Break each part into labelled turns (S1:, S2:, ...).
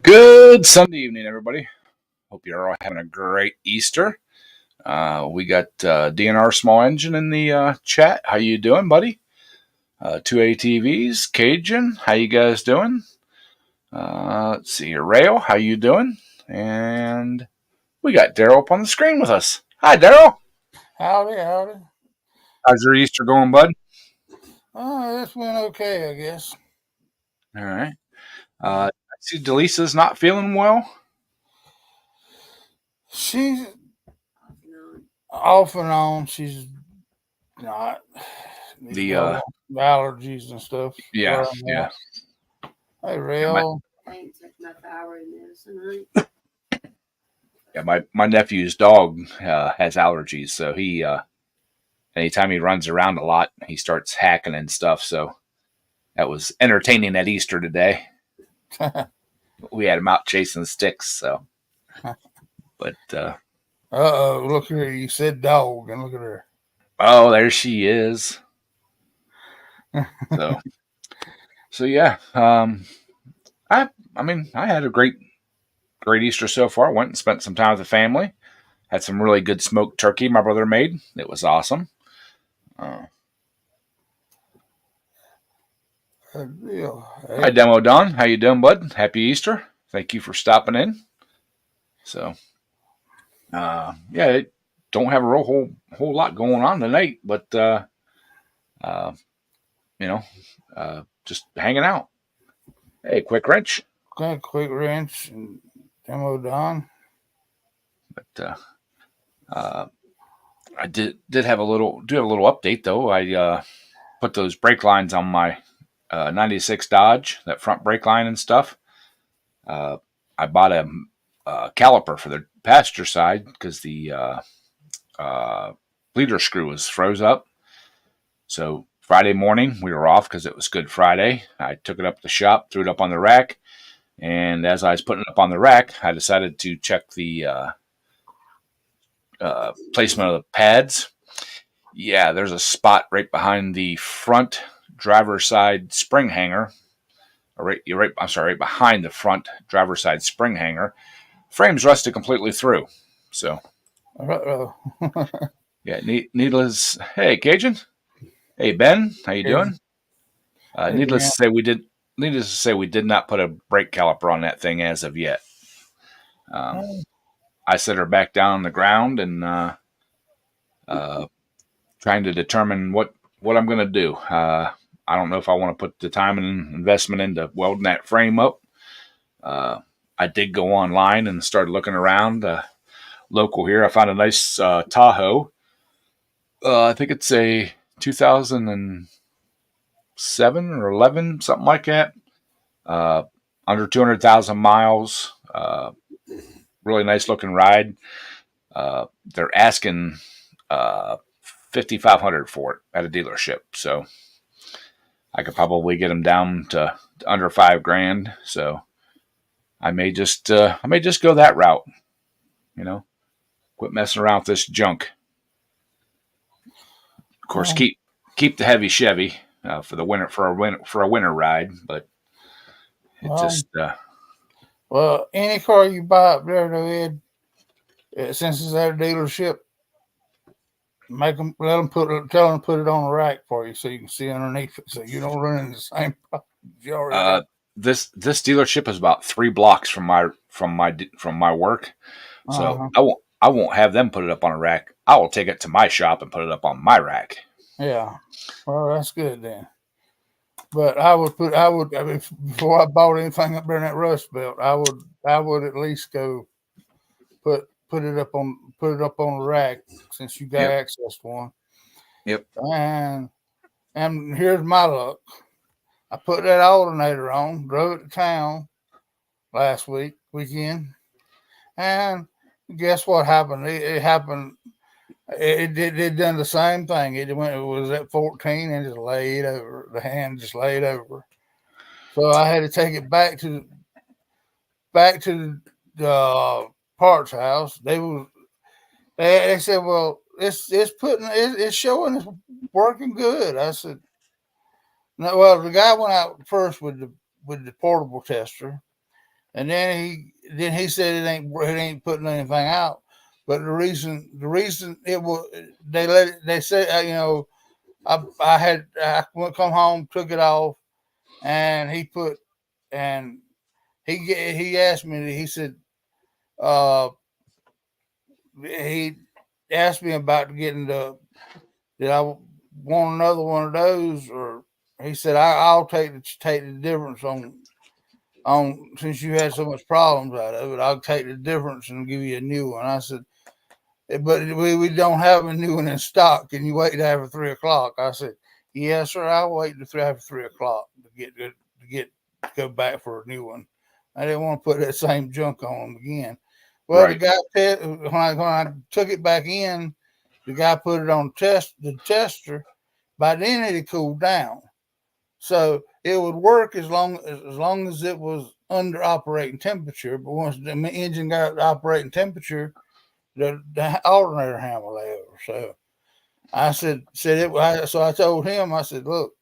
S1: Good Sunday evening, everybody. Hope you're all having a great Easter. We got DNR Small Engine in the chat. How you doing, buddy? 2ATVs, Cajun. How you guys doing? Let's see here. Rail, how you doing? And we got Daryl up on the screen with us. Hi, Daryl.
S2: Howdy, howdy.
S1: How's your Easter going, bud?
S2: This went okay, I guess.
S1: All right. I see Delisa's not feeling well.
S2: She's off and on. She's not.
S1: The
S2: allergies and stuff.
S1: yeah.
S2: Hey, Rail.
S3: I ain't took my thyroid medicine.
S1: Yeah, my nephew's dog has allergies, so he anytime he runs around a lot, he starts hacking and stuff. So that was entertaining at Easter today. We had him out chasing sticks. So, but
S2: look at her. You said dog, and look at her.
S1: Oh, there she is. So yeah. I had a great Easter so far. Went and spent some time with the family. Had some really good smoked turkey my brother made. It was awesome. Hi, Demo Don. How you doing, bud? Happy Easter. Thank you for stopping in. So, don't have a whole lot going on tonight, but just hanging out. Hey, Quick Wrench.
S2: Okay, Quick Wrench and Demo Don.
S1: But I did have a little update though. I put those brake lines on my 96 Dodge, that front brake line and stuff. I bought a caliper for the passenger side because the bleeder screw was froze up. So Friday morning we were off because it was Good Friday. I took it up to the shop, threw it up on the rack, and as I was putting it up on the rack, I decided to check the placement of the pads. Yeah, there's a spot right behind the front driver's side spring hanger. Right behind the front driver's side spring hanger. Frame's rusted completely through. So, yeah, needless. Hey, Cajun. Hey, Ben. How you doing? Needless to say, we did not put a brake caliper on that thing as of yet. I set her back down on the ground and trying to determine what I'm going to do. I don't know if I want to put the time and investment into welding that frame up. I did go online and started looking around. Local here, I found a nice Tahoe. I think it's a 2007 or 11, something like that. Under 200,000 miles. Really nice looking ride. They're asking $5,500 for it at a dealership. So I could probably get them down to under $5,000. So I may just go that route. Quit messing around with this junk. Of course, keep the heavy Chevy for the winter for a winter ride, but
S2: well, any car you buy up there, though, Ed, since it's at a dealership, tell them put it on the rack for you so you can see underneath it, so you don't run into the same problem.
S1: This dealership is about 3 blocks from my work, so I won't have them put it up on a rack. I will take it to my shop and put it up on my rack.
S2: Yeah, well, that's good then. But before I bought anything up there in that Rust Belt, I would at least go put it up on the rack since you got access to one.
S1: Yep.
S2: And here's my luck. I put that alternator on, drove it to town last weekend, and guess what happened? It happened. It done the same thing. It was at 14 and just laid over. The hand just laid over. So I had to take it back to the parts house. They said, well, it's showing it's working good. I said, no. Well, the guy went out first with the portable tester, And then he said it ain't putting anything out. But the reason it was they said I went come home, took it off, and and he asked me, he said he asked me about getting did I want another one of those, or he said I'll take the difference on since you had so much problems out of it, I'll take the difference and give you a new one. I said, but we don't have a new one in stock. Can you wait after 3 o'clock? I said, yes, sir. I'll wait after 3 o'clock to go back for a new one. I didn't want to put that same junk on them again. Well,
S1: Right.
S2: the guy when I took it back in, the guy put it on the tester. By then it had cooled down, so it would work as long as it was under operating temperature. But once the engine got operating temperature, the alternator hammer lay over. So I said it. So I told him, I said, look,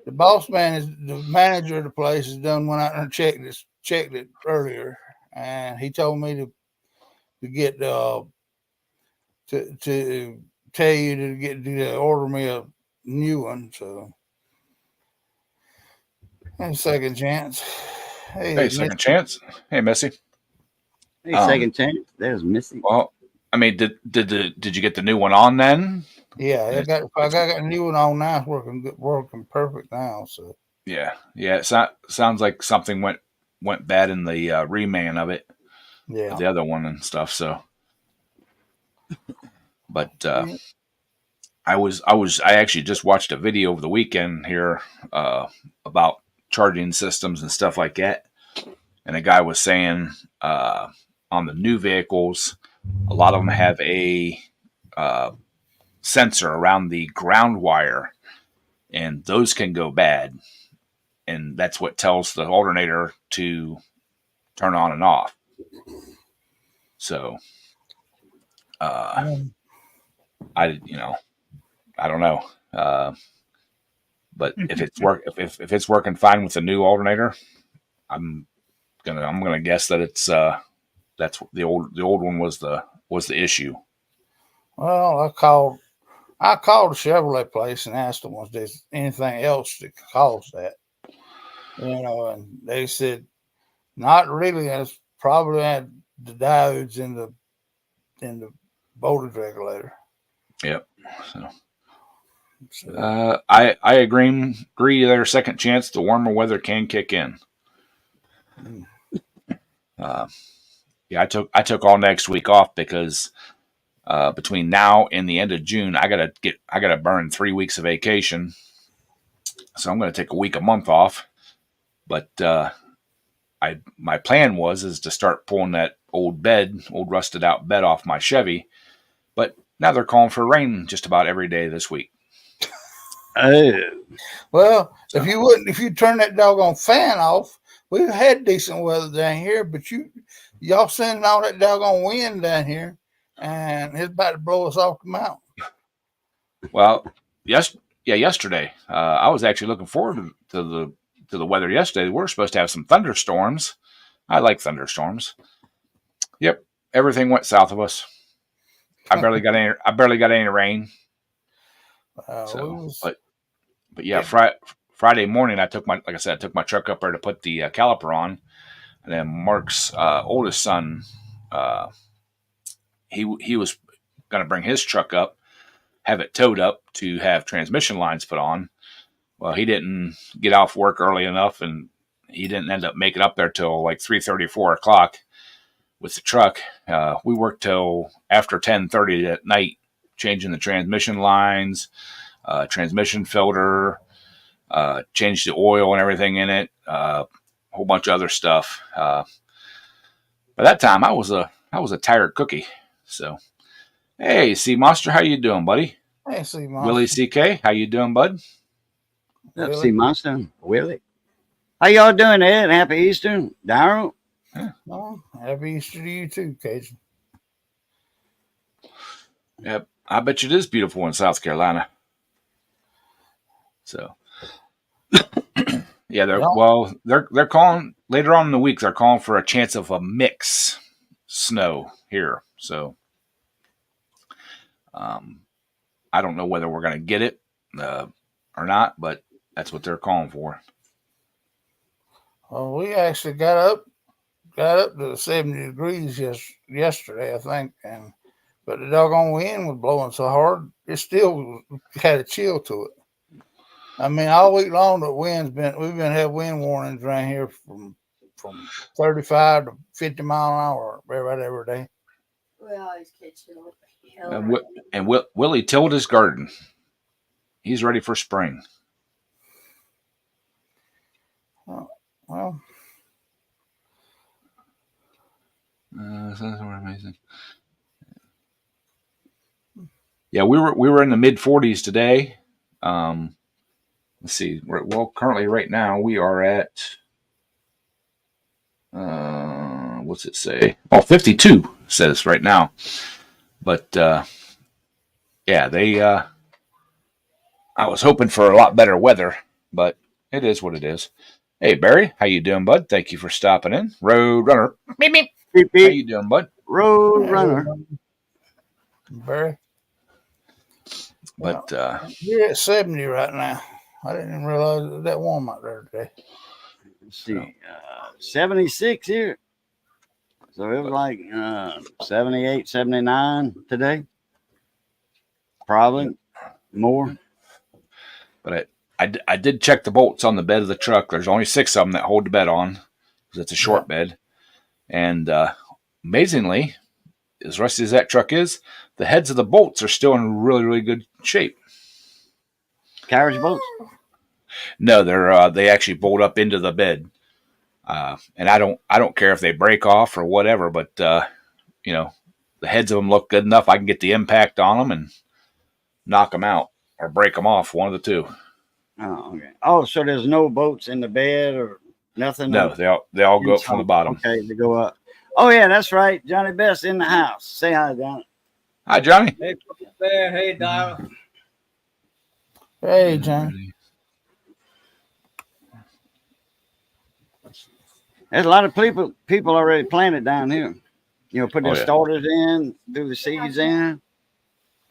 S2: the boss man is the manager of the place has went out and checked it earlier, and he told me to get to tell you to order me a new one. So hey, second chance.
S1: Hey, second chance. Hey, Missy.
S4: Hey, second chance. There's Missy.
S1: Well, I mean, did you get the new one on then?
S2: Yeah, I got a new one on now. It's working perfect now. So
S1: Yeah. It sounds like something went bad in the reman of it.
S2: yeah,
S1: The other one and stuff. So, but I actually just watched a video over the weekend here about charging systems and stuff like that, and a guy was saying on the new vehicles, a lot of them have a sensor around the ground wire, and those can go bad, and that's what tells the alternator to turn on and off. So, I don't know, but if it's working fine with the new alternator, I'm gonna guess that it's that's the old one was the issue.
S2: well, I called the Chevrolet place and asked them, was there anything else that could cause that? And they said not really. It's probably had the diodes in the voltage regulator.
S1: Yep. So I agree there. Second chance, the warmer weather can kick in. Yeah, I took all next week off because between now and the end of June, I gotta burn 3 weeks of vacation. So I'm gonna take a month off. But my plan is to start pulling that old rusted out bed off my Chevy. But now they're calling for rain just about every day this week.
S4: Oh,
S2: well, if you turn that doggone fan off, we've had decent weather down here, but y'all sending all that doggone wind down here, and it's about to blow us off the mountain.
S1: Well, yesterday I was actually looking forward to the weather yesterday. We're supposed to have some thunderstorms. I like thunderstorms. Yep, everything went south of us. I barely got any rain. But yeah, Friday morning I took my truck up there to put the caliper on, and then Mark's oldest son, he was going to bring his truck up, have it towed up to have transmission lines put on. Well, he didn't get off work early enough, and he didn't end up making up there till like 3:30, 4 o'clock with the truck. We worked till after 10:30 at night, changing the transmission lines, transmission filter, changed the oil and everything in it, a whole bunch of other stuff. By that time, I was a tired cookie. So, hey, C Monster, how you doing, buddy?
S2: Hey, C Monster.
S1: Willie CK, how you doing, bud?
S4: Really? See Monster, Willie. How y'all doing, Ed? Happy Easter, Daryl.
S2: Oh, happy Easter to you too, Cajun.
S1: Yep, I bet you it is beautiful in South Carolina. So, Yeah, they're
S2: Yeah.
S1: well, they're calling later on in the week. They're calling for a chance of a mix snow here. So, um, I don't know whether we're going to get it or not, but that's what they're calling for.
S2: Well, we actually got up to 70 degrees yesterday, I think, but the doggone wind was blowing so hard, it still had a chill to it. I mean, all week long, we've been having wind warnings around here from 35 to 50 mile an hour every day.
S3: We always catch hell.
S1: And Willie tilled his garden. He's ready for spring.
S2: Well,
S1: That's amazing. Yeah, we were in the mid 40s today. Let's see. Currently right now we are at what's it say? Oh, 52 says right now. But yeah, I was hoping for a lot better weather, but it is what it is. Hey Barry, how you doing, bud? Thank you for stopping in. Road Runner. Beep, beep.
S4: Beep,
S1: How
S4: beep.
S1: you doing, bud?
S4: Road runner.
S2: Barry,
S1: But
S2: you're at 70 right now. I didn't even realize it was that warm out there today.
S4: Let's see. 76 here. So it was like 78, 79 today. Probably more.
S1: But I did check the bolts on the bed of the truck. There's only 6 of them that hold the bed on because it's a short bed. And amazingly, as rusty as that truck is, the heads of the bolts are still in really, really good shape.
S4: Carriage bolts?
S1: No, they actually bolt up into the bed. And I don't care if they break off or whatever, but you know, the heads of them look good enough. I can get the impact on them and knock them out or break them off, one of the two.
S4: Oh, okay. Oh, so there's no bolts in the bed or nothing?
S1: No, they all go up from the bottom.
S4: Okay, they go up. Oh yeah, that's right. Johnny Best in the house. Say hi, Johnny.
S1: Hi, Johnny.
S5: Hey, Bear. Hey, Donald.
S2: Hey, John.
S4: There's a lot of people already planted down here. You know, put their
S1: yeah.
S4: starters in, threw the seeds in.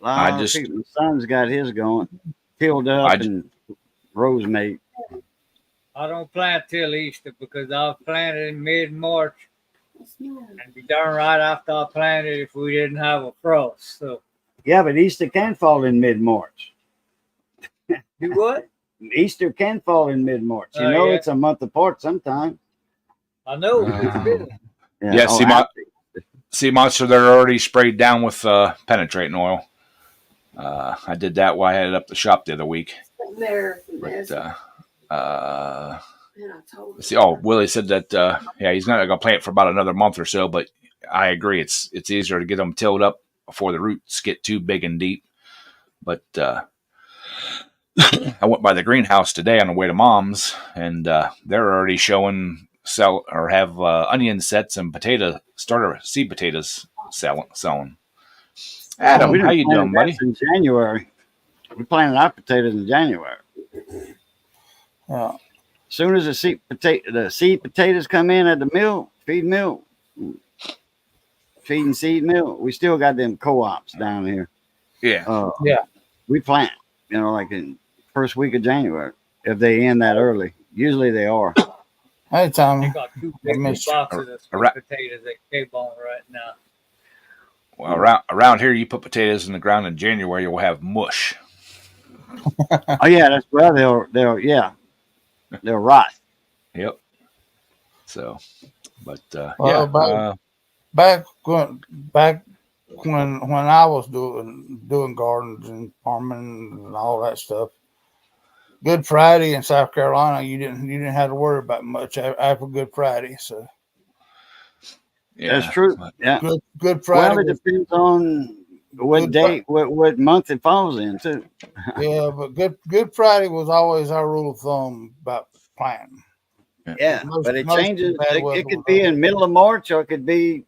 S4: A lot of people. My son's got his going, filled up and rose made.
S5: I don't plant till Easter because I'll plant it in mid-March and be darn right after I planted if we didn't have a frost. So
S4: Yeah, but Easter can fall in mid-March.
S5: do what?
S4: Easter can fall in mid-March. You know,
S5: yeah.
S4: It's a month apart sometime.
S5: I know. It's good.
S1: Yeah, see, Monster, they're already sprayed down with penetrating oil. I did that while I had it up the shop the other week. But, let's see. Oh, Willie said that he's not going to plant for about another month or so, but I agree. It's easier to get them tilled up before the roots get too big and deep. But I went by the greenhouse today on the way to Mom's, and they're already showing have onion sets and starter seed potatoes selling. Adam, how you doing, buddy?
S4: In January, we planted our potatoes in January.
S2: Yeah.
S4: As soon as the seed potatoes come in at the feeding seed mill, we still got them co-ops down here.
S1: Yeah.
S4: We plant, like in first week of January, if they end that early. Usually they are.
S2: Hey, Tommy.
S5: I got 2 big boxes of sweet potatoes at K-Bone right now.
S1: Well, around here, you put potatoes in the ground in January, you'll have mush.
S4: Oh yeah, that's well they'll rot.
S1: Yep. So, but
S2: back when I was doing gardens and farming and all that stuff, Good Friday in South Carolina, you didn't have to worry about much after Good Friday. So
S1: yeah,
S4: that's true. Yeah,
S2: Good Friday.
S4: Well, it depends on what day, what month it falls in too.
S2: Yeah, but Good Friday was always our rule of thumb about planting.
S4: Yeah, but it changes. It could be in middle of March, or it could be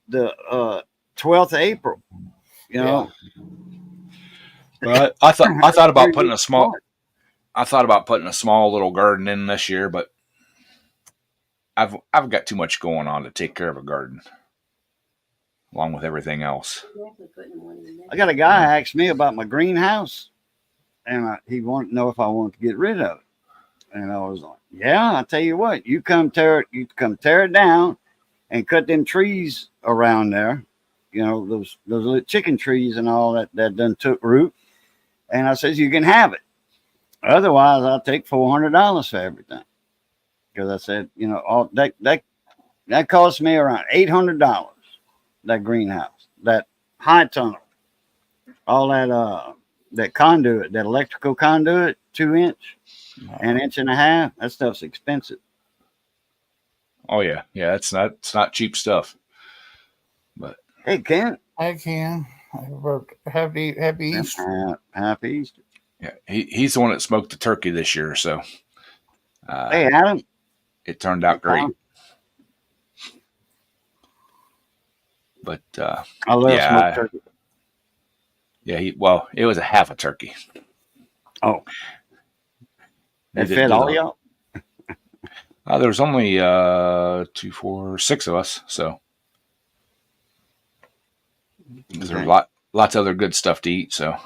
S4: the 12th of April.
S1: Well, I thought about putting a small. I thought about putting a small little garden in this year, but I've got too much going on to take care of a garden, along with everything else.
S3: Definitely putting one in there.
S4: I got a guy asked me about my greenhouse, and he wanted to know if I wanted to get rid of it. And I was like, "Yeah, I tell you what, you come tear it down, and cut them trees around there. You know, those little chicken trees and all that done took root." And I says, "You can have it. Otherwise, I'll take $400 for everything." Because I said, you know, all that cost me around $800. That greenhouse, that high tunnel, all that conduit, that electrical conduit, 2-inch, an inch and a half. That stuff's expensive.
S1: Oh yeah, it's not cheap stuff. But
S4: hey, Kent,
S2: I can. Happy Easter.
S4: Happy Easter.
S1: Yeah, he's the one that smoked the turkey this year, so
S4: hey, Adam,
S1: it turned out great. But
S4: I love smoked turkey.
S1: Yeah, it was a half a turkey.
S4: Oh, they fed all y'all?
S1: There was only 2, 4, 6 of us, so there's lots of other good stuff to eat. So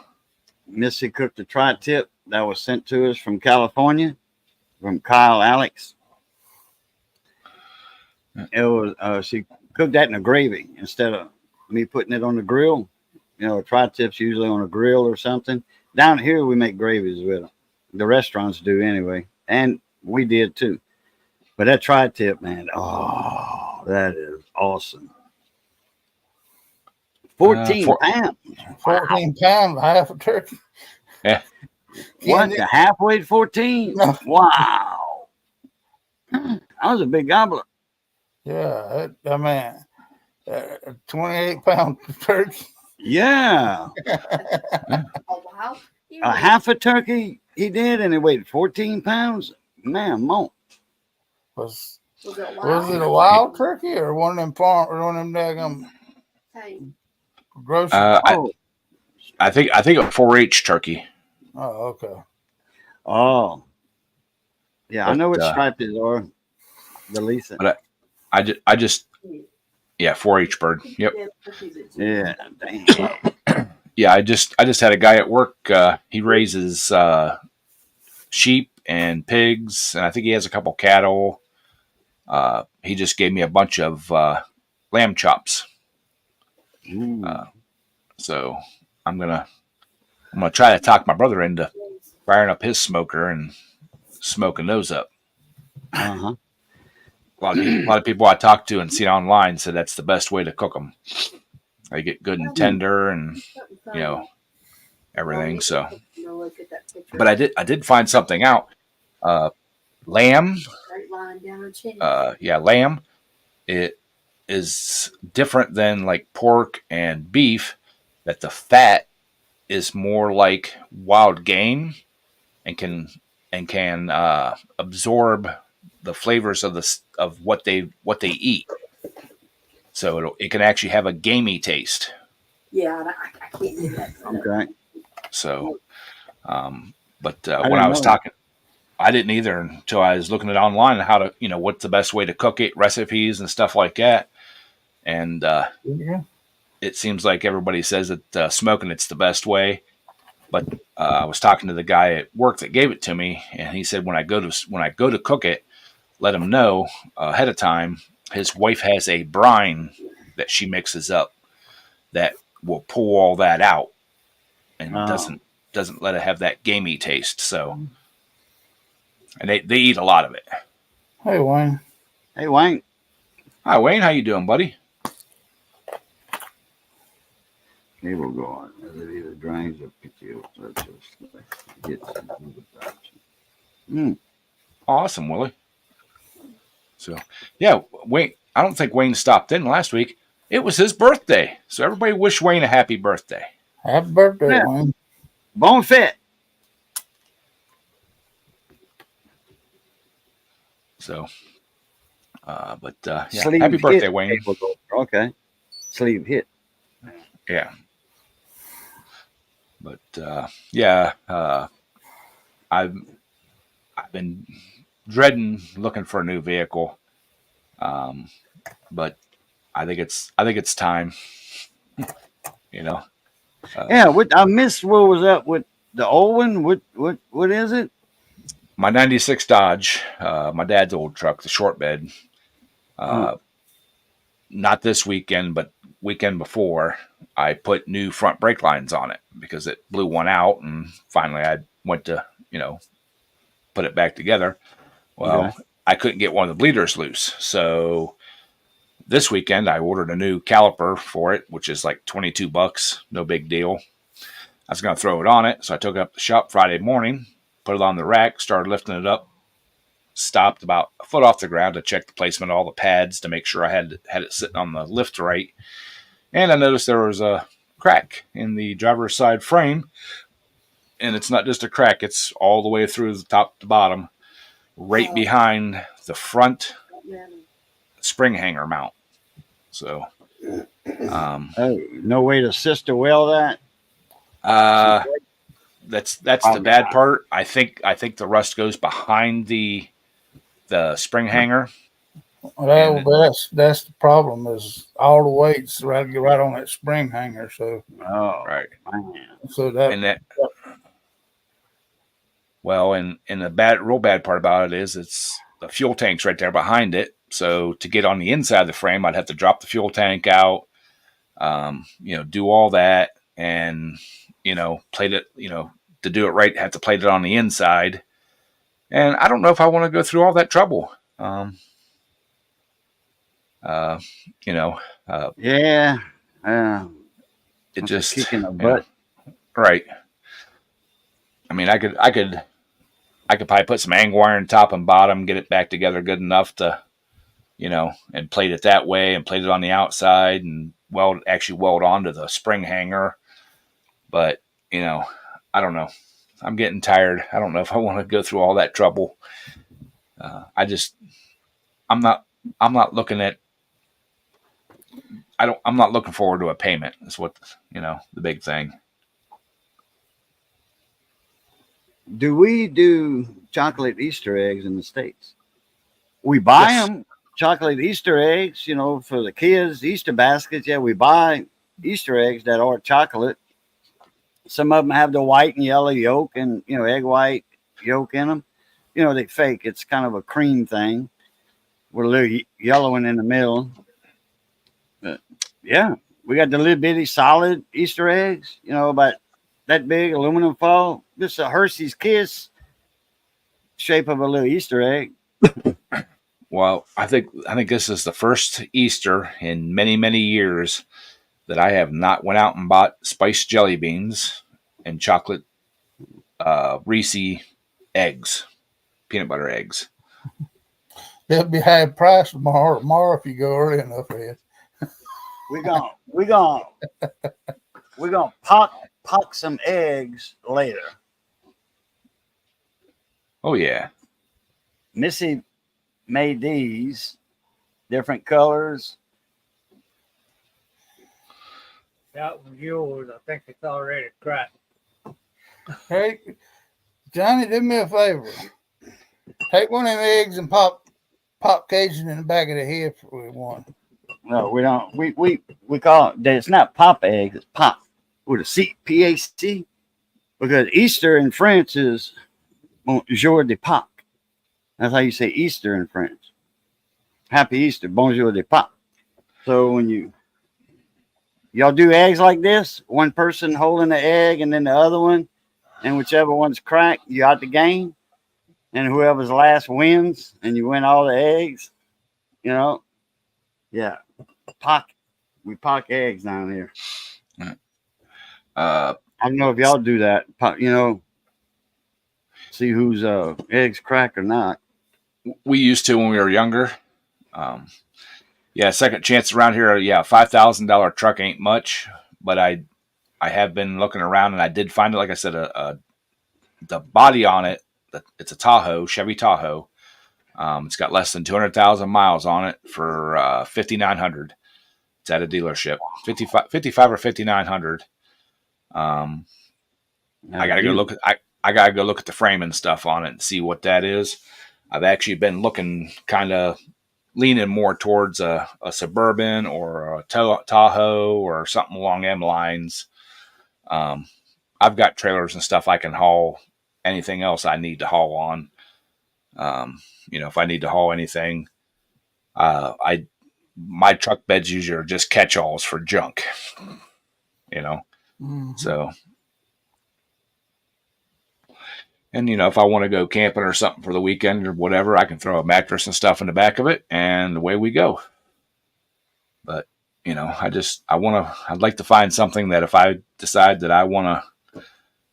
S4: Missy cooked a tri-tip that was sent to us from California, from Kyle Alex. It was she cooked that in a gravy instead of me putting it on the grill. You know, tri-tip's usually on a grill or something. Down here, we make gravies with them. The restaurants do anyway, and we did too. But that tri-tip, man, oh, that is awesome. 14 pounds.
S2: 14 pounds, half a turkey.
S1: Yeah.
S4: What? The halfway to 14?
S2: No.
S4: Wow. I was a big gobbler.
S2: Yeah, I mean, 28-pound turkey.
S4: Yeah.
S3: Oh, wow.
S4: A half a turkey he did, and it weighed 14 pounds. Man, mo.
S2: Was
S3: it wild?
S2: a wild turkey or one of them farm or one of them daggum grocery?
S1: I think a 4-H turkey.
S2: Oh, okay.
S4: Oh, yeah,
S1: But,
S4: I know what striped is, or the Lisa.
S1: But I just 4-H bird. Yep.
S4: Yeah, dang.
S1: Yeah, I just had a guy at work. He raises sheep and pigs, and I think he has a couple cattle. He just gave me a bunch of lamb chops. So I'm gonna try to talk my brother into firing up his smoker and smoking those up.
S4: Uh-huh.
S1: A lot of people I talked to and seen online said that's the best way to cook them. They get good and tender, and everything. So, but I did find something out. Lamb. Lamb. It is different than like pork and beef. That the fat is more like wild game, and can absorb the flavors of what they eat. So it can actually have a gamey taste.
S3: Yeah, I can't do that.
S4: Okay.
S1: So, but when I was talking, I didn't either until I was looking at online how to, what's the best way to cook it, recipes and stuff like that. And it seems like everybody says that smoking it's the best way. But I was talking to the guy at work that gave it to me, and he said when I go to cook it, let him know ahead of time. His wife has a brine that she mixes up that will pull all that out and doesn't let it have that gamey taste. So, and they eat a lot of it.
S2: Hey, Wayne.
S4: Hey, Wayne.
S1: Hi, Wayne. How you doing, buddy?
S4: Cable going. It either drains or pitches. Let's just get some.
S1: Awesome, Willie. So, yeah, Wayne. I don't think Wayne stopped in last week. It was his birthday, so everybody wish Wayne a happy birthday.
S2: Happy birthday, Wayne.
S4: Bon fit.
S1: So, happy birthday, Wayne.
S4: Okay. Sleeve hit.
S1: Yeah. But I've been dreading looking for a new vehicle, but I think it's time. You know,
S4: Yeah, what I missed. What was up with the old one? What is it?
S1: my '96 Dodge, my dad's old truck, the short bed.
S4: Oh,
S1: Not this weekend, but weekend before, I put new front brake lines on it because it blew one out, and finally I went to put it back together.
S4: okay.
S1: Well, I couldn't get one of the bleeders loose, so this weekend I ordered a new caliper for it, which is like $22, no big deal. I was going to throw it on it, so I took it up to the shop Friday morning, put it on the rack, started lifting it up, stopped about a foot off the ground to check the placement of all the pads to make sure I had it sitting on the lift right. And I noticed there was a crack in the driver's side frame. And it's not just a crack, it's all the way through the top to bottom, right behind the front spring hanger mount. So,
S4: Oh, no way to sister weld that.
S1: that's the bad part. I think the rust goes behind the spring hanger.
S2: Well, that's the problem. Is all the weights right on that spring hanger. So
S4: Oh,
S1: Right.
S4: man.
S1: And that well, and the real bad part about it is it's the fuel tank's right there behind it. So to get on the inside of the frame, I'd have to drop the fuel tank out, do all that, and plate it. To do it right, have to plate it on the inside. And I don't know if I want to go through all that trouble.
S4: Yeah.
S1: It
S4: That's a
S1: just
S4: kick in the butt.
S1: right. I mean, I could probably put some angle iron top and bottom, get it back together good enough to, and plate it that way and plate it on the outside and weld onto the spring hanger. But, I don't know. I'm getting tired. I don't know if I want to go through all that trouble. I'm not looking at, I'm not looking forward to a payment. Is what, the big thing.
S4: Do we do chocolate Easter eggs in the States? We buy
S1: Yes.
S4: them, chocolate Easter eggs, for the kids, Easter baskets. Yeah, we buy Easter eggs that are chocolate. Some of them have the white and yellow yolk and, egg white yolk in them. They fake. It's kind of a cream thing with a little yellow one in the middle. But yeah, we got the little bitty solid Easter eggs, about that big aluminum foil. Just a Hershey's Kiss shape of a little Easter egg.
S1: Well, I think this is the first Easter in many, many years that I have not went out and bought spiced jelly beans and chocolate Reese eggs, peanut butter eggs.
S2: they'll be high price tomorrow if you go early enough, Ed.
S4: We're gonna pock some eggs later.
S1: Oh yeah,
S4: Missy made these different colors.
S5: That was yours. I think it's already cracked.
S2: Hey, Johnny, do me a favor. Take one of them eggs and pop Cajun in the back of the head for one.
S4: No, we don't. We call it. It's not pop eggs. It's pop with a C, P-A-C, because Easter in French is Bonjour de Pâques. That's how you say Easter in French. Happy Easter, Bonjour de Pâques. So when y'all do eggs like this, one person holding the egg and then the other one, and whichever one's cracked, you out the game, and whoever's last wins, and you win all the eggs. Yeah, we pock eggs down here. I don't know if y'all do that. See whose eggs crack or not.
S1: we used to when we were younger. Second chance around here. Yeah, $5,000 truck ain't much, but I have been looking around and I did find it. Like I said, the body on it. It's a Tahoe, Chevy Tahoe. It's got less than 200,000 miles on it for $5,900. It's at a dealership, 55 or 5,900. I gotta go look. I I gotta go look at the frame and stuff on it and see what that is. I've actually been looking, kind of leaning more towards a Suburban or a Tahoe or something along them lines. I've got trailers and stuff I can haul anything else I need to haul on. If I need to haul anything, my truck beds usually are just catch-alls for junk. So. And, if I want to go camping or something for the weekend or whatever, I can throw a mattress and stuff in the back of it and away we go. But, I'd like to find something that if I decide that I want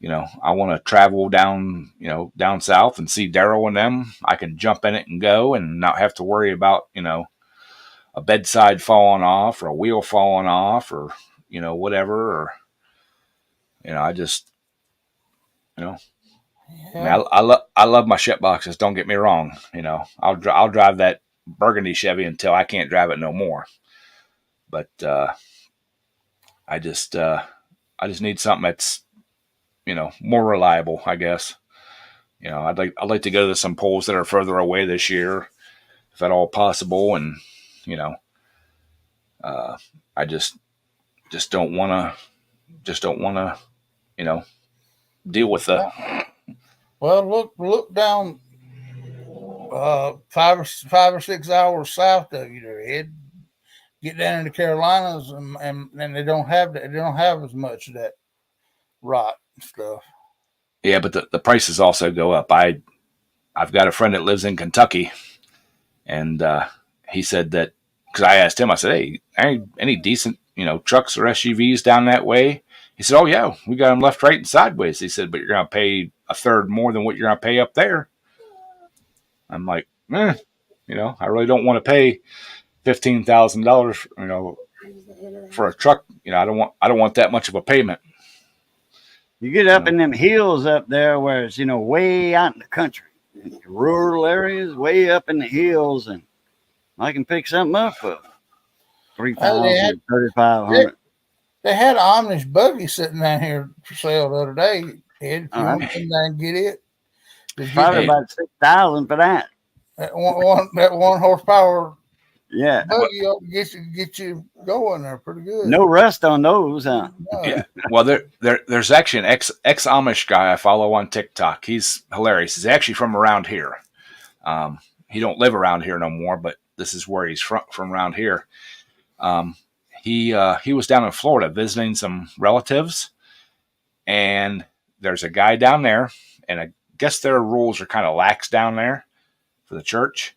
S1: to travel down, down south and see Daryl and them, I can jump in it and go and not have to worry about, a bedside falling off or a wheel falling off or, whatever. Or, I just,
S2: Yeah.
S1: I love my ship boxes. Don't get me wrong. I'll drive that Burgundy Chevy until I can't drive it no more. But I just need something that's more reliable, I guess. I'd like to go to some polls that are further away this year, if at all possible. And I just don't want to deal with the.
S2: Well, look down 5 or 6 hours south of you there, Ed. Get down in the Carolinas and they don't have that. They don't have as much of that rot and stuff.
S1: Yeah, but the prices also go up. I've got a friend that lives in Kentucky, and he said that, because I asked him, I said, "Hey, any decent trucks or SUVs down that way?" He said, "Oh yeah, we got them left, right, and sideways." He said, "But you're going to pay a third more than what you're going to pay up there." I'm like, I really don't want to pay $15,000, for a truck. I don't want that much of a payment.
S4: You get up in them hills up there where it's, way out in the country, in rural areas, way up in the hills, and I can pick something up for $3,000, $3,500.
S2: They had an Amish buggy sitting down here for sale the other day. Ed, if you want to come down and get it,
S4: Probably about $6,000 for that.
S2: That one horsepower
S4: Yeah.
S2: buggy ought to get you going there pretty good.
S4: No rust on those, huh?
S2: No.
S1: Yeah. Well, there's actually an ex Amish guy I follow on TikTok. He's hilarious. He's actually from around here. He don't live around here no more, but this is where he's from around here. He was down in Florida visiting some relatives, and there's a guy down there, and I guess their rules are kind of lax down there for the church.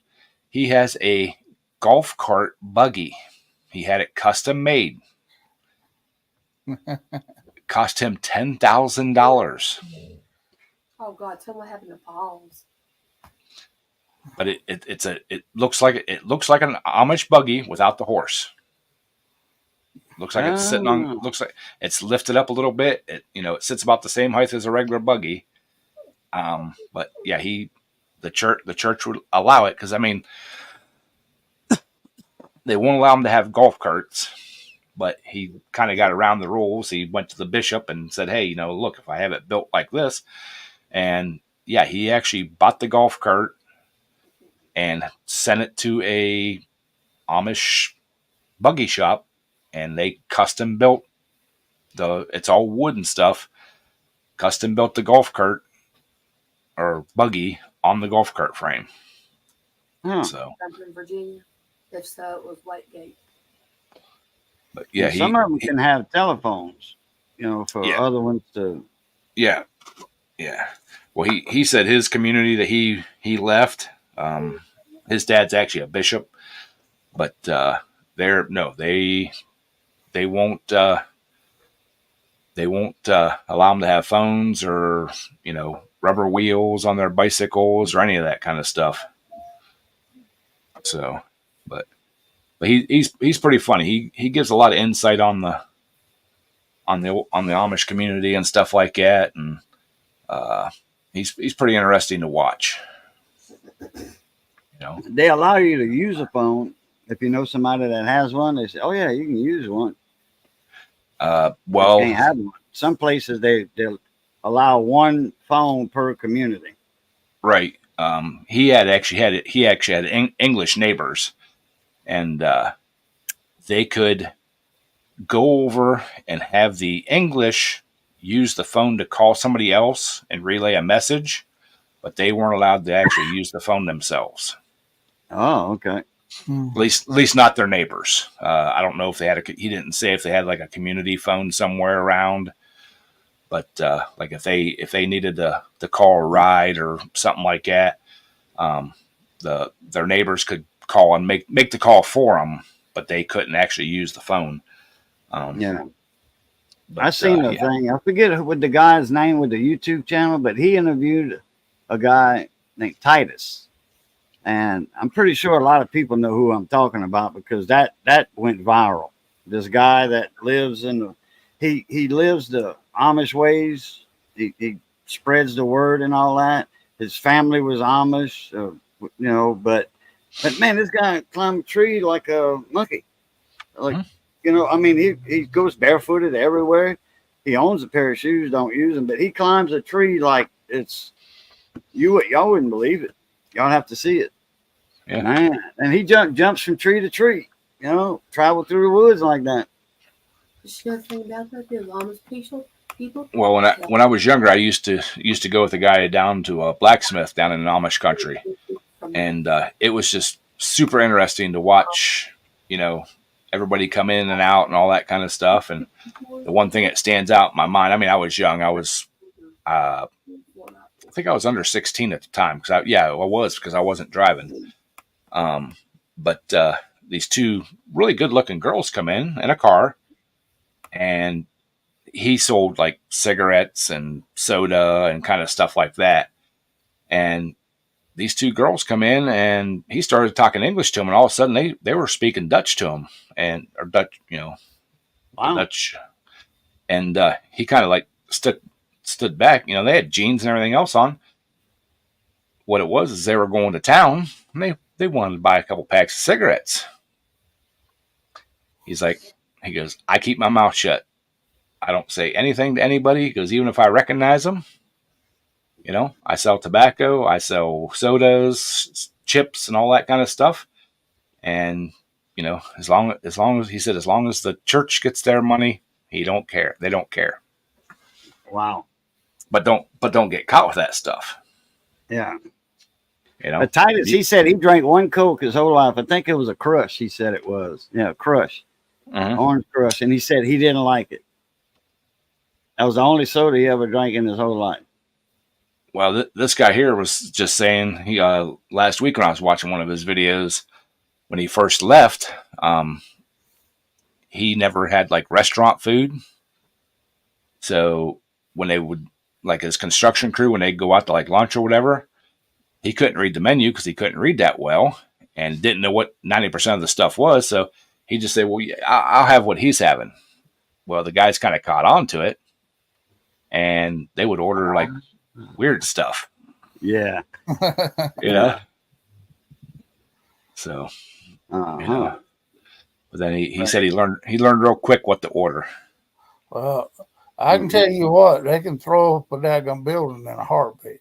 S1: He has a golf cart buggy. He had it custom made. It cost him $10,000.
S3: Oh God, someone having the palms.
S1: But it looks like an Amish buggy without the horse. Looks like it's sitting on. Looks like it's lifted up a little bit. It sits about the same height as a regular buggy. But yeah, the church would allow it because they won't allow him to have golf carts. But he kind of got around the rules. He went to the bishop and said, "Hey, look, if I have it built like this," and yeah, he actually bought the golf cart and sent it to a Amish buggy shop, and they custom built it's all wood and stuff, custom built the golf cart or buggy on the golf cart frame. So
S3: In Virginia. If so, it was Whitegate.
S1: But yeah,
S4: some of them can have telephones, for other ones to.
S1: Yeah. Well, he said his community that he left, his dad's actually a bishop, but they won't allow them to have phones or rubber wheels on their bicycles or any of that kind of stuff. So, but he's pretty funny. He gives a lot of insight on the Amish community and stuff like that, and he's pretty interesting to watch.
S4: They allow you to use a phone if you know somebody that has one. They say, "Oh yeah, you can use one."
S1: Well,
S4: you can't have one. Some places they'll allow one phone per community.
S1: Right. He actually had English neighbors, and they could go over and have the English use the phone to call somebody else and relay a message, but they weren't allowed to actually use the phone themselves.
S4: Oh, okay.
S1: At least not their neighbors. I don't know if they had he didn't say if they had like a community phone somewhere around, but like if they needed to call a ride or something like that, their neighbors could call and make the call for them, but they couldn't actually use the phone.
S4: Yeah.
S1: But,
S4: I seen a thing. I forget what the guy's name with the YouTube channel, but he interviewed a guy named Titus. And I'm pretty sure a lot of people know who I'm talking about because that went viral. This guy that lives he lives the Amish ways. He spreads the word and all that. His family was Amish, but man, this guy climbed a tree like a monkey. Like, I mean, he goes barefooted everywhere. He owns a pair of shoes, don't use them, but he climbs a tree like it's y'all wouldn't believe it. Y'all have to see it.
S1: Yeah.
S4: Man. And he jumps from tree to tree, travel through the woods like that.
S3: The other thing about that, the Amish people.
S1: Well, when I was younger, I used to go with a guy down to a blacksmith down in the Amish country, and it was just super interesting to watch, everybody come in and out and all that kind of stuff. And the one thing that stands out in my mind, I mean, I was young. I was, I think I was under 16 at the time. I was because I wasn't driving. But these two really good looking girls come in a car, and he sold like cigarettes and soda and kind of stuff like that. And these two girls come in and he started talking English to them, and all of a sudden they were speaking Dutch to him or Dutch,
S4: Wow.
S1: Dutch. And he kind of like stood back. They had jeans and everything else on. What it was is they were going to town and they wanted to buy a couple packs of cigarettes. He goes, I keep my mouth shut. I don't say anything to anybody because even if I recognize them, I sell tobacco, I sell sodas, chips, and all that kind of stuff. And as long as he said, as long as the church gets their money, he don't care. They don't care.
S4: Wow.
S1: But don't get caught with that stuff.
S4: Yeah.
S1: But
S4: Titus, he said he drank one Coke his whole life. I think it was a Crush. He said it was. Yeah, Crush. Orange Crush. And he said he didn't like it. That was the only soda he ever drank in his whole life.
S1: Well, this guy here was just saying he last week when I was watching one of his videos, when he first left, he never had like restaurant food. So when they would, like his construction crew, when they'd go out to like lunch or whatever, he couldn't read the menu because he couldn't read that well and didn't know what 90% of the stuff was. So he just said, well, yeah, I'll have what he's having. Well, the guys kind of caught on to it, and they would order like weird stuff.
S4: Yeah.
S1: So,
S4: Uh-huh.
S1: but then he said he learned real quick what to order.
S2: Well, I can tell you what, they can throw up a daggone building in a heartbeat.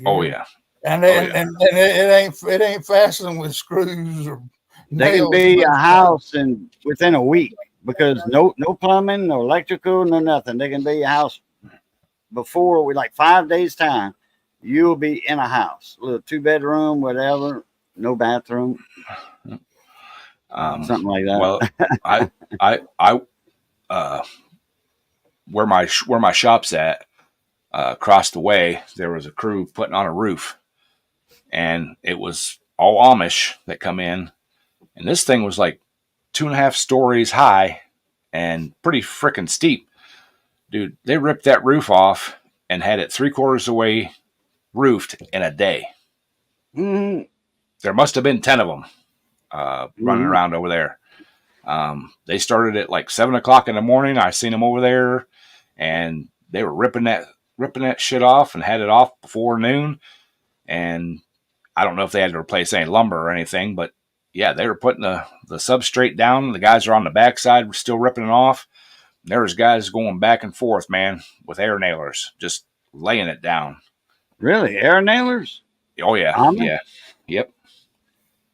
S1: Oh yeah.
S2: And it ain't fastened with screws or
S4: They
S2: nails.
S4: can be a house within a week because no plumbing, no electrical, no nothing. They can be a house before 5 days time. You'll be in a house, a little 2-bedroom, whatever, no bathroom, something like that.
S1: Well, I where my shop's at, across the way, there was a crew putting on a roof, and it was all Amish that come in, and this thing was like 2.5 stories high and pretty freaking steep. Dude, they ripped that roof off and had it 3/4 of the way roofed in a day.
S4: Mm-hmm.
S1: There must have been 10 of them running around over there. They started at like 7 o'clock in the morning. I seen them over there, and they were ripping that shit off and had it off before noon. And I don't know if they had to replace any lumber or anything, but yeah, they were putting the substrate down. The guys are on the backside, were still ripping it off. There was guys going back and forth, man, with air nailers, just laying it down.
S4: Really? Air nailers?
S1: Oh yeah,
S4: Amish?
S1: yeah, yep,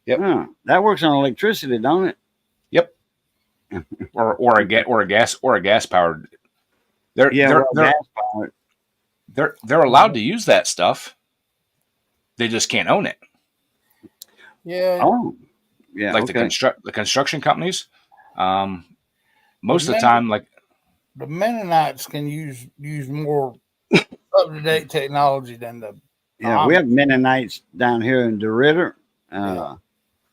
S1: Yep.
S4: Huh. That works on electricity, don't it?
S1: yep. Or a gas powered. They're
S4: Yeah,
S1: they're
S4: well,
S1: they're
S4: gas powered.
S1: they're allowed to use that stuff. They just can't own it.
S2: Yeah.
S4: Oh, yeah.
S1: Like
S4: okay.
S1: the construction companies. Most of the
S2: Men-
S1: time, like
S2: The Mennonites can use more up to date technology than the
S4: Yeah, we have Mennonites down here in DeRidder.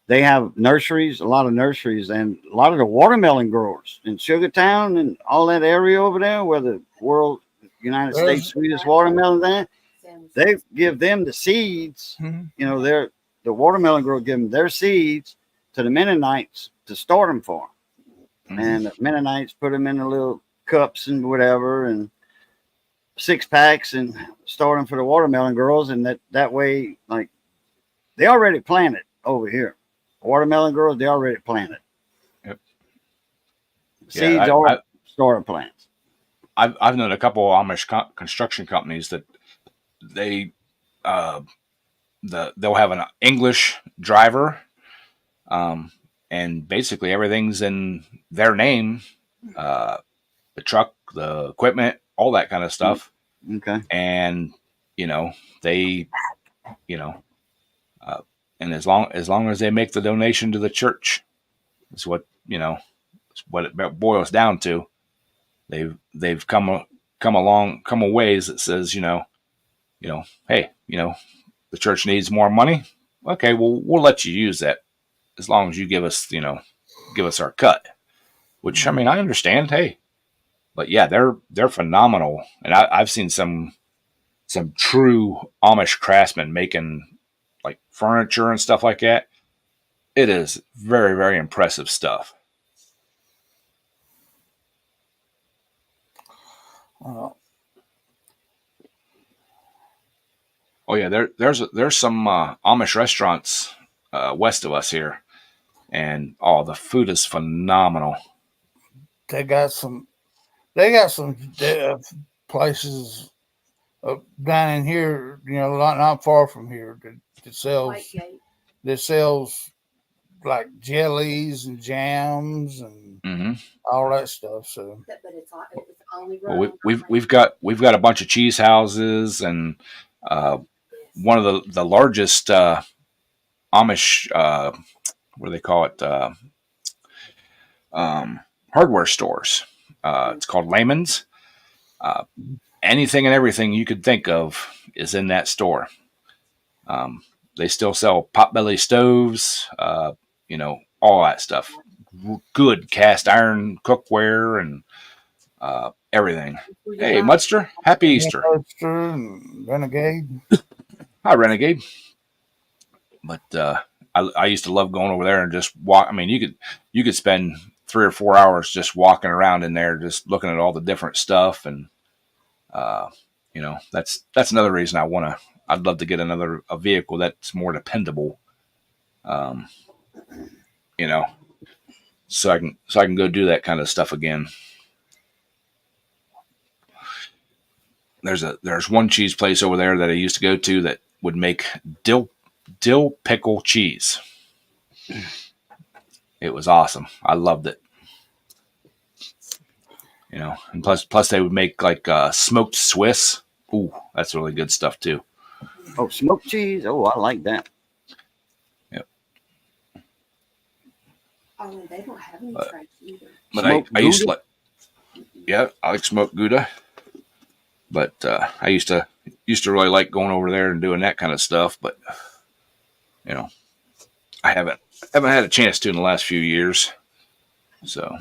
S4: They have nurseries, a lot of nurseries, and a lot of the watermelon growers in Sugartown and all that area over there where the United
S2: There's-
S4: States sweetest watermelon there. They give them the seeds.
S2: Mhm.
S4: You know, the watermelon growers give them their seeds to the Mennonites to store them for.
S1: mhm.
S4: And the Mennonites put them in the little cups and whatever and 6-packs and store them for the watermelon girls. And that way, like, they already planted over here. Watermelon girls, they already planted.
S1: Yep.
S4: Seeds
S1: Yeah,
S4: are store plants.
S1: I've known a couple of Amish construction companies that they they'll have an English driver, and basically everything's in their name, the truck, the equipment, all that kind of stuff.
S4: Okay.
S1: And they and as long as they make the donation to the church, is what what it boils down to. They've come a ways that says hey, the church needs more money. Okay, well, we'll let you use that as long as you give us our cut. Which, I mean, I understand. Hey, but yeah, they're phenomenal, and I've seen some true Amish craftsmen making like furniture and stuff like that. It is very, very impressive stuff. Oh yeah, there's some Amish restaurants west of us here, and the food is phenomenal.
S2: They got some places down in here, not far from here that sells like jellies and jams and
S1: Mm-hmm.
S2: all that stuff. So
S3: But it's only
S1: Well, we've got a bunch of cheese houses, and one of the largest Amish what do they call it, hardware stores. It's called Lehman's. Anything and everything you could think of is in that store. They still sell potbelly stoves, all that stuff. Good cast iron cookware and everything. Hey, Mudster, happy Easter.
S2: Mudster and Renegade.
S1: Hi, Renegade. But I used to love going over there and just walk. I mean, you could spend 3 or 4 hours just walking around in there, just looking at all the different stuff, and that's another reason I'd love to get a vehicle that's more dependable. So I can go do that kind of stuff again. There's one cheese place over there that I used to go to that would make dill pickle cheese. It was awesome. I loved it. And plus they would make like smoked Swiss. Ooh, that's really good stuff too.
S4: Oh, smoked cheese. Oh, I like that.
S1: Yep.
S3: Oh, they don't have any tracks either.
S1: But
S4: Smoked
S1: I used to
S4: Gouda?
S1: I like smoked Gouda. But I used to really like going over there and doing that kind of stuff. But I haven't had a chance to in the last few years. So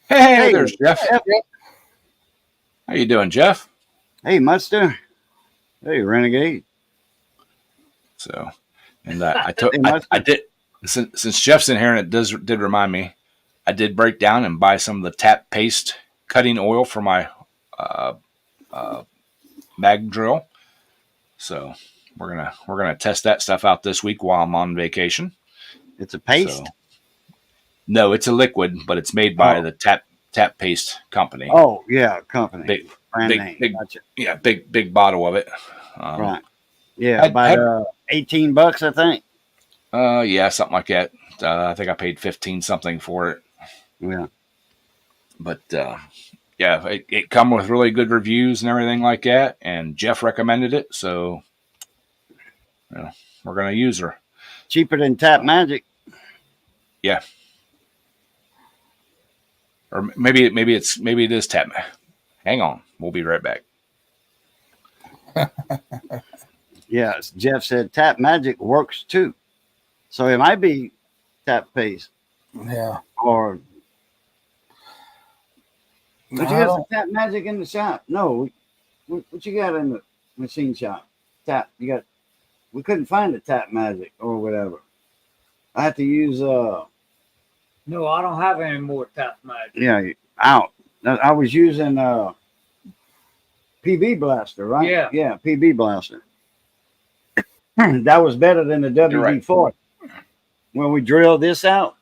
S1: hey, there's Jeff. How you doing, Jeff?
S4: Hey, Mudster. Hey, Renegade.
S1: So, and I did since Jeff's in here, and it did remind me, I did break down and buy some of the tap paste cutting oil for my mag drill. So we're gonna test that stuff out this week while I'm on vacation.
S4: It's a paste.
S1: So, no, it's a liquid, but it's made by the tap paste company.
S4: Oh, yeah, company. Brand
S1: big,
S4: name.
S1: big,
S4: Gotcha.
S1: yeah, big bottle of it.
S4: Right. Yeah,
S1: had-
S4: about $18, I think.
S1: Yeah, something like that. I think I paid 15 something for it.
S4: Yeah.
S1: But yeah, it come with really good reviews and everything like that. And Jeff recommended it, so you know, we're gonna use her.
S4: Cheaper than Tap Magic.
S1: Yeah, or maybe it is Tap. Hang on, we'll be right back.
S4: Yes, Jeff said Tap Magic works too. So it might be Tap Paste
S2: Yeah.
S4: or. But you
S2: I
S4: got some
S2: don't-
S4: Tap Magic in the shop? No. What you got in the machine shop? Tap. You got. We couldn't find the Tap Magic or whatever. I had to use
S5: No, I don't have any more Tap Magic.
S4: yeah, out. I was using PB Blaster, right?
S5: Yeah.
S4: Yeah, PB Blaster. That was better than the WD-40. When we drilled this out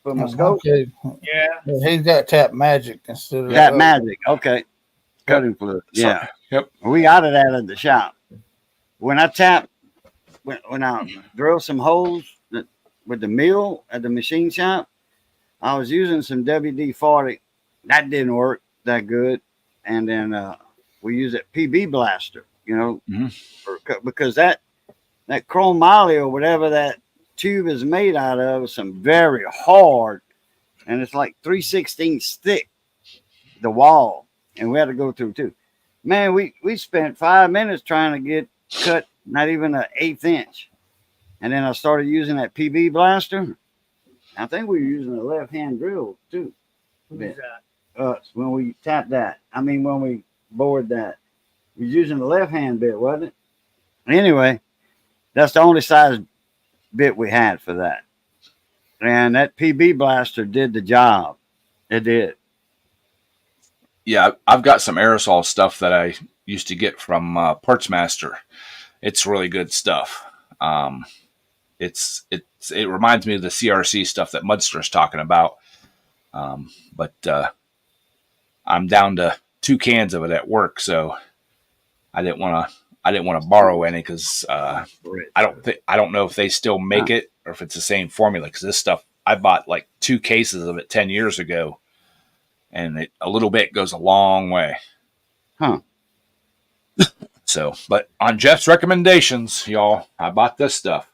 S4: for my scope,
S2: Okay.
S5: Yeah.
S2: He's got Tap Magic instead of
S4: Tap Magic. Okay. Cutting fluid. Yeah.
S1: Yep.
S4: We got it out of the shop. When I tap, when I drill some holes with the mill at the machine shop, I was using some WD-40. That didn't work that good. And then we use that PB Blaster, because that chromoly or whatever that tube is made out of is some very hard, and it's like 3/16 thick, the wall, and we had to go through too. Man, we spent 5 minutes trying to get cut not even an 1/8 inch, and then I started using that PB Blaster. I think we were using a left-hand drill too.
S5: Who's that?
S4: Us when we tapped that. I mean, when we bored that, we was using the left-hand bit, wasn't it? Anyway, that's the only size bit we had for that, and that PB Blaster did the job. It did.
S1: Yeah, I've got some aerosol stuff that I used to get from Parts Master. It's really good stuff. It reminds me of the CRC stuff that Mudster's talking about. But I'm down to 2 cans of it at work, so I didn't want to borrow any because I don't know if they still make it or if it's the same formula. Because this stuff I bought like 2 cases of it 10 years ago, and a little bit goes a long way.
S4: Huh.
S1: So, but on Jeff's recommendations, y'all, I bought this stuff.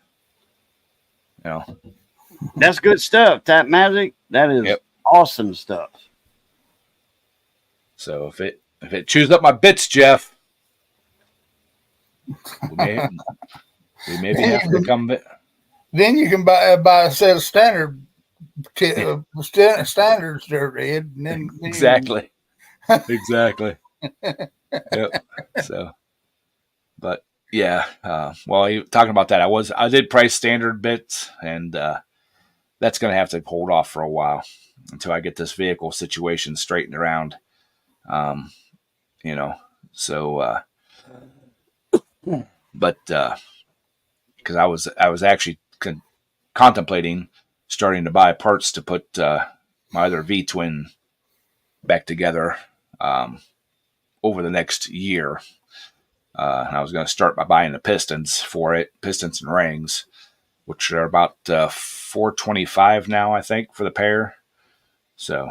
S4: That's good stuff. Tap Magic. That is awesome stuff.
S1: So if it chews up my bits, Jeff, we maybe have to come.
S2: Then you can buy a set of standards there, Ed. And then
S1: Exactly. Yep. So, but yeah. Well, you talking about that? I did price standard bits, and that's going to have to hold off for a while until I get this vehicle situation straightened around. So, but because I was actually contemplating starting to buy parts to put my other V-twin back together over the next year. And I was going to start by buying the pistons for it, pistons and rings, which are about $425 now, I think, for the pair. So,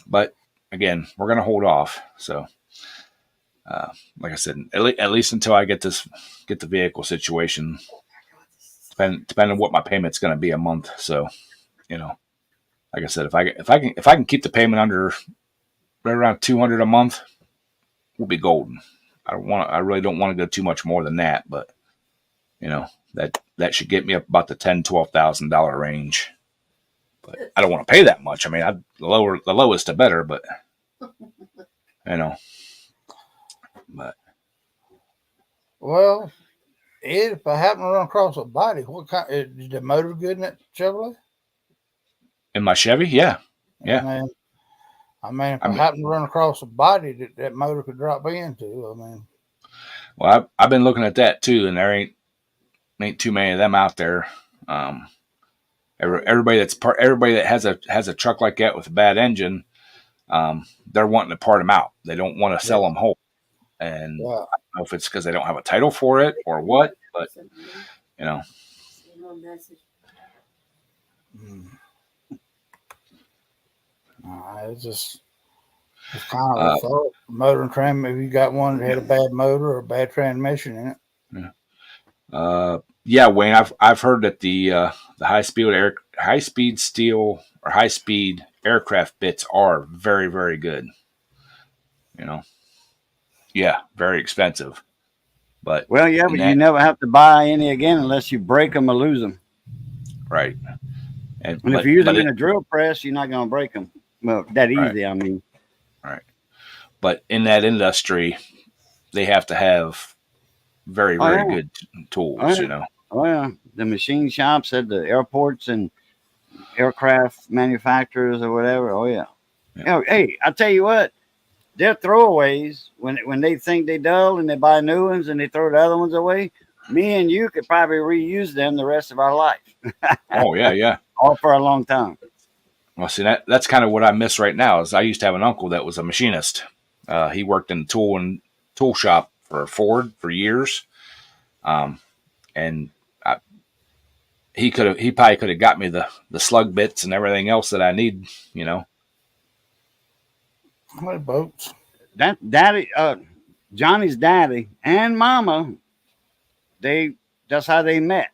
S1: but again, we're going to hold off. So, like I said, at least until I get the vehicle situation, depending on what my payment's going to be a month. So, like I said, if I can keep the payment under right around $200 a month, we'll be golden. I really don't want to go too much more than that, but that should get me up about the $10,000-$12,000 range. But I don't want to pay that much. I mean, the lowest the better, but but
S2: Well, Ed, if I happen to run across a body, what kind is the motor good in that Chevrolet?
S1: in my Chevy, yeah.
S2: I mean, if I happen to run across a body that motor could drop into,
S1: Well, I've been looking at that too, and there ain't too many of them out there. Everybody that has a truck like that with a bad engine, they're wanting to part them out. They don't want to sell them whole. And
S2: Yeah.
S1: I don't know if it's because they don't have a title for it or what, but you know,
S2: Mm. It's kind of a thought. Motor and tram. If you got one that had a bad motor or a bad transmission in it.
S1: yeah, Wayne, I've heard that the high speed steel or high speed aircraft bits are very, very good. You know, yeah, very expensive, but
S4: Well, yeah,
S1: in
S4: but you
S1: that
S4: never have to buy any again unless you break them or lose them.
S1: right, and
S4: And if you use
S1: but
S4: them
S1: it
S4: in a drill press, you're not going to break them. Well, that
S1: right,
S4: easy, I mean.
S1: right, but in that industry, they have to have very,
S4: Oh,
S1: very
S4: yeah.
S1: good
S4: Oh,
S1: tools.
S4: yeah.
S1: You know,
S4: Oh, yeah. The machine shops at the airports and aircraft manufacturers or whatever. Oh, yeah.
S1: yeah,
S4: You know, hey, I tell you what, they're throwaways when they think they dull and they buy new ones and they throw the other ones away. Me and you could probably reuse them the rest of our life,
S1: oh yeah, yeah.
S4: all for a long time.
S1: Well, see that's kind of what I miss right now. Is I used to have an uncle that was a machinist. He worked in the tool shop for Ford for years, um, and he probably could have got me the slug bits and everything else that I need. You know,
S2: How many boats?
S4: That daddy, Johnny's daddy and mama, that's how they met.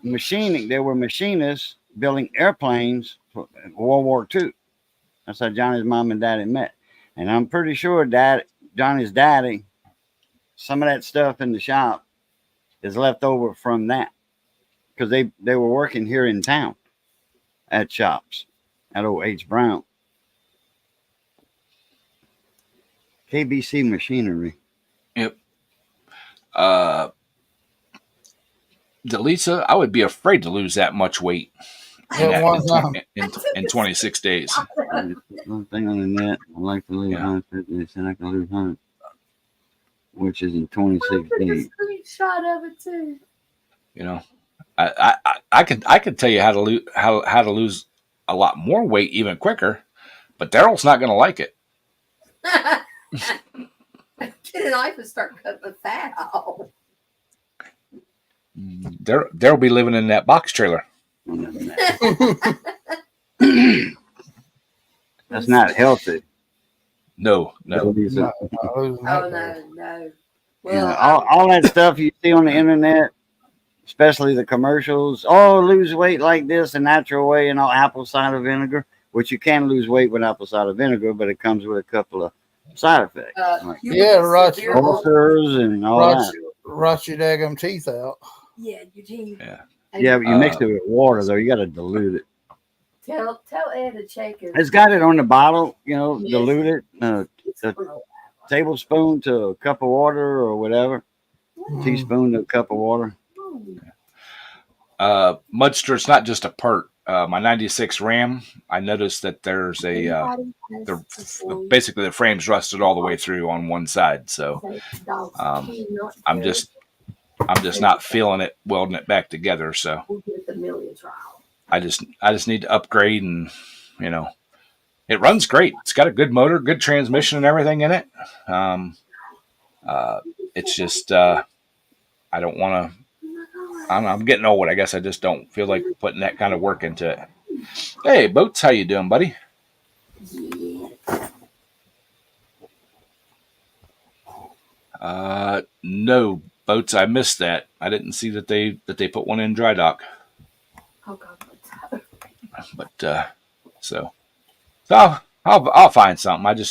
S4: Machining. They were machinists building airplanes for World War II. That's how Johnny's mom and daddy met. And I'm pretty sure Johnny's daddy, some of that stuff in the shop is left over from that because they were working here in town at shops at old H. Brown. KBC Machinery.
S1: yep. Uh, Delisa, I would be afraid to lose that much weight
S2: Yeah, one time.
S1: in 26 days.
S4: One thing on the net, I like to lose
S1: Yeah.
S4: 150. They said I can lose 100, which is in 26 days.
S3: Screenshot of it too.
S1: You know, I could tell you how to lose a lot more weight even quicker, but Daryl's not going to like it.
S3: Get a knife and start cutting the fat off.
S1: Daryl be living in that box trailer.
S4: That's not healthy.
S1: No.
S2: No,
S4: These are-
S2: not losing
S3: Oh
S2: that weight.
S3: no.
S4: Yeah,
S3: Well,
S4: all that stuff you see on the internet, especially the commercials. Oh, lose weight like this, a natural way, and all apple cider vinegar. Which you can lose weight with apple cider vinegar, but it comes with a couple of side effects, like
S3: you
S2: Yeah,
S3: would
S2: right.
S3: severe-
S4: ulcers and all
S2: Rot,
S4: that.
S2: rot your daggum teeth out.
S3: Yeah, Eugene.
S1: Yeah.
S4: Yeah, but you mix it with water though. You got to dilute it.
S3: Tell Ed to check it.
S4: It's got it on the bottle.
S3: Yes.
S4: Dilute it. The tablespoon to a cup of water or whatever. Teaspoon to a cup of water.
S1: Mudster, it's not just a part. My 96 Ram, I noticed that there's basically the frame's rusted all the way through on one side. So I'm just not feeling it welding it back together. So I just need to upgrade, and it runs great. It's got a good motor, good transmission, and everything in it. It's just I don't want to. I'm getting old. I guess I just don't feel like putting that kind of work into it. Hey, Boats, how you doing, buddy? No, Boats, I missed that. I didn't see that they put one in dry dock.
S3: Oh God.
S1: But so I'll find something.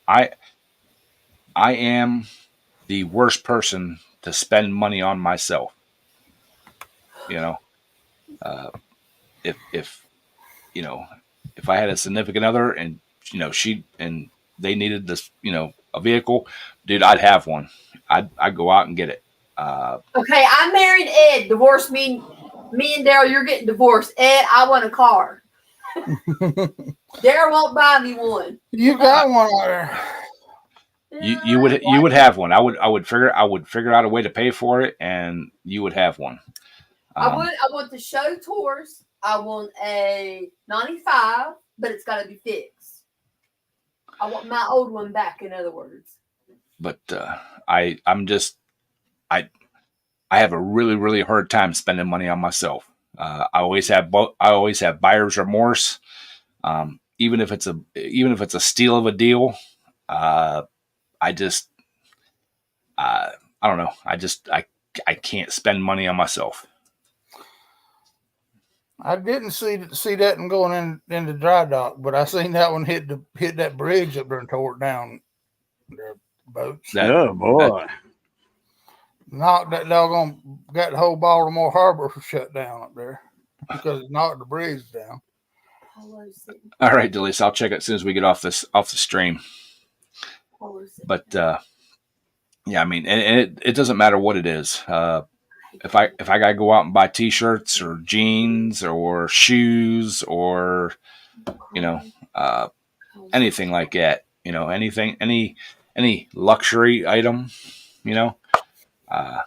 S1: I am the worst person to spend money on myself. If I had a significant other and they needed this, a vehicle, dude, I'd have one. I'd go out and get it.
S3: Okay, I married Ed. Divorced me. Me and Daryl, you're getting divorced. Ed, I want a car. Daryl won't buy me one.
S2: You got one there.
S1: You would have one. I would figure out a way to pay for it, and you would have one.
S3: I want the show tours. I want a 95, but it's got to be fixed. I want my old one back. In other words,
S1: but I'm just I have a really really hard time spending money on myself. I always have buyer's remorse. Even if it's a steal of a deal, I just I don't know. I can't spend money on myself.
S2: I didn't see that one going into dry dock, but I seen that one hit that bridge up there and tore it down. Their boats.
S4: Oh boy.
S2: Knocked that doggone, got the whole Baltimore Harbor shut down up there because it knocked the bridge down.
S1: All right, Delise, I'll check it as soon as we get off the stream. But yeah, I mean, and it doesn't matter what it is. If I gotta go out and buy T-shirts or jeans or shoes or anything like that, any luxury item, I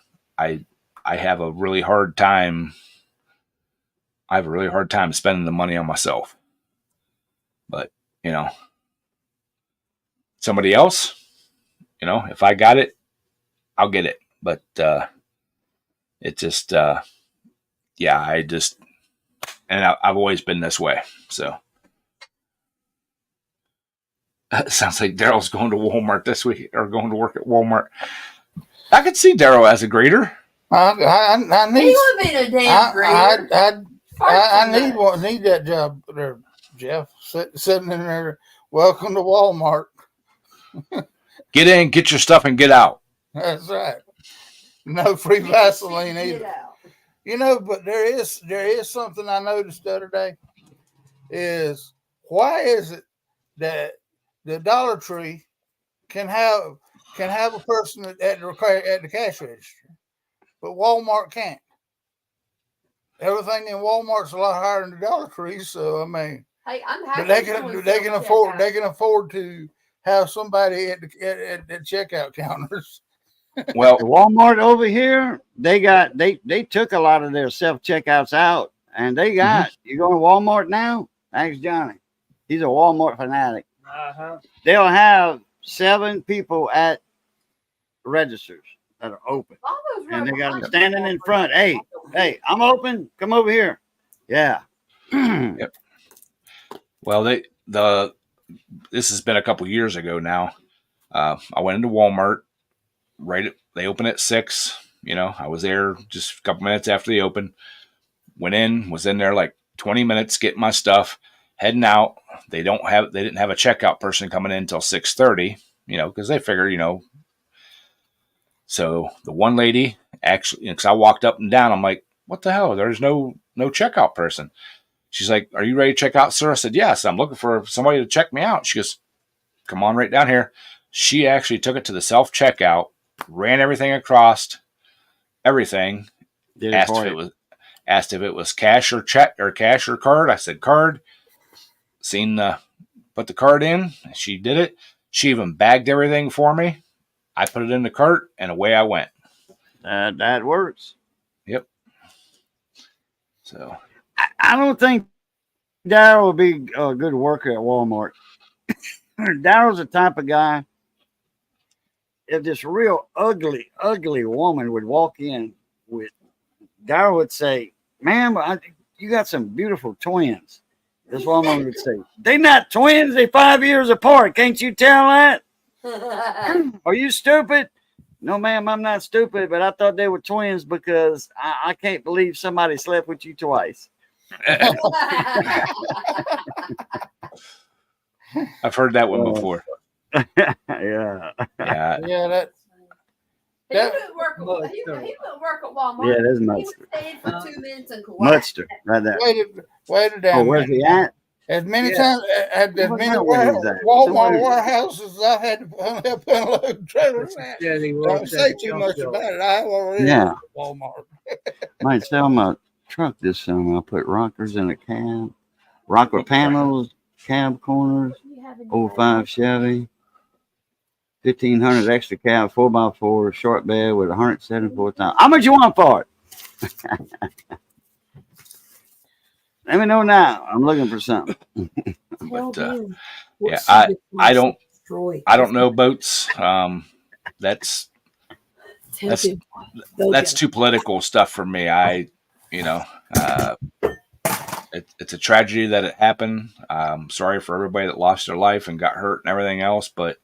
S1: have a really hard time. I have a really hard time spending the money on myself. But somebody else, if I got it, I'll get it. But it just, yeah, I've always been this way. So it sounds like Daryl's going to Walmart this week or going to work at Walmart. I could see Daryl as a greeter.
S2: I need.
S3: He would be a damn greeter.
S2: I need that job there, Jeff. Sitting in there. Welcome to Walmart.
S1: Get in, get your stuff, and get out.
S2: That's right. No free Vaseline either. But there is something I noticed the other day. Is why is it that the Dollar Tree can have a person at the cash register, but Walmart can't? Everything in Walmart's a lot higher than the Dollar Tree, so I mean,
S3: hey, I'm happy.
S2: But they can afford to have somebody at the checkout counters.
S4: Well, Walmart over here, they took a lot of their self checkouts out, and they got you going to Walmart now? Ask Johnny. He's a Walmart fanatic. They'll have 7 people at registers that are open, and they got them standing in front. Hey, I'm open. Come over here. Yeah.
S1: Yep. Well, this has been a couple years ago now. I went into Walmart. They open at 6. I was there just a couple minutes after they open. Was in there like 20 minutes getting my stuff, heading out. They didn't have a checkout person coming in until 6:30. Because they figure, So the one lady actually, because I walked up and down, I'm like, what the hell? There's no checkout person. She's like, are you ready to check out, sir? I said, yes. I'm looking for somebody to check me out. She goes, come on right down here. She actually took it to the self checkout. Ran everything across, everything. Asked if it was cash or check or cash or card. I said card. Put the card in. She did it. She even bagged everything for me. I put it in the cart and away I went.
S4: That works.
S1: Yep. So
S4: I don't think Daryl will be a good worker at Walmart. Daryl's the type of guy. If this real ugly woman would walk in with, Daryl would say, ma'am, you got some beautiful twins. This woman would say, they not twins, they 5 years apart. Can't you tell that? Are you stupid? No, ma'am, I'm not stupid, but I thought they were twins because I can't believe somebody slept with you twice.
S1: I've heard that one before.
S4: Yeah.
S3: He wouldn't work at Walmart.
S4: Yeah, that's Mudster.
S3: He would stay for 2 minutes and
S4: Mudster, right there.
S2: Wait it down.
S4: Oh, where's he at?
S2: As many times, as many Walmart warehouses I had to help unload trailers at. Don't say too much about it. I already at Walmart.
S4: Might sell my truck this summer. I'll put rockers in a cab, rocker panels, cab corners, 05 Chevy, 1,500 extra cab, 4x4, short bed with 174,000. How much you want for it? Let me know now. I'm looking for something.
S1: But yeah, I don't know boats. that's
S3: Tell
S1: that's
S3: them. Go
S1: that's
S3: get
S1: too political stuff for me. It's a tragedy that it happened. Sorry for everybody that lost their life and got hurt and everything else. But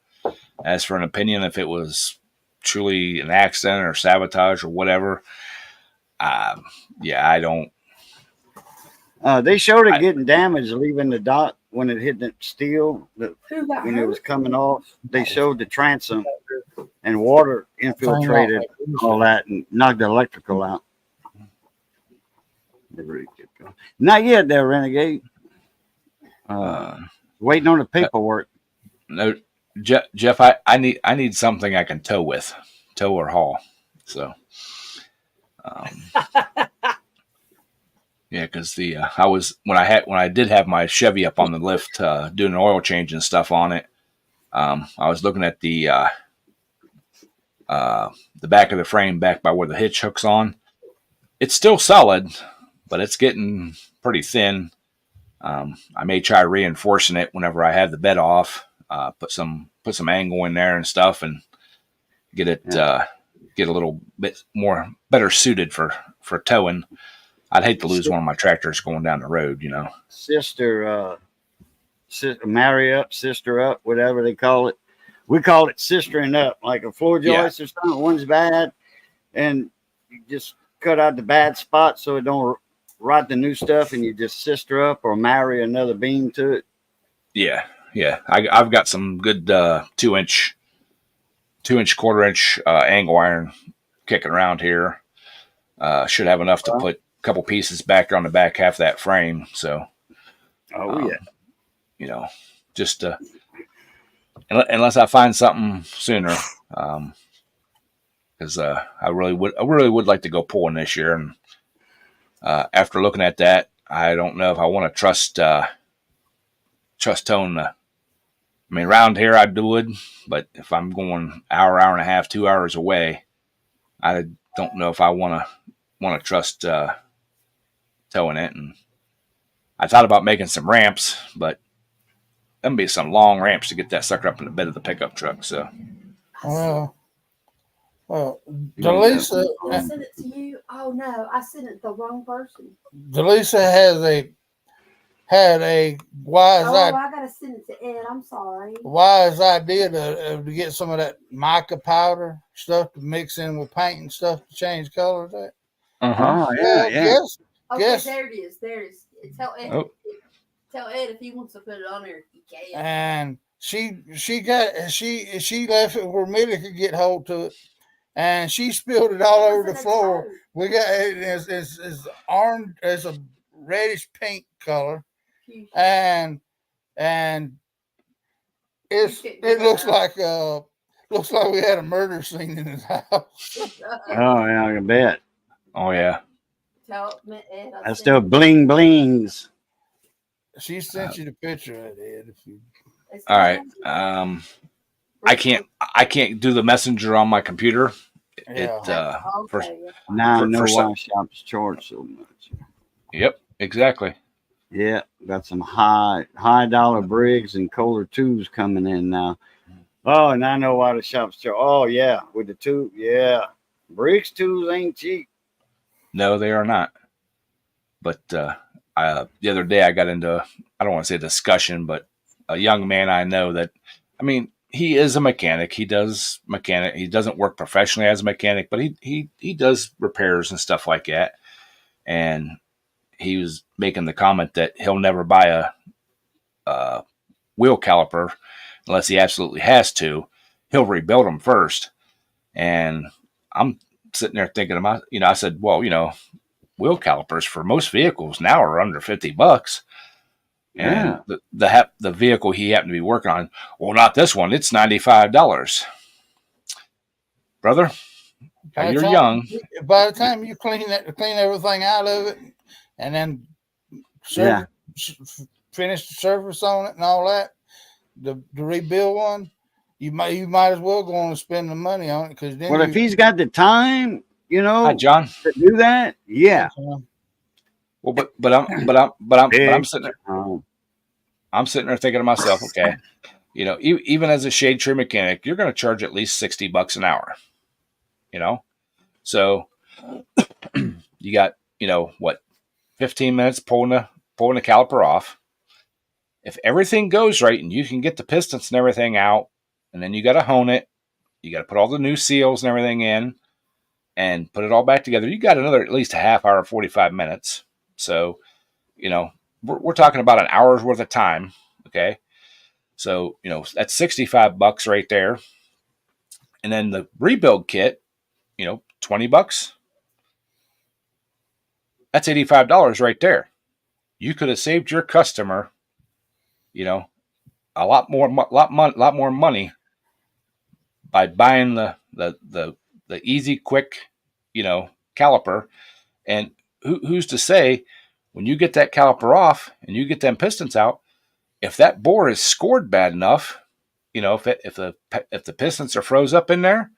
S1: as for an opinion, if it was truly an accident or sabotage or whatever, yeah, I don't.
S4: They showed it getting damaged leaving the dock when it hit the steel.
S3: Who got
S4: When it was
S3: hurt?
S4: coming off, they showed the transom and water infiltrated all that and knocked the electrical out. Not yet, there, Renegade. Waiting on the paperwork.
S1: No, Jeff, I need something I can tow with, tow or haul. So, yeah, because when I did have my Chevy up on the lift doing an oil change and stuff on it, I was looking at the back of the frame back by where the hitch hook's on. It's still solid, but it's getting pretty thin. I may try reinforcing it whenever I have the bed off. Put some angle in there and stuff, and get it get a little bit better suited for towing. I'd hate to lose one of my tractors going down the road, you know.
S4: Marry up, sister up, whatever they call it. We call it sistering up, like a floor joist or something. One's bad, and you just cut out the bad spot so it don't rot the new stuff, and you just sister up or marry another beam to it.
S1: Yeah. I've got some good 2-inch, 1/4-inch angle iron kicking around here. Should have enough to put a couple pieces back on the back half of that frame. So, you know, just unless I find something sooner, because I really would like to go pulling this year. And after looking at that, I don't know if I want to trust towing. I mean, around here I would, but if I'm going hour and a half, 2 hours away, I don't know if I want to trust towing it. And I thought about making some ramps, but there'll be some long ramps to get that sucker up in the bed of the pickup truck. So,
S2: Delisa,
S3: I sent it to you. Oh no, I sent it to the wrong person.
S2: Delisa had a wise
S3: I gotta send it to Ed. I'm sorry.
S2: wise idea to get some of that mica powder stuff to mix in with paint and stuff to change colors.
S4: Oh, yeah.
S2: Guess,
S3: Okay,
S2: Yes.
S3: there it is. Tell Ed.
S1: Oh.
S3: Tell Ed if he wants to put it on there, he can.
S2: and she left it where Millie could get hold to it, and she spilled it all over the floor. We got it's orange, it's a reddish pink color, and it looks like we had a murder scene in his house.
S4: Oh, yeah, I can bet.
S1: oh yeah,
S3: Tell Ed.
S4: That's still bling blings.
S2: She sent you the picture of it.
S1: all right. I can't do the messenger on my computer.
S2: Yeah.
S4: Now I
S1: For-
S4: know
S1: for
S4: why
S1: some-
S4: shops charge so much.
S1: Yep, exactly.
S4: Yeah, got some high dollar Briggs and Kohler tubes coming in now. Oh, and I know why the shops charge. Oh yeah, with the tube, yeah. Briggs tubes ain't cheap.
S1: No, they are not. But the other day I got into, I don't want to say discussion, but a young man I know that, I mean, he is a mechanic. He doesn't work professionally as a mechanic, but he does repairs and stuff like that. And he was making the comment that he'll never buy a wheel caliper unless he absolutely has to. He'll rebuild them first. And I'm sitting there thinking about, I said, well, wheel calipers for most vehicles now are under $50. And the vehicle he happened to be working on, well, not this one. It's $95. Brother, you're young.
S2: By the time you clean everything out of it, and then finish the surface on it and all that, the rebuild one, you might as well go on and spend the money on it, because then.
S4: Well, if he's got the time,
S1: Hi, John.
S4: to do that, yeah.
S1: Well, but I'm sitting there. I'm sitting there thinking to myself, okay, You know, even as a shade tree mechanic, you're going to charge at least $60 an hour. You know, so you got, you know, what, 15 minutes pulling the caliper off. If everything goes right and you can get the pistons and everything out, and then you got to hone it, you got to put all the new seals and everything in and put it all back together. You got another at least a half hour, 45 minutes. So, you know, we're talking about an hour's worth of time. Okay. So, you know, that's $65 right there. And then the rebuild kit, you know, $20. That's $85 right there. You could have saved your customer, you know, a lot more money by buying the easy, quick, you know, caliper. And who's to say when you get that caliper off and you get them pistons out, if that bore is scored bad enough, you know, if the pistons are froze up in there,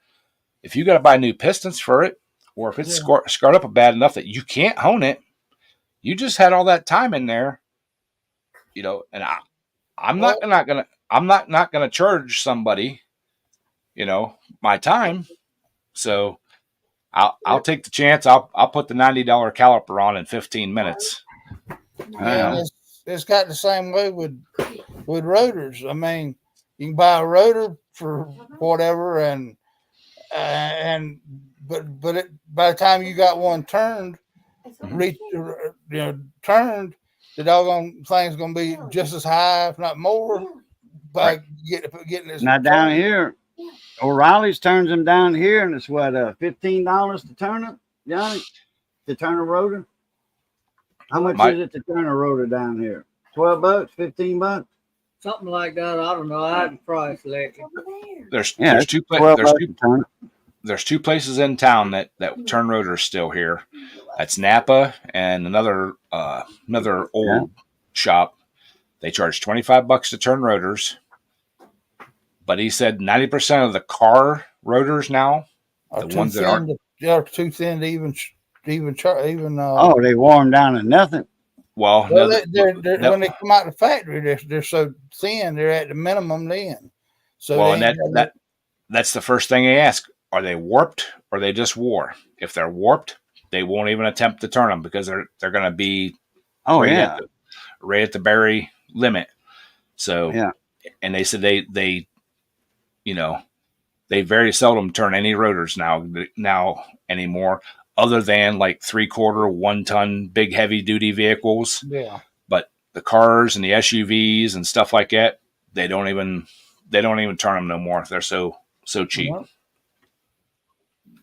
S1: if you got to buy new pistons for it, or if it's scarred up bad enough that you can't hone it, you just had all that time in there, you know. And I'm not gonna charge somebody, you know, my time. So I'll take the chance. I'll put the $90 caliper on in 15 minutes.
S2: And it's got the same way with rotors. I mean, you can buy a rotor for whatever, but by the time you got one turned, turned, the doggone thing's going to be just as high, if not more, by getting this.
S4: Now down here, O'Reilly's turns them down here, and it's what, $15 to turn it, Johnny, to turn a rotor. How much is it to turn a rotor down here? $12, $15?
S5: Something like that. I don't know. I hadn't priced lately.
S1: There's two places in town that turn rotors still here. That's Napa and another old shop. They charge $25 to turn rotors. But he said 90% of the car rotors now, the ones that aren't,
S2: are too thin to even.
S4: They wore them down to nothing.
S1: Well,
S2: when they come out of the factory, they're so thin, they're at the minimum then. So
S1: that's the first thing they ask: are they warped or they just wore? If they're warped, they won't even attempt to turn them because they're going to be right at the Berry limit. So and they said they you know, they very seldom turn any rotors now anymore, other than like 3/4, 1 ton big heavy duty vehicles.
S2: Yeah.
S1: But the cars and the SUVs and stuff like that, they don't even turn them no more. They're so cheap.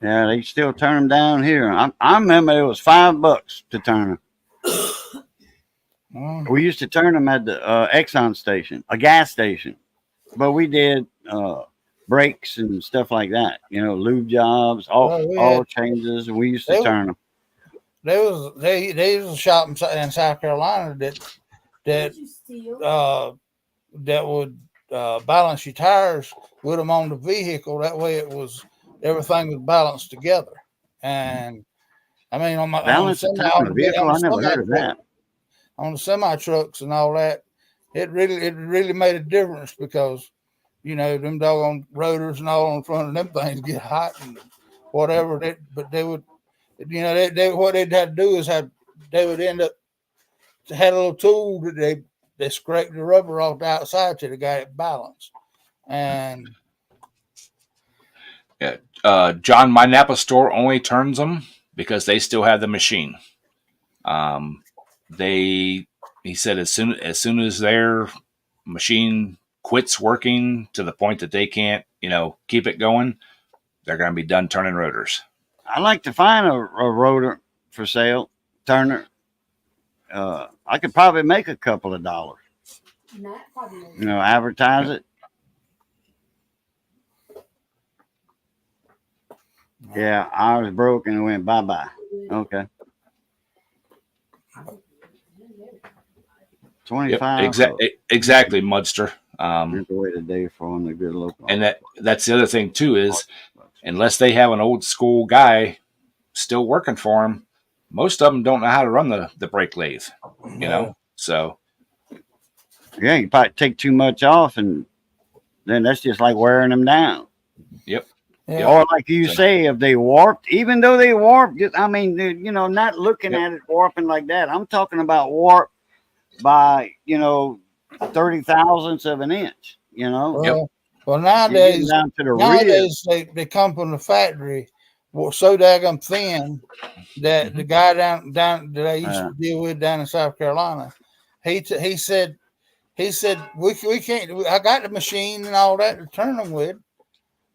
S4: Yeah, they still turn them down here. I remember it was $5 to turn them. We used to turn them at the Exxon station, a gas station, but we did brakes and stuff like that. You know, lube jobs, all changes. We used to turn them.
S2: There was a shop in South Carolina that would balance your tires with them on the vehicle. That way, everything was balanced together. And I mean, on the
S4: vehicle, I never heard of that.
S2: On the semi trucks and all that, it really made a difference because, you know, them doggone rotors and all on front of them things get hot and whatever. But they would, you know, what they'd have to do is they would end up had a little tool that they scraped the rubber off the outside till they got it balanced. And
S1: John, my Napa store only turns them because they still have the machine. He said as soon as their machine quits working to the point that they can't, you know, keep it going, they're going to be done turning rotors.
S4: I'd like to find a rotor for sale, turner. I could probably make a couple of dollars. You know, advertise it. Yeah, I was broke and it went bye-bye. Okay. 25.
S1: Exactly, Mudster.
S4: The way today for the good local.
S1: And that's the other thing too is, unless they have an old school guy still working for them, most of them don't know how to run the brake lathe. You know, so
S4: yeah, you probably take too much off and then that's just like wearing them down.
S2: Yeah.
S4: Or like you
S1: So-
S4: say, if they warped, even though they warped, I mean, you know, not looking
S1: Yep.
S4: at it warping like that. I'm talking about warp by, you know, 30 thousandths of an inch, you know.
S2: Well,
S1: Yep.
S2: well,
S4: You're getting
S2: nowadays,
S4: down to the real.
S2: nowadays they come from the factory so daggum thin that the guy down that I used to deal with down in South Carolina, he said we can't. I got the machine and all that to turn them with,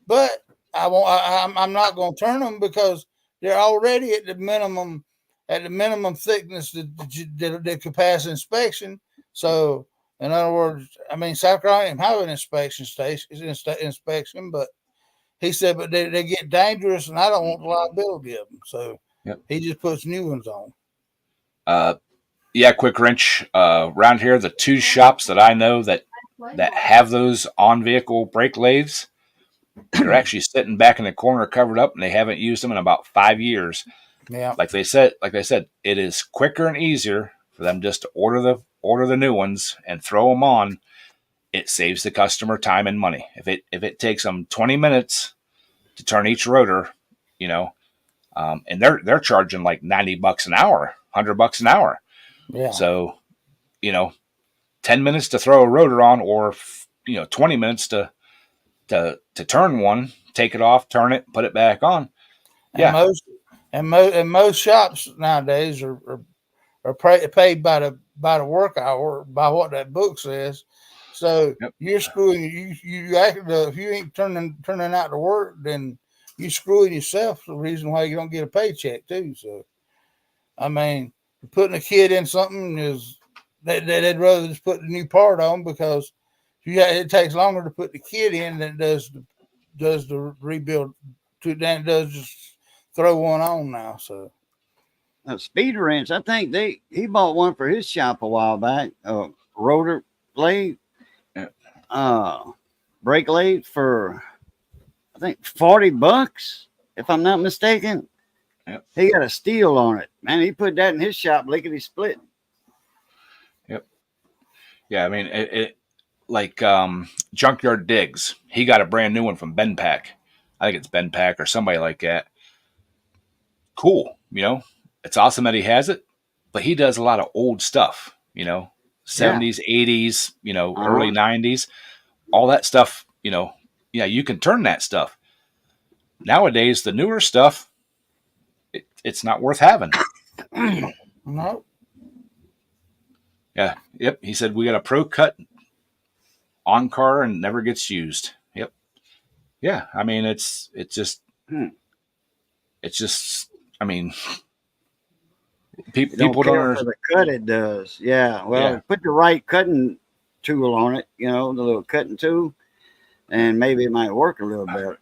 S2: but I'm not going to turn them because they're already at the minimum thickness that could pass inspection. So, in other words, I mean, South Carolina didn't have an inspection, but he said, but they get dangerous, and I don't want the liability of them. So he just puts new ones on.
S1: Yeah, Quick Wrench. Around here, the two shops that I know that have those on vehicle brake lathes, they're actually sitting back in the corner covered up, and they haven't used them in about 5 years.
S2: Yeah,
S1: Like they said, it is quicker and easier for them just to order the new ones and throw them on. It saves the customer time and money. If it takes them 20 minutes to turn each rotor, you know, and they're charging like $90 an hour, $100 an hour.
S2: yeah.
S1: So, you know, 10 minutes to throw a rotor on, or 20 minutes to turn one, take it off, turn it, put it back on. Yeah.
S2: And most shops nowadays are paid by the work hour, by what that book says. So you're screwing you actually, if you ain't turning out the work, then you screwing yourself. The reason why you don't get a paycheck too. So, I mean, putting a kid in something is they'd rather just put the new part on, because it takes longer to put the kid in than it does the rebuild than it does just throw one on now. So
S4: A Speed Wrench, I think he bought one for his shop a while back. Rotor lathe, brake lathe for I think $40, if I'm not mistaken.
S1: Yep.
S4: He got a steel on it, man. He put that in his shop, lickety split.
S1: Yep. Yeah, I mean, it like Junkyard Digs. He got a brand new one from Benpack. I think it's Benpack or somebody like that. Cool, you know. It's awesome that he has it, but he does a lot of old stuff, you know, 70s, 80s, you know, early 90s, all that stuff, you know. Yeah, you can turn that stuff. Nowadays, the newer stuff, it's not worth having.
S2: no.
S1: Yeah. Yep. He said we got a Pro Cut on car and never gets used. Yep. Yeah. I mean, it's just. I mean, people
S4: Don't
S1: don't
S4: care for
S1: understand.
S4: the cut it does. Yeah. Well, put the right cutting tool on it, you know, the little cutting tool, and maybe it might work a little better.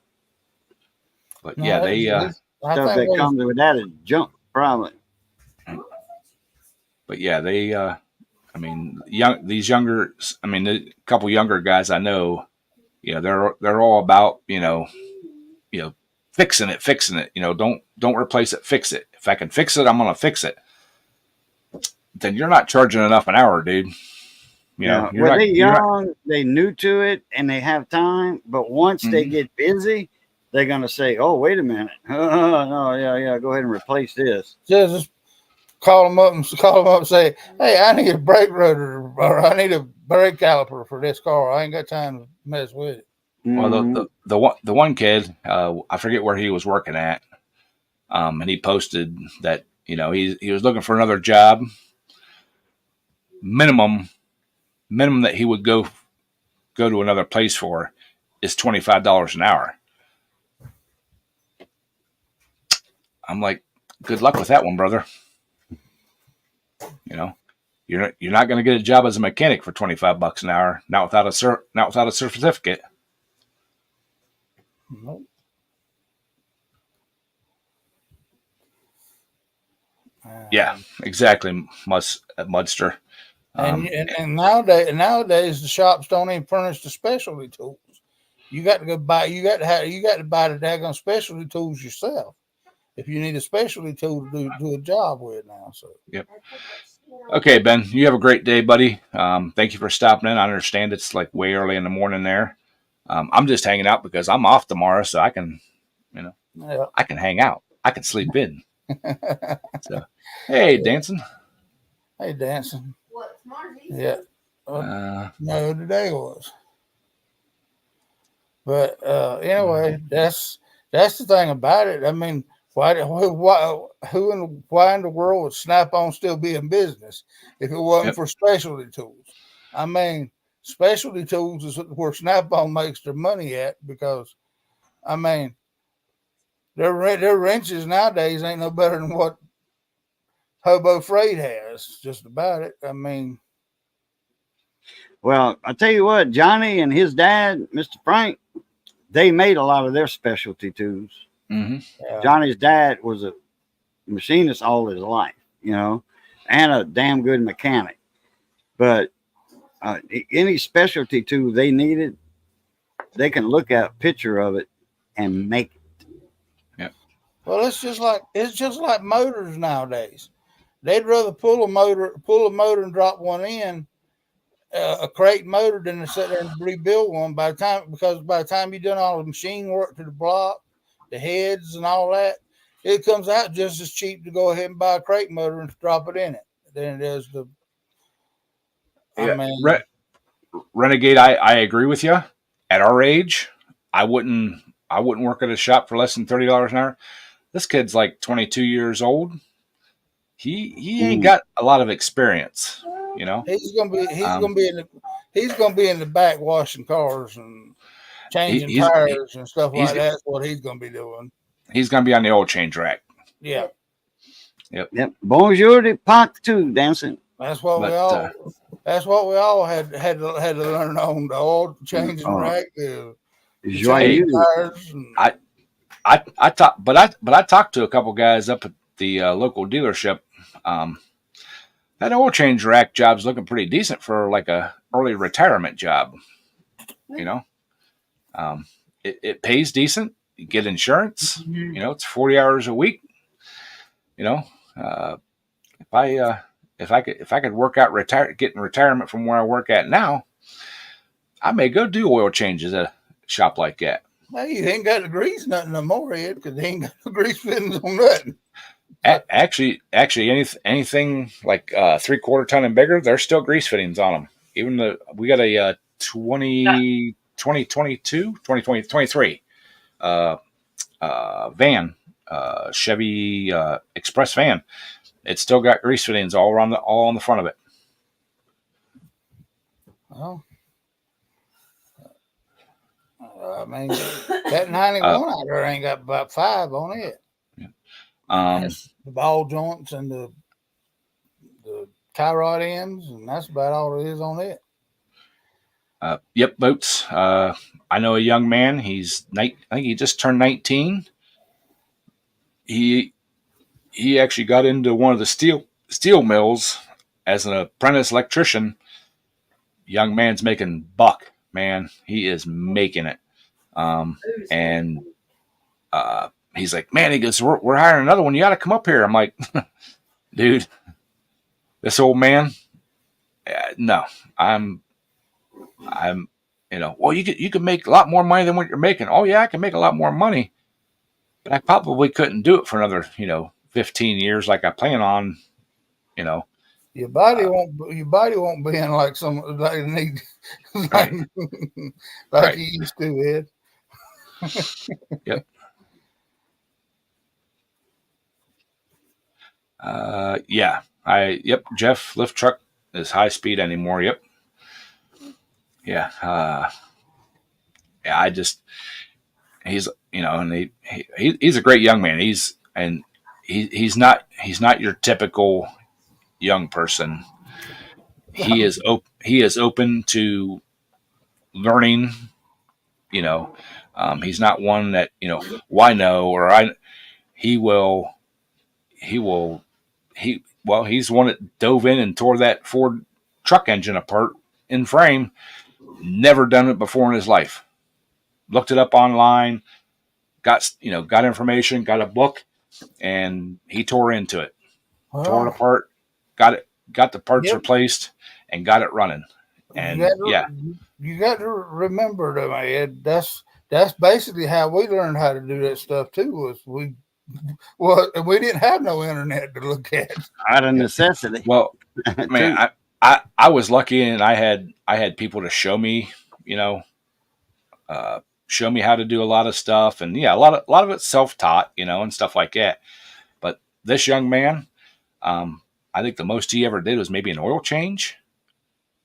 S1: But
S2: No,
S1: yeah, they.
S4: Stuff that comes with that is junk, probably.
S1: But yeah, they. I mean, these younger. I mean, a couple younger guys I know. You know, they're all about fixing it. You know, don't replace it, fix it. If I can fix it, I'm gonna fix it. Then you're not charging enough an hour, dude. You know,
S4: well, they're young, they new to it, and they have time. But once they get busy, they're gonna say, "Oh, wait a minute, no, yeah, go ahead and replace this."
S2: Just call them up and say, "Hey, I need a brake rotor, or I need a brake caliper for this car. I ain't got time to mess with it."
S1: Well, the one kid, I forget where he was working at, and he posted that he was looking for another job. Minimum that he would go to another place for is $25 an hour. I'm like, good luck with that one, brother. You know, you're not going to get a job as a mechanic for $25 an hour, not without a certificate.
S2: Nope.
S1: Yeah, exactly, Mudster.
S2: And nowadays the shops don't even furnish the specialty tools. You got to go buy. You got to buy the daggone specialty tools yourself if you need a specialty tool to do a job with now. So
S1: yep. Okay, Ben, you have a great day, buddy. Thank you for stopping in. I understand it's like way early in the morning there. I'm just hanging out because I'm off tomorrow, so I can,
S2: Yeah.
S1: I can hang out. I can sleep in. So, hey, dancing.
S2: Hey, dancing.
S3: What, Margie?
S2: Yeah. No, today was. But anyway, that's the thing about it. I mean, why in the world would Snap-on still be in business if it wasn't
S1: Yep.
S2: for specialty tools? I mean, specialty tools is where Snap-on makes their money at, because I mean, their wrenches nowadays ain't no better than what Hobo Freight has. Just about it. I mean,
S4: Well, I tell you what, Johnny and his dad, Mr. Frank, they made a lot of their specialty tools.
S1: Mm-hmm.
S4: Johnny's dad was a machinist all his life, and a damn good mechanic. But any specialty tool they needed, they can look at a picture of it and make it.
S1: Yep.
S2: Well, it's just like motors nowadays. They'd rather pull a motor and drop one in, a crate motor, than to sit there and rebuild one. Because by the time you've done all the machine work to the block, the heads and all that, it comes out just as cheap to go ahead and buy a crate motor and drop it in it than it is to.
S1: Yeah.
S2: I mean,
S1: Renegade, I agree with you. At our age, I wouldn't work at a shop for less than $30 an hour. This kid's like 22 years old. He ain't got a lot of experience,
S2: he's gonna be in the back washing cars and changing tires and stuff like that. That's what he's gonna be doing.
S1: He's gonna be on the oil change rack.
S2: Yeah.
S4: Yep. Bonjour de Pac too, dancing.
S2: That's what we all had to learn on, the oil changing rack.
S1: I talked to a couple guys up at the local dealership. That oil change rack job's looking pretty decent for like a early retirement job. It pays decent. You get insurance. It's 40 hours a week. If I could work out getting retirement from where I work at now, I may go do oil changes at a shop like that.
S2: Well, you ain't got to grease nothing no more, Ed, because they ain't got no grease fittings on nothing.
S1: Actually, anything like 3/4 ton and bigger, there's still grease fittings on them. Even we got a 2023 van, Chevy Express van. It's still got grease fittings all on the front of it.
S2: Well, I mean, that 91 out there ain't got about 5 on it. The ball joints and the tie rod ends, and that's about all it is on it.
S1: Yep, boats. I know a young man. I think he just turned 19. He actually got into one of the steel mills as an apprentice electrician. Young man's making buck, man. He is making it. And he's like, man, he goes, we're hiring another one. You got to come up here. I'm like, dude, this old man. No, I'm, well, you could make a lot more money than what you're making. Oh yeah, I can make a lot more money, but I probably couldn't do it for another, 15 years like I plan on,
S2: Your body won't be in like some like need like,
S1: right.
S2: You used to, Ed.
S1: Yep. Yeah. Jeff lift truck is high speed anymore. Yep. Yeah. Yeah. He's and he's a great young man. He's not your typical young person. He is open to learning. He's not one that why no or I. He's one that dove in and tore that Ford truck engine apart in frame. Never done it before in his life. Looked it up online, got information, got a book, and he tore into it. Tore it apart, got the parts replaced, and got it running. And yeah,
S2: You got to remember though, Ed. That's basically how we learned how to do that stuff too. Was we didn't have no internet to look at.
S4: Out of necessity.
S1: well, man,
S4: Too.
S1: I was lucky, and I had people to show me, you know, show me how to do a lot of stuff, and yeah, a lot of it's self taught, you know, and stuff like that. But this young man, I think the most he ever did was maybe an oil change,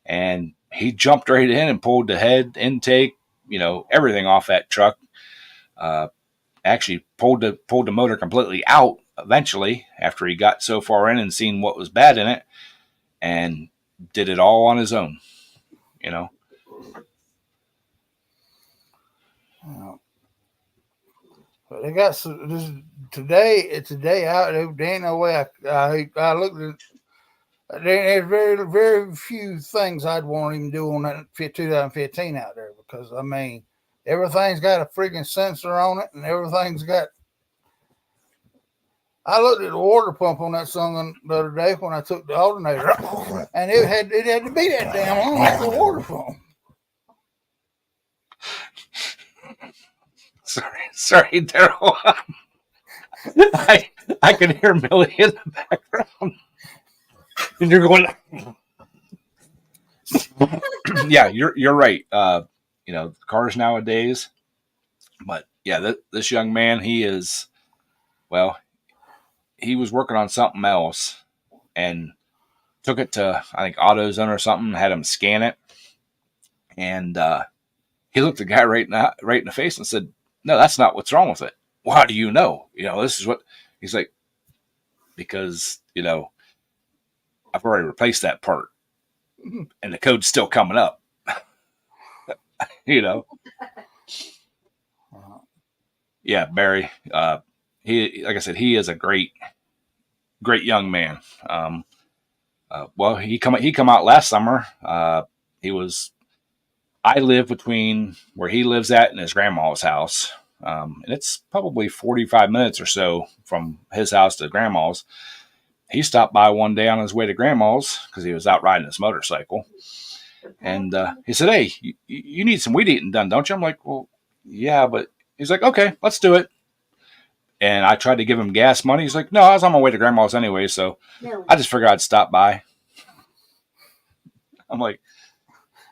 S1: and he jumped right in and pulled the head intake, you know, everything off that truck. Actually pulled the motor completely out eventually after he got so far in and seen what was bad in it, and did it all on his own, you know.
S2: But they got this today. It's a day out. There ain't no way I looked at. There's very few things I'd want him to do on that 2015 out there, because I mean everything's got a freaking sensor on it and everything's got. I looked at the water pump on that song the other day when I took the alternator, and it had to be that damn long like the water pump.
S1: Sorry, Daryl. I can hear Millie in the background, and you're going. Yeah, you're right. You know, cars nowadays, but yeah, this young man, he is, well, he was working on something else, and took it to, I think, AutoZone or something, had him scan it, and he looked the guy right in the face and said, "No, that's not what's wrong with it." "Well, how do you know? You know, this is what." He's like, "Because, you know, I've already replaced that part, and the code's still coming up." You know. Yeah, Barry. He, like I said, he is a great young man. Well, he come out last summer. He was. I live between where he lives at and his grandma's house, and it's probably 45 minutes or so from his house to grandma's. He stopped by one day on his way to grandma's because he was out riding his motorcycle, and he said, "Hey, you need some weed eating done, don't you?" I'm like, "Well, yeah," but he's like, "Okay, let's do it." And I tried to give him gas money. He's like, "No, I was on my way to grandma's anyway, so I just figured I'd stop by." I'm like,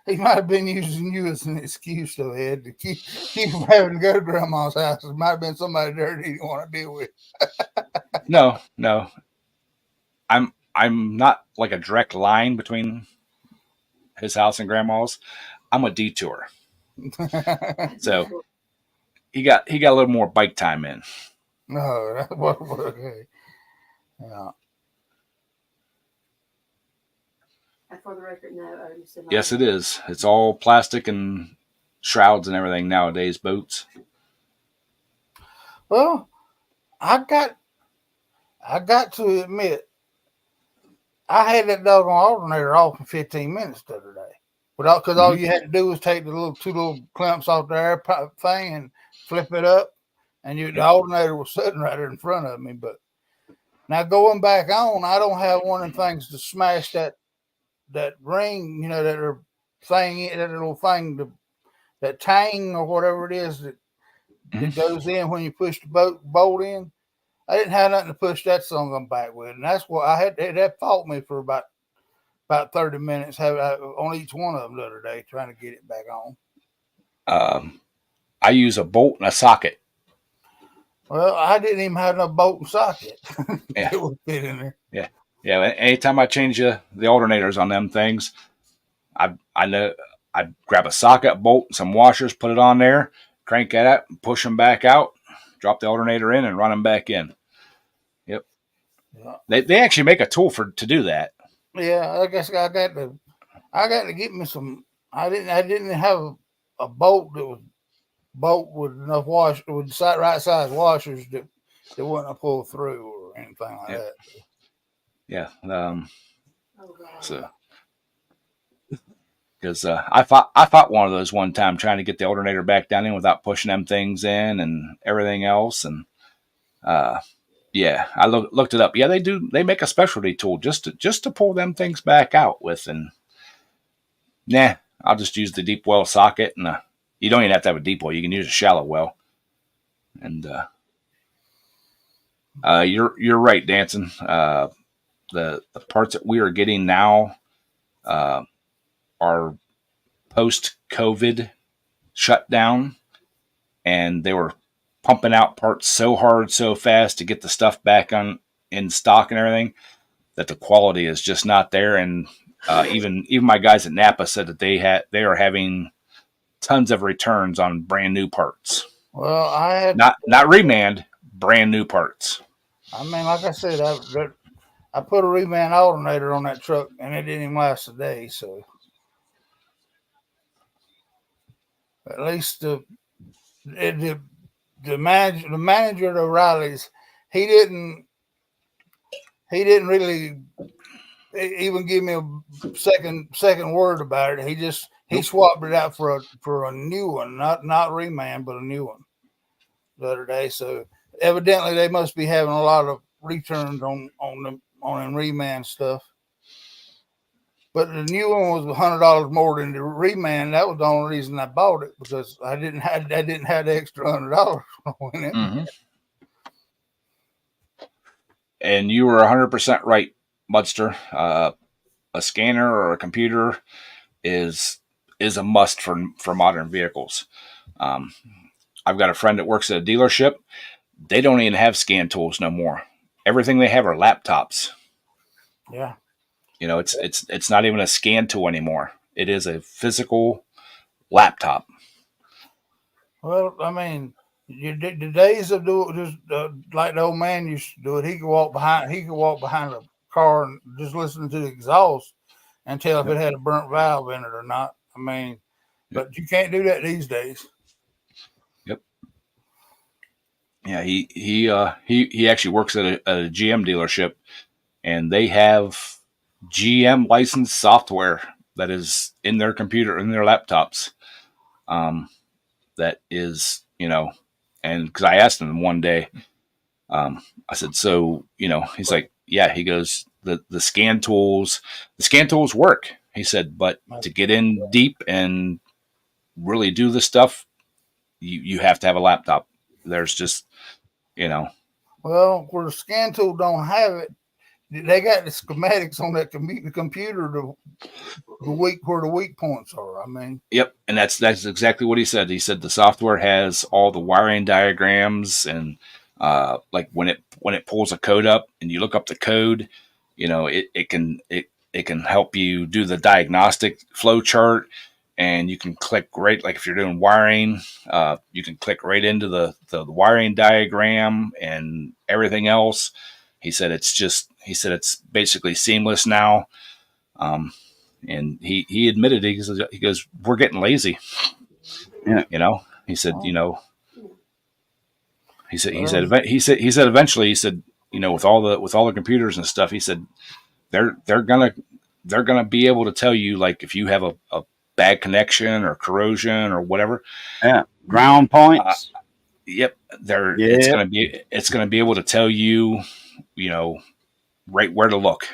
S2: He might have been using you as an excuse, though, Ed, to keep from having to go to grandma's house. It might have been somebody there that he didn't want to deal with.
S1: No. I'm not like a direct line between his house and grandma's. I'm a detour. So he got a little more bike time in.
S2: No, that wasn't okay. Yeah.
S3: For the record, no.
S1: Yes, it is. It's all plastic and shrouds and everything nowadays, boats.
S2: Well, I got to admit, I had that doggone alternator off in 15 minutes the other day. Because all you had to do was take the two little clamps off the air thing and flip it up, and the alternator was sitting right there in front of me. But now going back on, I don't have one of them things to smash that ring, you know, that little thing, that tang or whatever it is that goes in when you push the bolt in. I didn't have nothing to push that son back with, and that's what I had. That fought me for about 30 minutes on each one of them the other day, trying to get it back on.
S1: I use a bolt and a socket.
S2: Well, I didn't even have no bolt and socket.
S1: Yeah.
S2: It would fit in there.
S1: Yeah. Anytime I change the alternators on them things, I know I grab a socket, bolt, and some washers, put it on there, crank that up, push them back out, drop the alternator in, and run them back in. Yep. Yeah. They actually make a tool to do that.
S2: Yeah, I guess I got to get me some. I didn't have a bolt that was with enough with right size washers that wouldn't pull through or anything like that.
S1: Yeah. So, because I fought one of those one time trying to get the alternator back down in without pushing them things in and everything else, and yeah, I looked it up. Yeah, they make a specialty tool just to pull them things back out with, and Nah, I'll just use the deep well socket, and you don't even have to have a deep well. You can use a shallow well. And you're right, Danson. The parts that we are getting now are post COVID shutdown, and they were pumping out parts so hard, so fast to get the stuff back on in stock and everything that the quality is just not there. And even my guys at Napa said that they are having tons of returns on brand new parts.
S2: Well, I had
S1: Not reman, brand new parts.
S2: I mean, like I said, I put a reman alternator on that truck, and it didn't even last a day. So at least the manager of O'Reilly's, he didn't really even give me a second word about it. He swapped it out for a new one, not reman, but a new one the other day. So evidently they must be having a lot of returns on reman stuff. But the new one was $100 more than the reman. That was the only reason I bought it, because I didn't have the extra $100 in it.
S1: Mm-hmm. And you were 100% right, Mudster. A scanner or a computer is a must for modern vehicles. I've got a friend that works at a dealership. They don't even have scan tools no more. Everything they have are laptops.
S2: Yeah.
S1: You know, it's not even a scan tool anymore. It is a physical laptop.
S2: Well, I mean, the days of just like the old man used to do it. He could walk behind a car and just listen to the exhaust and tell if it had a burnt valve in it or not. I mean, but you can't do that these days.
S1: Yep. Yeah, he actually works at a GM dealership, and they have GM licensed software that is in their computer, in their laptops. That is, and because I asked him one day, I said, so, he's like, yeah, he goes, the scan tools work. He said, but to get in deep and really do the stuff, you have to have a laptop. There's just,
S2: Well, where the scan tool don't have it, they got the schematics on that computer where the weak points are. I mean,
S1: yep, and that's exactly what he said. He said the software has all the wiring diagrams, and like when it pulls a code up and you look up the code, it can help you do the diagnostic flow chart, and you can click right, like if you're doing wiring, you can click right into the wiring diagram and everything else. He said it's basically seamless now. And he admitted, he goes, we're getting lazy.
S4: Yeah.
S1: He said, he said eventually, he said, with all the computers and stuff, he said, they're gonna be able to tell you, like, if you have a bad connection or corrosion or whatever.
S4: Yeah. Ground points.
S1: Yep. It's gonna be able to tell you, right where to look,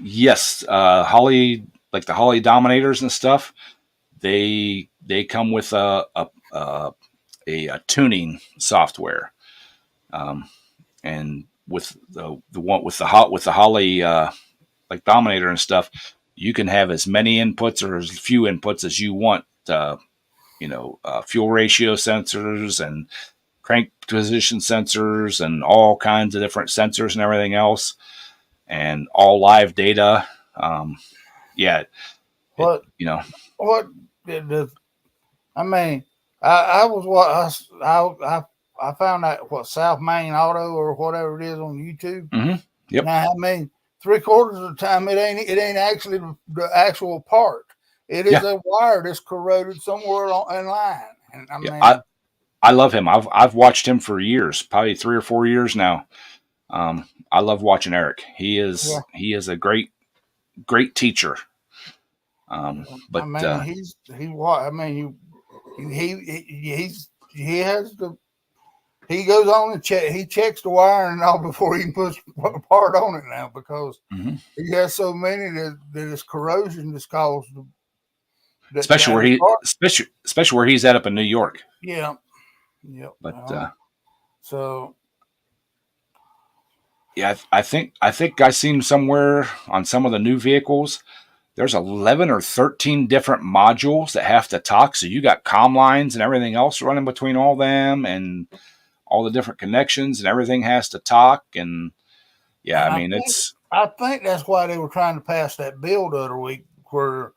S1: Yes. Holley, like the Holley Dominators and stuff, they come with a tuning software, and with the Holley like Dominator and stuff, you can have as many inputs or as few inputs as you want. Fuel ratio sensors and crank position sensors and all kinds of different sensors and everything else, and all live data.
S2: What did the? I mean, I found out South Main Auto or whatever it is on YouTube.
S1: Mm-hmm. Yep.
S2: Now, I mean, 3/4 of the time it ain't actually the actual part. It is a wire that's corroded somewhere in line. And I mean,
S1: I love him. I've watched him for years, probably 3 or 4 years now. I love watching Eric. He is a great teacher. But
S2: I mean, he's he goes on and he checks the wiring and all before he puts a part on it now, because
S1: Mhm.
S2: he has so many that it's corrosion that's caused.
S1: especially where he's at up in New York.
S2: Yeah. Yep.
S1: But
S2: so
S1: yeah, I think I seen somewhere on some of the new vehicles. There's 11 or 13 different modules that have to talk. So you got comm lines and everything else running between all them, and all the different connections, and everything has to talk. And yeah,
S2: and
S1: I mean,
S2: I think that's why they were trying to pass that bill the other week, where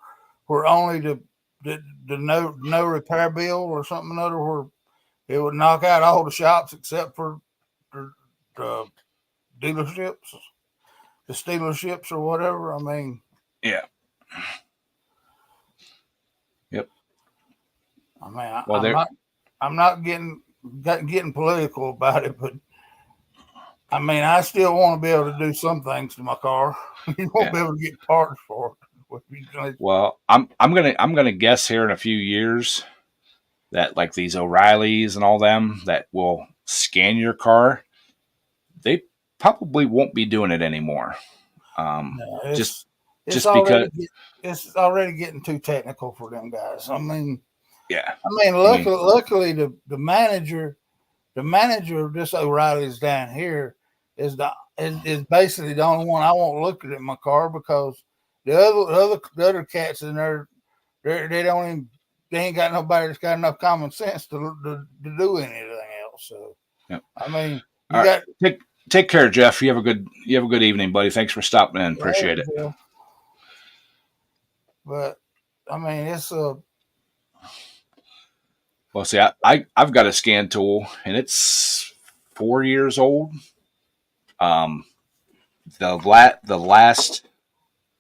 S2: only the no repair bill or something other, where it would knock out all the shops except for the dealerships, the dealerships or whatever. I mean,
S1: yeah. Yep.
S2: I mean,
S1: Well,
S2: I'm not getting political about it, but I mean, I still want to be able to do some things to my car. You won't be able to get parts for it.
S1: well, I'm gonna guess here in a few years that like these O'Reillys and all them that will scan your car, they probably won't be doing it anymore.
S2: No,
S1: Just
S2: it's
S1: because,
S2: it's already getting too technical for them guys. I mean,
S1: yeah.
S2: luckily the manager of this O'Reilly's down here is basically the only one I won't look at in my car, because the other cats in there, they ain't got nobody that's got enough common sense to do anything else. So
S1: Yep.
S2: I mean,
S1: All right. Take care, Jeff. You have a good evening, buddy. Thanks for stopping in. Appreciate it.
S2: Yeah. But I mean, it's
S1: Well, see, I've got a scan tool, and it's 4 years old. The last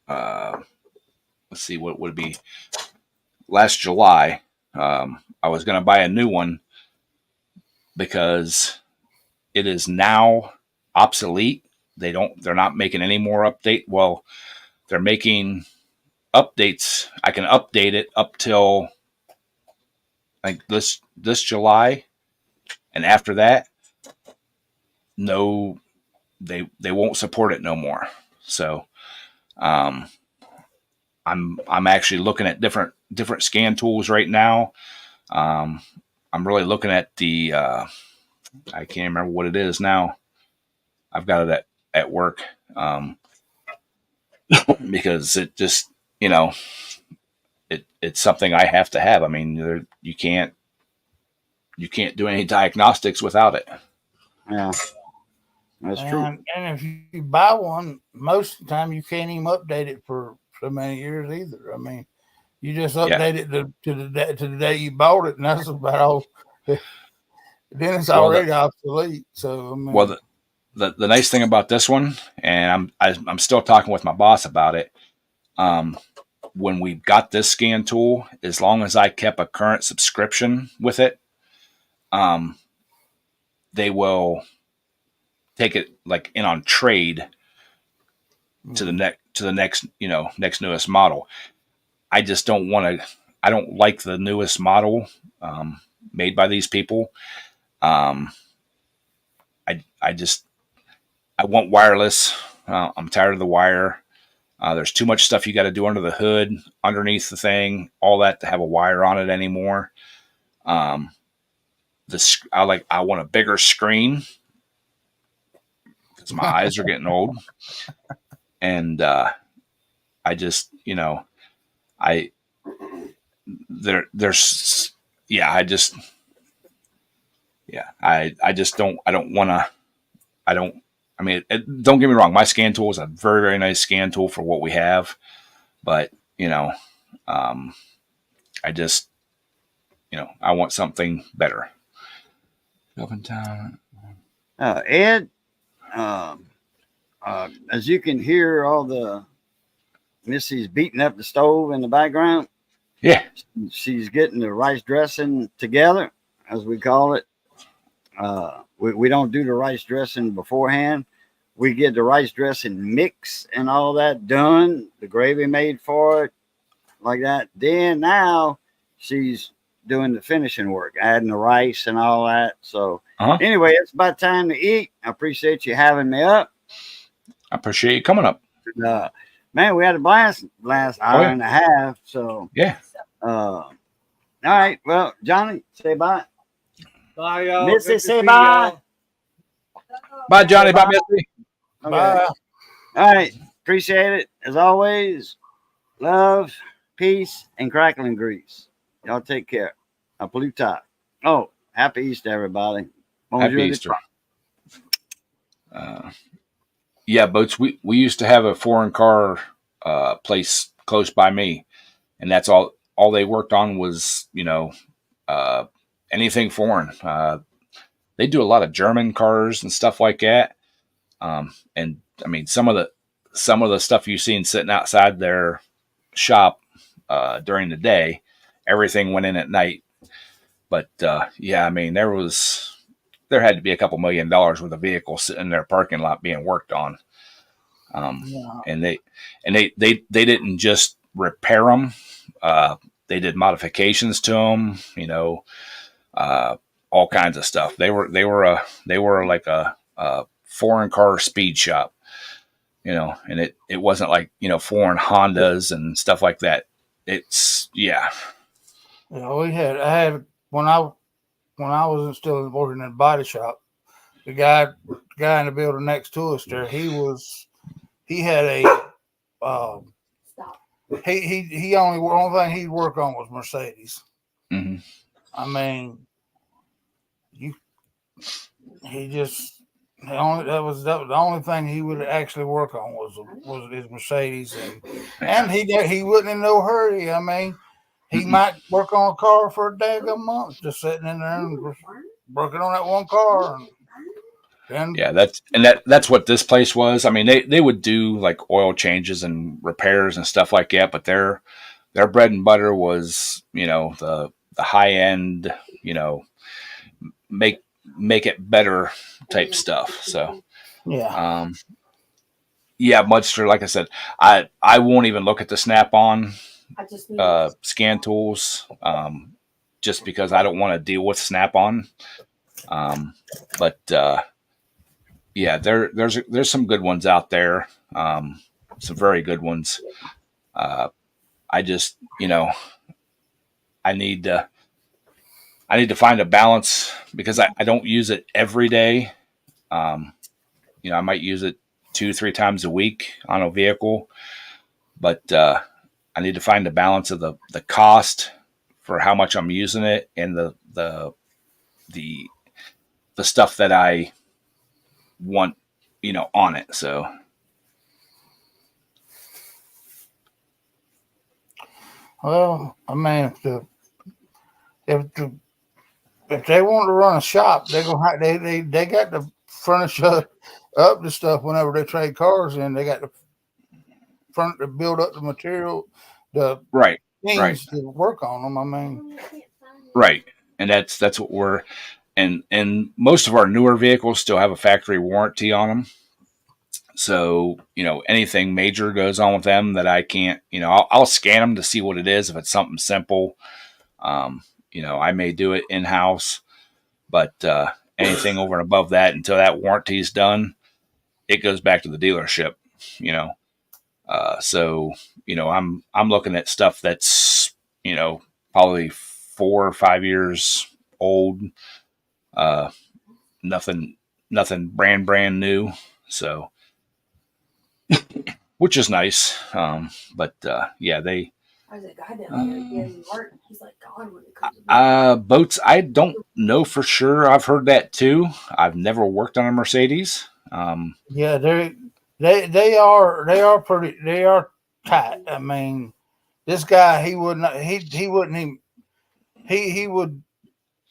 S1: let's see, what would it be? Last July, I was going to buy a new one because it is now obsolete. They're not making any more update. Well, they're making updates. I can update it up till like this July, and after that, no, they won't support it no more. So, I'm actually looking at different scan tools right now. I'm really looking at the I can't remember what it is now. I've got it at work, because it just, it's something I have to have. I mean, you can't do any diagnostics without it.
S4: Yeah, that's true.
S2: And if you buy one, most of the time you can't even update it for so many years either. I mean, you just update it to the day you bought it, and that's about all. Then it's already obsolete. So I mean,
S1: well, the nice thing about this one, and I'm still talking with my boss about it. When we got this scan tool, as long as I kept a current subscription with it, they will take it like in on trade to the next next newest model. I just don't want to. I don't like the newest model made by these people. I want wireless. I'm tired of the wire. There's too much stuff you got to do under the hood, underneath the thing, all that to have a wire on it anymore. I want a bigger screen because my eyes are getting old, and I just I just don't want to. I mean, don't get me wrong. My scan tool is a very, very nice scan tool for what we have, but I just, I want something better. Up in town.
S4: Ed, as you can hear all the Missy's beating up the stove in the background.
S1: Yeah.
S4: She's getting the rice dressing together, as we call it. We don't do the rice dressing beforehand. We get the rice dressing mix and all that done, the gravy made for it, like that. Then now she's doing the finishing work, adding the rice and all that. So
S1: Uh-huh.
S4: anyway, it's about time to eat. I appreciate you having me up.
S1: I appreciate you coming up.
S4: Man, we had a blast last hour
S1: yeah.
S4: and a half. So
S1: Yeah.
S4: all right. Well, Johnny, say bye.
S5: Bye, y'all.
S4: Missy,
S5: Good to
S4: say
S5: see
S4: bye.
S5: y'all.
S1: Bye, Johnny. Bye,
S4: Bye.
S1: Missy.
S4: Okay.
S2: Bye.
S4: All right. Appreciate it. As always, love, peace, and crackling grease. Y'all take care. A Plutarch. Oh, happy Easter, everybody. Bonjour
S1: Happy
S4: de
S1: Easter.
S4: France.
S1: Yeah, Boats. We used to have a foreign car place close by me, and that's all they worked on was anything foreign. They do a lot of German cars and stuff like that. And I mean some of the stuff you've seen sitting outside their shop during the day, everything went in at night. But yeah, I mean there had to be a couple $1 million worth of vehicles sitting in their parking lot being worked on.
S2: Yeah.
S1: And they didn't just repair them. They did modifications to them, all kinds of stuff. They were like a foreign car speed shop, and it wasn't like, foreign Hondas and stuff like that. It's, yeah.
S2: Yeah, I had when I was still working in a body shop, the guy in the building next to us there, he had a
S3: Stop.
S2: he only thing he'd work on was Mercedes.
S1: Mm-hmm.
S2: I mean, he just that was the only thing he would actually work on was his Mercedes, and he wasn't in no hurry. I mean, he might work on a car for a daggum month, just sitting in there and working on that one car. And
S1: Yeah, that's what this place was. I mean, they would do like oil changes and repairs and stuff like that, but their bread and butter was, the high end, make it better type stuff. So
S2: yeah,
S1: yeah, Mudster, like I said, I won't even look at the Snap-on
S3: I just need
S1: scan tools, just because I don't want to deal with Snap-on. But yeah, there's some good ones out there, some very good ones. I just, I need to find a balance because I don't use it every day. I might use it 2-3 times a week on a vehicle, but I need to find the balance of the cost for how much I'm using it and the stuff that I want, on it. So
S2: well, I mean, if they want to run a shop, they're gonna they got to furnish up the stuff whenever they trade cars in. They got to build up the material, the
S1: right,
S2: things to work on them. I mean,
S1: right, and that's what we're and most of our newer vehicles still have a factory warranty on them. So, anything major goes on with them that I can't, I'll scan them to see what it is. If it's something simple, I may do it in house, but anything over and above that, until that warranty is done, it goes back to the dealership, so, I'm looking at stuff that's, probably 4 or 5 years old, nothing brand new. So, which is nice. But yeah,
S3: there's a guy down there getting work. He's like gone when it comes to
S1: boats. I don't know for sure. I've heard that too. I've never worked on a Mercedes.
S2: yeah, they are tight. I mean, this guy he would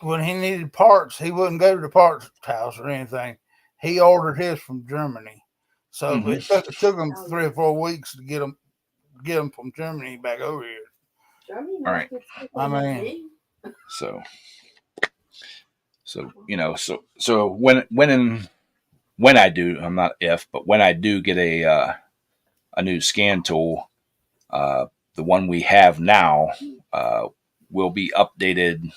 S2: when he needed parts, he wouldn't go to the parts house or anything. He ordered his from Germany. So it took him 3 or 4 weeks to get them from Germany back over here.
S3: Germany.
S1: All right.
S2: I mean,
S1: so when I do, I'm not if, but when I do get a new scan tool, the one we have now, will be updated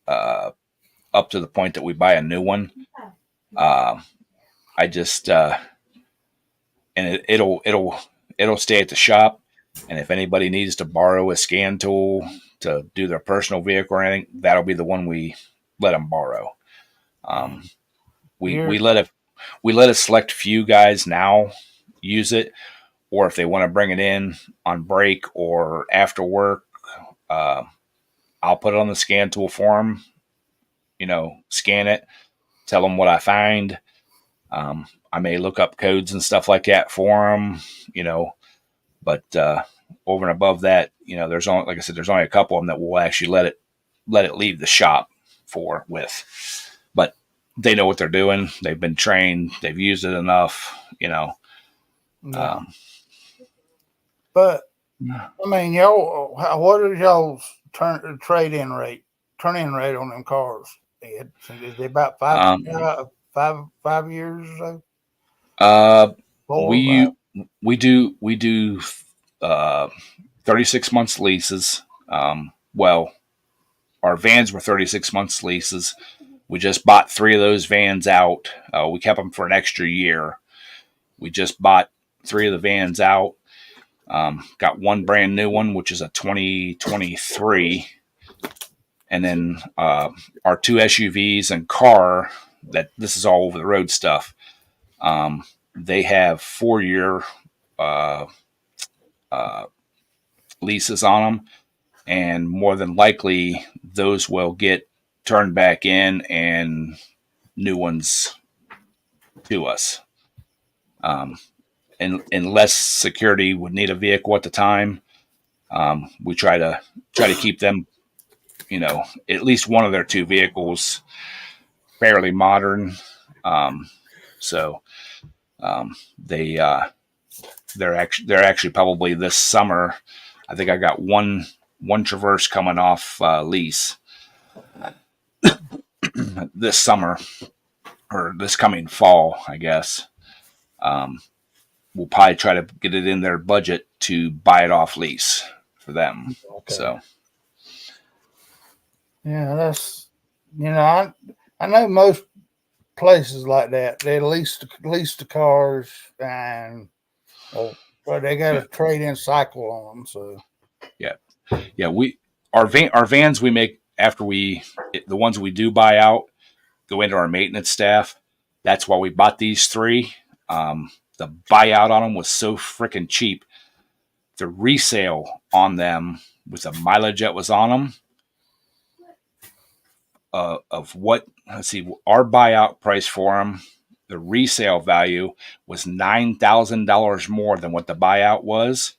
S1: up to the point that we buy a new one. I just and it'll stay at the shop. And if anybody needs to borrow a scan tool to do their personal vehicle or anything, that'll be the one we let them borrow. We let a select few guys now use it, or if they want to bring it in on break or after work, I'll put it on the scan tool for them. Scan it, tell them what I find. I may look up codes and stuff like that for them, but over and above that, there's only, like I said, there's only a couple of them that will actually let it leave the shop with, but they know what they're doing. They've been trained. They've used it enough,
S2: Yeah. But I mean, y'all, what is y'all's trade-in rate, turn-in rate on them cars? Ed? Is it about 5 years or so?
S1: We do 36 months leases. Well, our vans were 36 months leases. We just bought 3 of those vans out. We kept them for an extra year. We just bought 3 of the vans out. Got one brand new one, which is a 2023. And then our 2 SUVs and car, that this is all over the road stuff. They have 4-year leases on them, and more than likely those will get turned back in and new ones to us. And unless security would need a vehicle at the time, we try to keep them, at least one of their 2 vehicles fairly modern. They're actually probably this summer. I think I got one Traverse coming off lease this summer, or this coming fall, I guess. We'll probably try to get it in their budget to buy it off lease for them. Okay. So,
S2: yeah, that's, I know most places like that, they lease the cars, and but they got a trade-in cycle on them. So,
S1: yeah, our vans we make after the ones we do buy out go into our maintenance staff. That's why we bought these 3. The buyout on them was so freaking cheap. The resale on them with the mileage that was on them, of what, let's see, our buyout price for them, the resale value was $9,000 more than what the buyout was.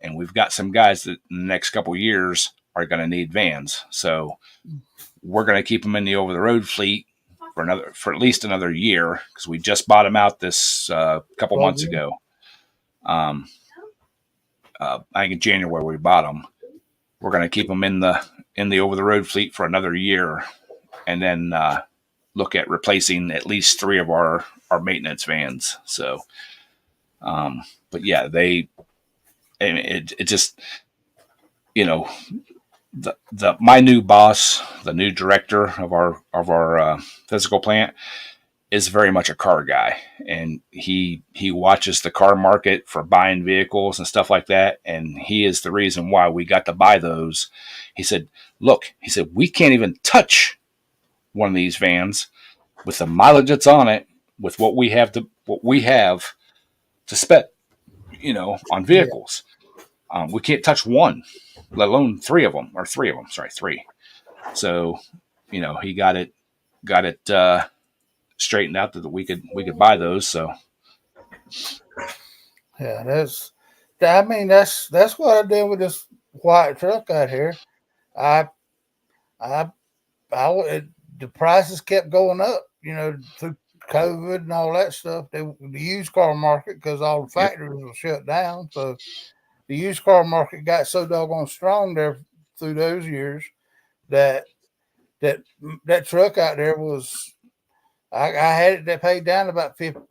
S1: And we've got some guys that in the next couple of years are going to need vans. So we're going to keep them in the over the road fleet for at least another year, because we just bought them out this couple months ago. I think in January we bought them. We're going to keep them in the over the road fleet for another year, and then look at replacing at least 3 of our maintenance vans. So, but yeah, it just, my new boss, the new director of our physical plant, is very much a car guy, and he watches the car market for buying vehicles and stuff like that. And he is the reason why we got to buy those. He said, look, we can't even touch one of these vans with the mileage that's on it, with what we have to spend, on vehicles. We can't touch one, let alone 3 of them. Sorry, 3. So, he got it straightened out that we could buy those. So,
S2: yeah, that's what I did with this white truck out here. The prices kept going up, through COVID and all that stuff. The used car market, because all the factories were shut down, so the used car market got so doggone strong there through those years that truck out there was, I had it that paid down about 15.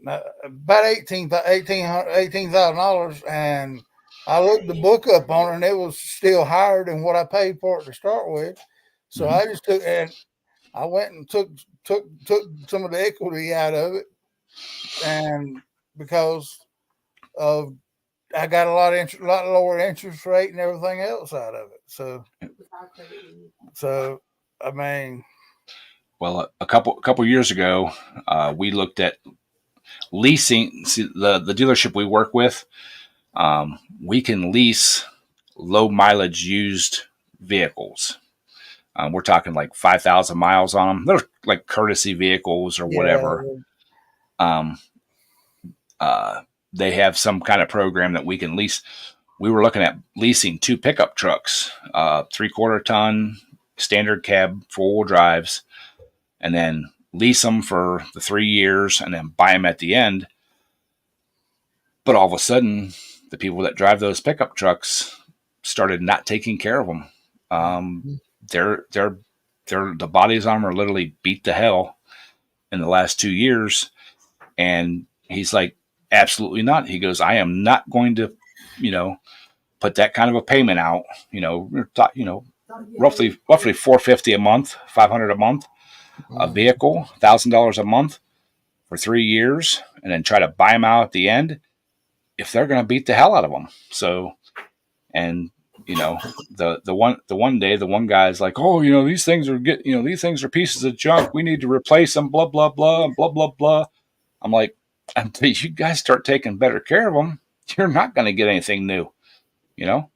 S2: about $18,000, and I looked the book up on it, and it was still higher than what I paid for it to start with. So I just took and I went and took some of the equity out of it, and because of I got a lot lower interest rate and everything else out of it. So I mean,
S1: Well, a couple years ago, we looked at leasing. See, the dealership we work with, we can lease low mileage used vehicles. We're talking like 5,000 miles on them. They're like courtesy vehicles or whatever. They have some kind of program that we can lease. We were looking at leasing 2 pickup trucks, 3/4 ton, standard cab, 4-wheel drives, and then lease them for the 3 years and then buy them at the end. But all of a sudden, the people that drive those pickup trucks started not taking care of them. The bodies on them are literally beat to hell in the last 2 years. And he's like, absolutely not. He goes, I am not going to, put that kind of a payment out. Roughly $450 a month, $500 a month, a vehicle, $1,000 a month for 3 years, and then try to buy them out at the end if they're going to beat the hell out of them. So, and the one day, the one guy's like, oh, these things are these things are pieces of junk. We need to replace them, blah, blah, blah, blah, blah, blah. I'm like, until you guys start taking better care of them, you're not going to get anything new. You're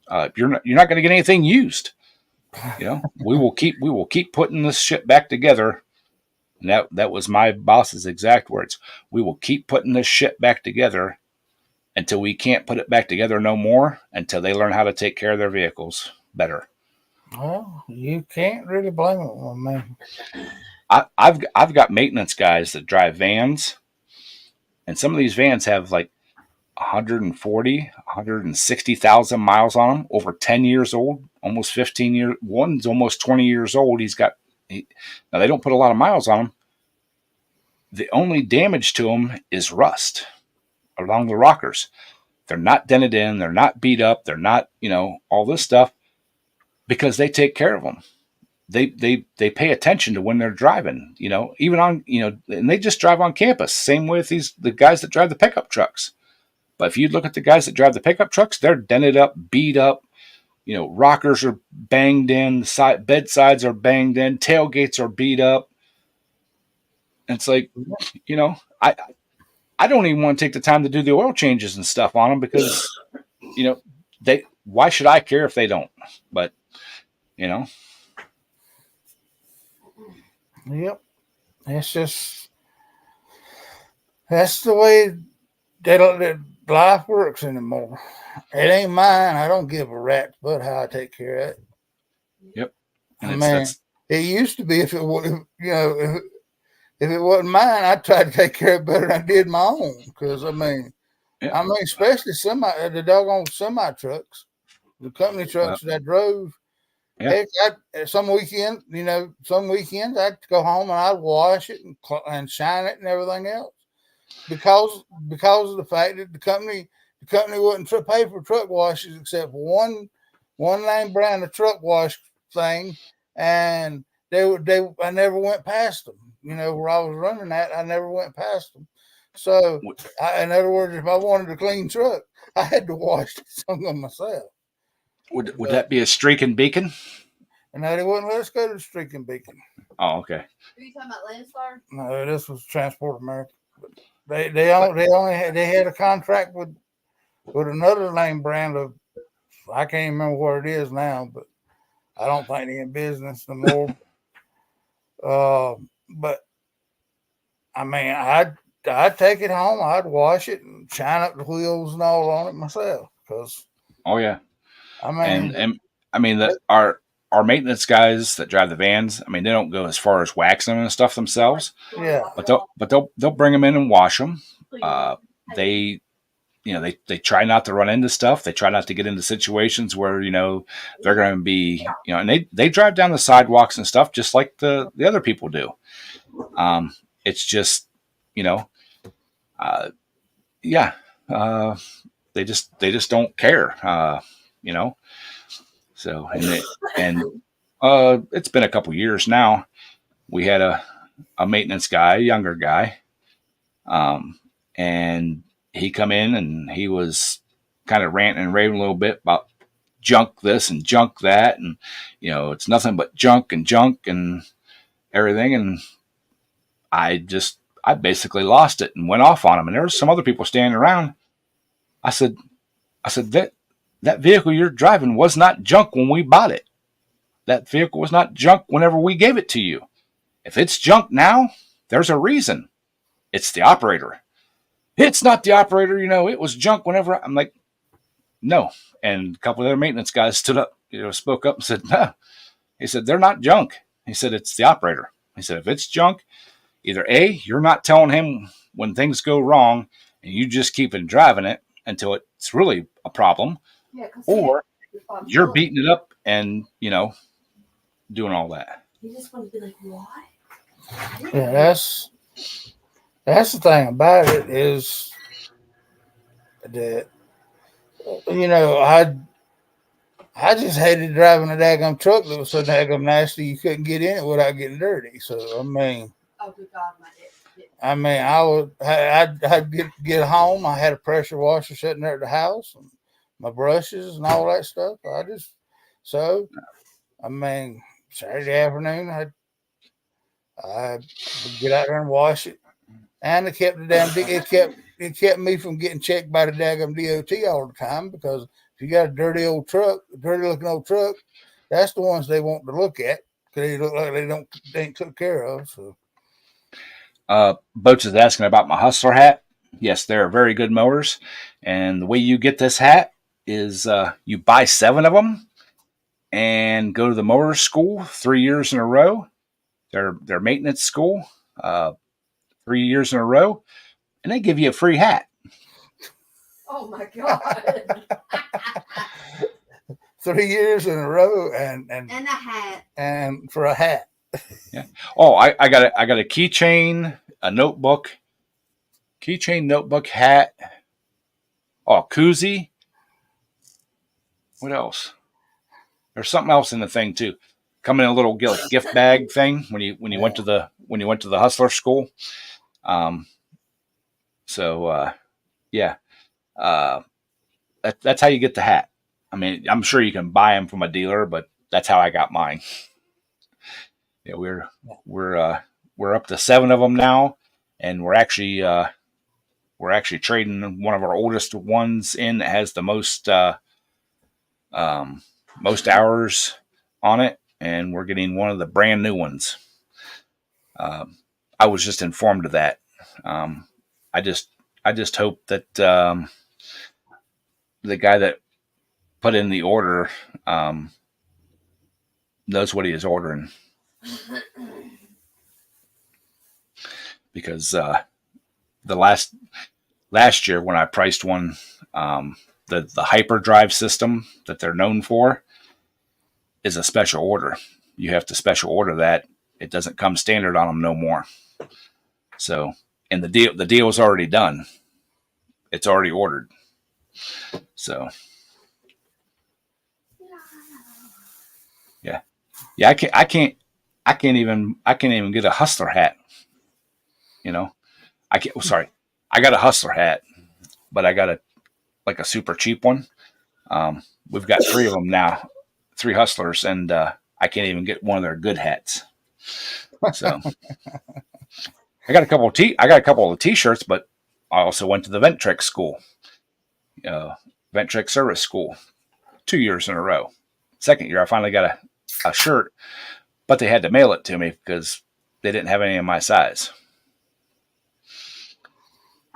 S1: not going to get anything used. We will keep putting this shit back together. And that was my boss's exact words. We will keep putting this shit back together until we can't put it back together no more, until they learn how to take care of their vehicles better.
S2: Well, you can't really blame them on me.
S1: I've got maintenance guys that drive vans, and some of these vans have like 140, 160,000 miles on them, over 10 years old, almost 15 years. One's almost 20 years old. Now they don't put a lot of miles on them. The only damage to them is rust along the rockers. They're not dented in. They're not beat up. They're not, all this stuff, because they take care of them. They pay attention to when they're driving, even on, and they just drive on campus. Same with the guys that drive the pickup trucks. But if you look at the guys that drive the pickup trucks, they're dented up, beat up, rockers are banged in, the bed sides are banged in, tailgates are beat up. And it's like, I don't even want to take the time to do the oil changes and stuff on them, because, why should I care if they don't? But,
S2: Yep. That's the way that life works anymore. It ain't mine. I don't give a rat's butt how I take care of it.
S1: Yep.
S2: And it used to be, if it wasn't mine, I'd try to take care of it better than I did my own. Because especially the doggone semi trucks, the company trucks that I drove.
S1: Yeah.
S2: Some weekends I'd go home and I'd wash it and shine it and everything else, because of the fact that the company wouldn't pay for truck washes except for one name brand of truck wash thing, and I never went past them. Where I was running at, I never went past them. So, in other words, if I wanted a clean truck, I had to wash some of myself.
S1: Would that be a Streaking Beacon?
S2: No, they wouldn't let us go to the Streaking Beacon.
S1: Oh, okay.
S3: Are you talking about Landstar?
S2: No, this was Transport America. They had a contract with another name brand of, I can't even remember what it is now, but I don't think they're in business no more. But I'd take it home, I'd wash it and shine up the wheels and all on it myself.
S1: Oh yeah. Our maintenance guys that drive the vans, they don't go as far as waxing them and stuff themselves.
S2: Yeah.
S1: But they'll bring them in and wash them. They try not to run into stuff. They try not to get into situations where, they're going to be, and they drive down the sidewalks and stuff just like the other people do. It's just, Yeah, uh, they just don't care, you know. So and it's been a couple years now. We had a maintenance guy, a younger guy, um, and he come in and he was kind of ranting and raving a little bit about junk this and junk that, and it's nothing but junk and everything. And I basically lost it and went off on him. And there was some other people standing around. I said, that vehicle you're driving was not junk when we bought it. That vehicle was not junk whenever we gave it to you. If it's junk now, there's a reason. It's the operator. It's not the operator, it was junk whenever. I'm like, no. And a couple of other maintenance guys stood up, spoke up and said, no. He said, they're not junk. He said, it's the operator. He said, if it's junk, either A, you're not telling him when things go wrong and you just keep on driving it until it's really a problem, or you're beating it up and, doing all that.
S3: You just want to be like, what?
S2: Yeah, that's the thing about it is that I just hated driving a daggum truck that was so daggum nasty you couldn't get in it without getting dirty. So I mean,
S3: Oh, good God, my dick.
S2: I'd get home. I had a pressure washer sitting there at the house, and my brushes and all that stuff. Saturday afternoon, I'd get out there and wash it, and it kept it kept me from getting checked by the daggum DOT all the time, because if you got a dirty looking old truck, that's the ones they want to look at because they look like they ain't took care of. So.
S1: Boats is asking about my Hustler hat. Yes, they're very good mowers. And the way you get this hat is you buy 7 of them and go to the mower school 3 years in a row. Their maintenance school 3 years in a row, and they give you a free hat.
S3: Oh my God.
S2: 3 years in a row and
S3: a hat.
S2: And for a hat.
S1: Yeah. Oh, I got a keychain, a notebook, hat. Oh, koozie. What else? There's something else in the thing too. Come in a little gift bag thing when you went to the Hustler school. That's how you get the hat. I mean, I'm sure you can buy them from a dealer, but that's how I got mine. Yeah, we're up to 7 of them now, and we're actually trading one of our oldest ones in that has the most hours on it, and we're getting one of the brand new ones. I was just informed of that. I just hope that the guy that put in the order knows what he is ordering. Because the last year when I priced one, the hyperdrive system that they're known for is a special order. You have to special order that. It doesn't come standard on them no more. So, and the deal is already done. It's already ordered. So, yeah, I can't even get a Hustler hat. I can't. Sorry, I got a Hustler hat, but I got a super cheap one. We've got 3 of them now, 3 Hustlers, and I can't even get one of their good hats. So I got a couple of T-shirts, but I also went to the Ventrek school, Ventrek service school, 2 years in a row. Second year, I finally got a shirt, but they had to mail it to me because they didn't have any of my size.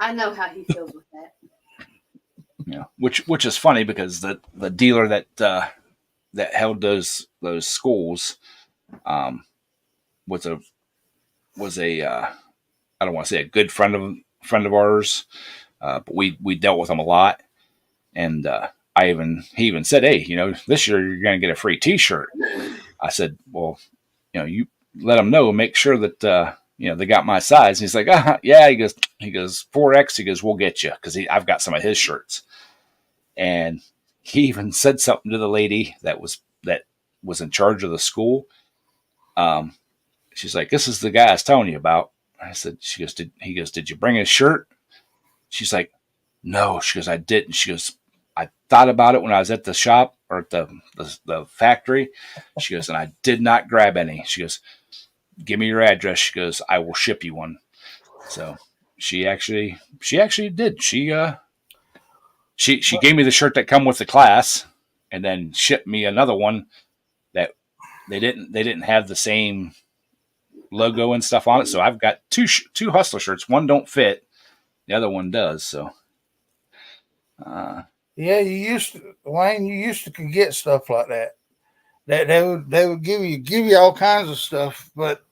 S3: I know how he feels with that.
S1: Yeah, which is funny because the dealer that held those schools was a I don't want to say a good friend of ours, but we dealt with him a lot, and he even said, hey, this year you're going to get a free T-shirt. I said, well, you let them know, make sure that they got my size. And he's like, yeah. He goes 4X. He goes, we'll get you because I've got some of his shirts. And he even said something to the lady that was in charge of the school. She's like, this is the guy I was telling you about. She goes, did you bring his shirt? She's like, no. She goes, I didn't. She goes, I thought about it when I was at the shop or at the factory. She goes, and I did not grab any. She goes, give me your address. She goes, I will ship you one. So she actually did. She gave me the shirt that come with the class, and then shipped me another one that they didn't have the same logo and stuff on it. So I've got two Hustler shirts. One don't fit, the other one does. So,
S2: yeah, Wayne, you used to could get stuff like that. That they would give you all kinds of stuff, but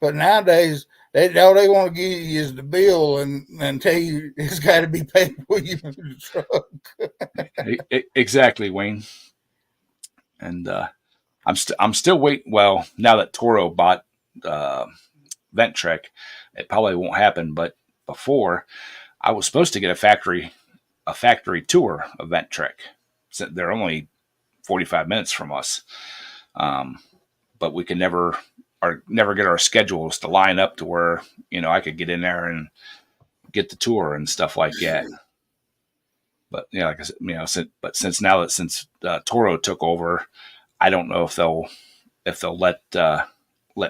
S2: nowadays all they want to give you is the bill and tell you it's got to be paid for you in the truck.
S1: Exactly, Wayne. And I'm still waiting. Well, now that Toro bought Ventrek, it probably won't happen. But before, I was supposed to get a factory tour of Ventrek. So they're only 45 minutes from us, but we can never get our schedules to line up to where I could get in there and get the tour and stuff like that. But like I said, since Toro took over, I don't know if they'll let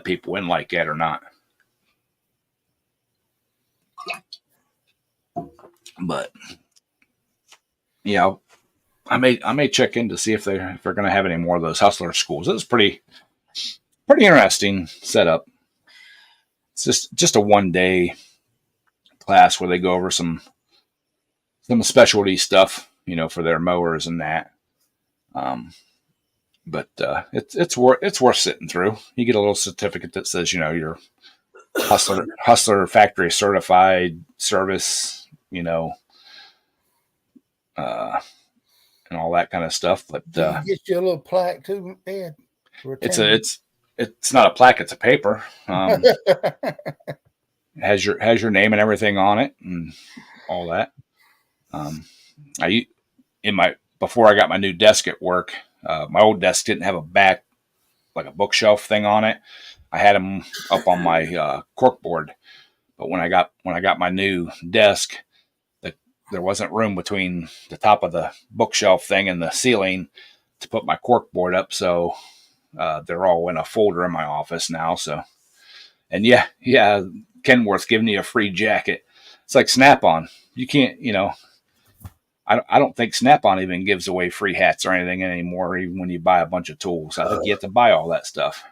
S1: people in like that or not. But I may check in to see if they're going to have any more of those Hustler schools. It was pretty interesting setup. It's just a 1-day class where they go over some specialty stuff, for their mowers and that. But it's worth sitting through. You get a little certificate that says you're Hustler factory certified service, and all that kind of stuff. But
S2: you get you a little plaque too, Ed.
S1: It's not a plaque; it's a paper. Has your name and everything on it and all that. Before I got my new desk at work, my old desk didn't have a back, like a bookshelf thing on it. I had them up on my corkboard, but when I got my new desk, there wasn't room between the top of the bookshelf thing and the ceiling to put my corkboard up. So they're all in a folder in my office now. So, and yeah, Kenworth giving you a free jacket. It's like Snap-on. You can't, I don't think Snap-on even gives away free hats or anything anymore, even when you buy a bunch of tools. I think you have to buy all that stuff.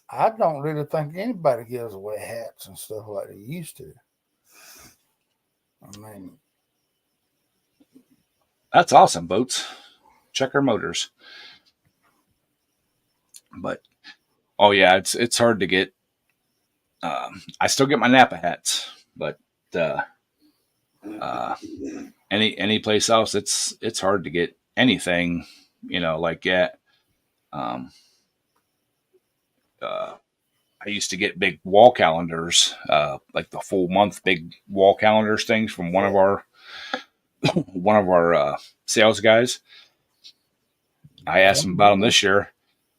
S2: I don't really think anybody gives away hats and stuff like they used to. I mean,
S1: that's awesome, Boats. Checker Motors. But oh yeah, it's hard to get. I still get my Napa hats, but any place else, it's hard to get anything, like that. I used to get big wall calendars, like the full month big wall calendars things from one of our sales guys. I asked him about them this year.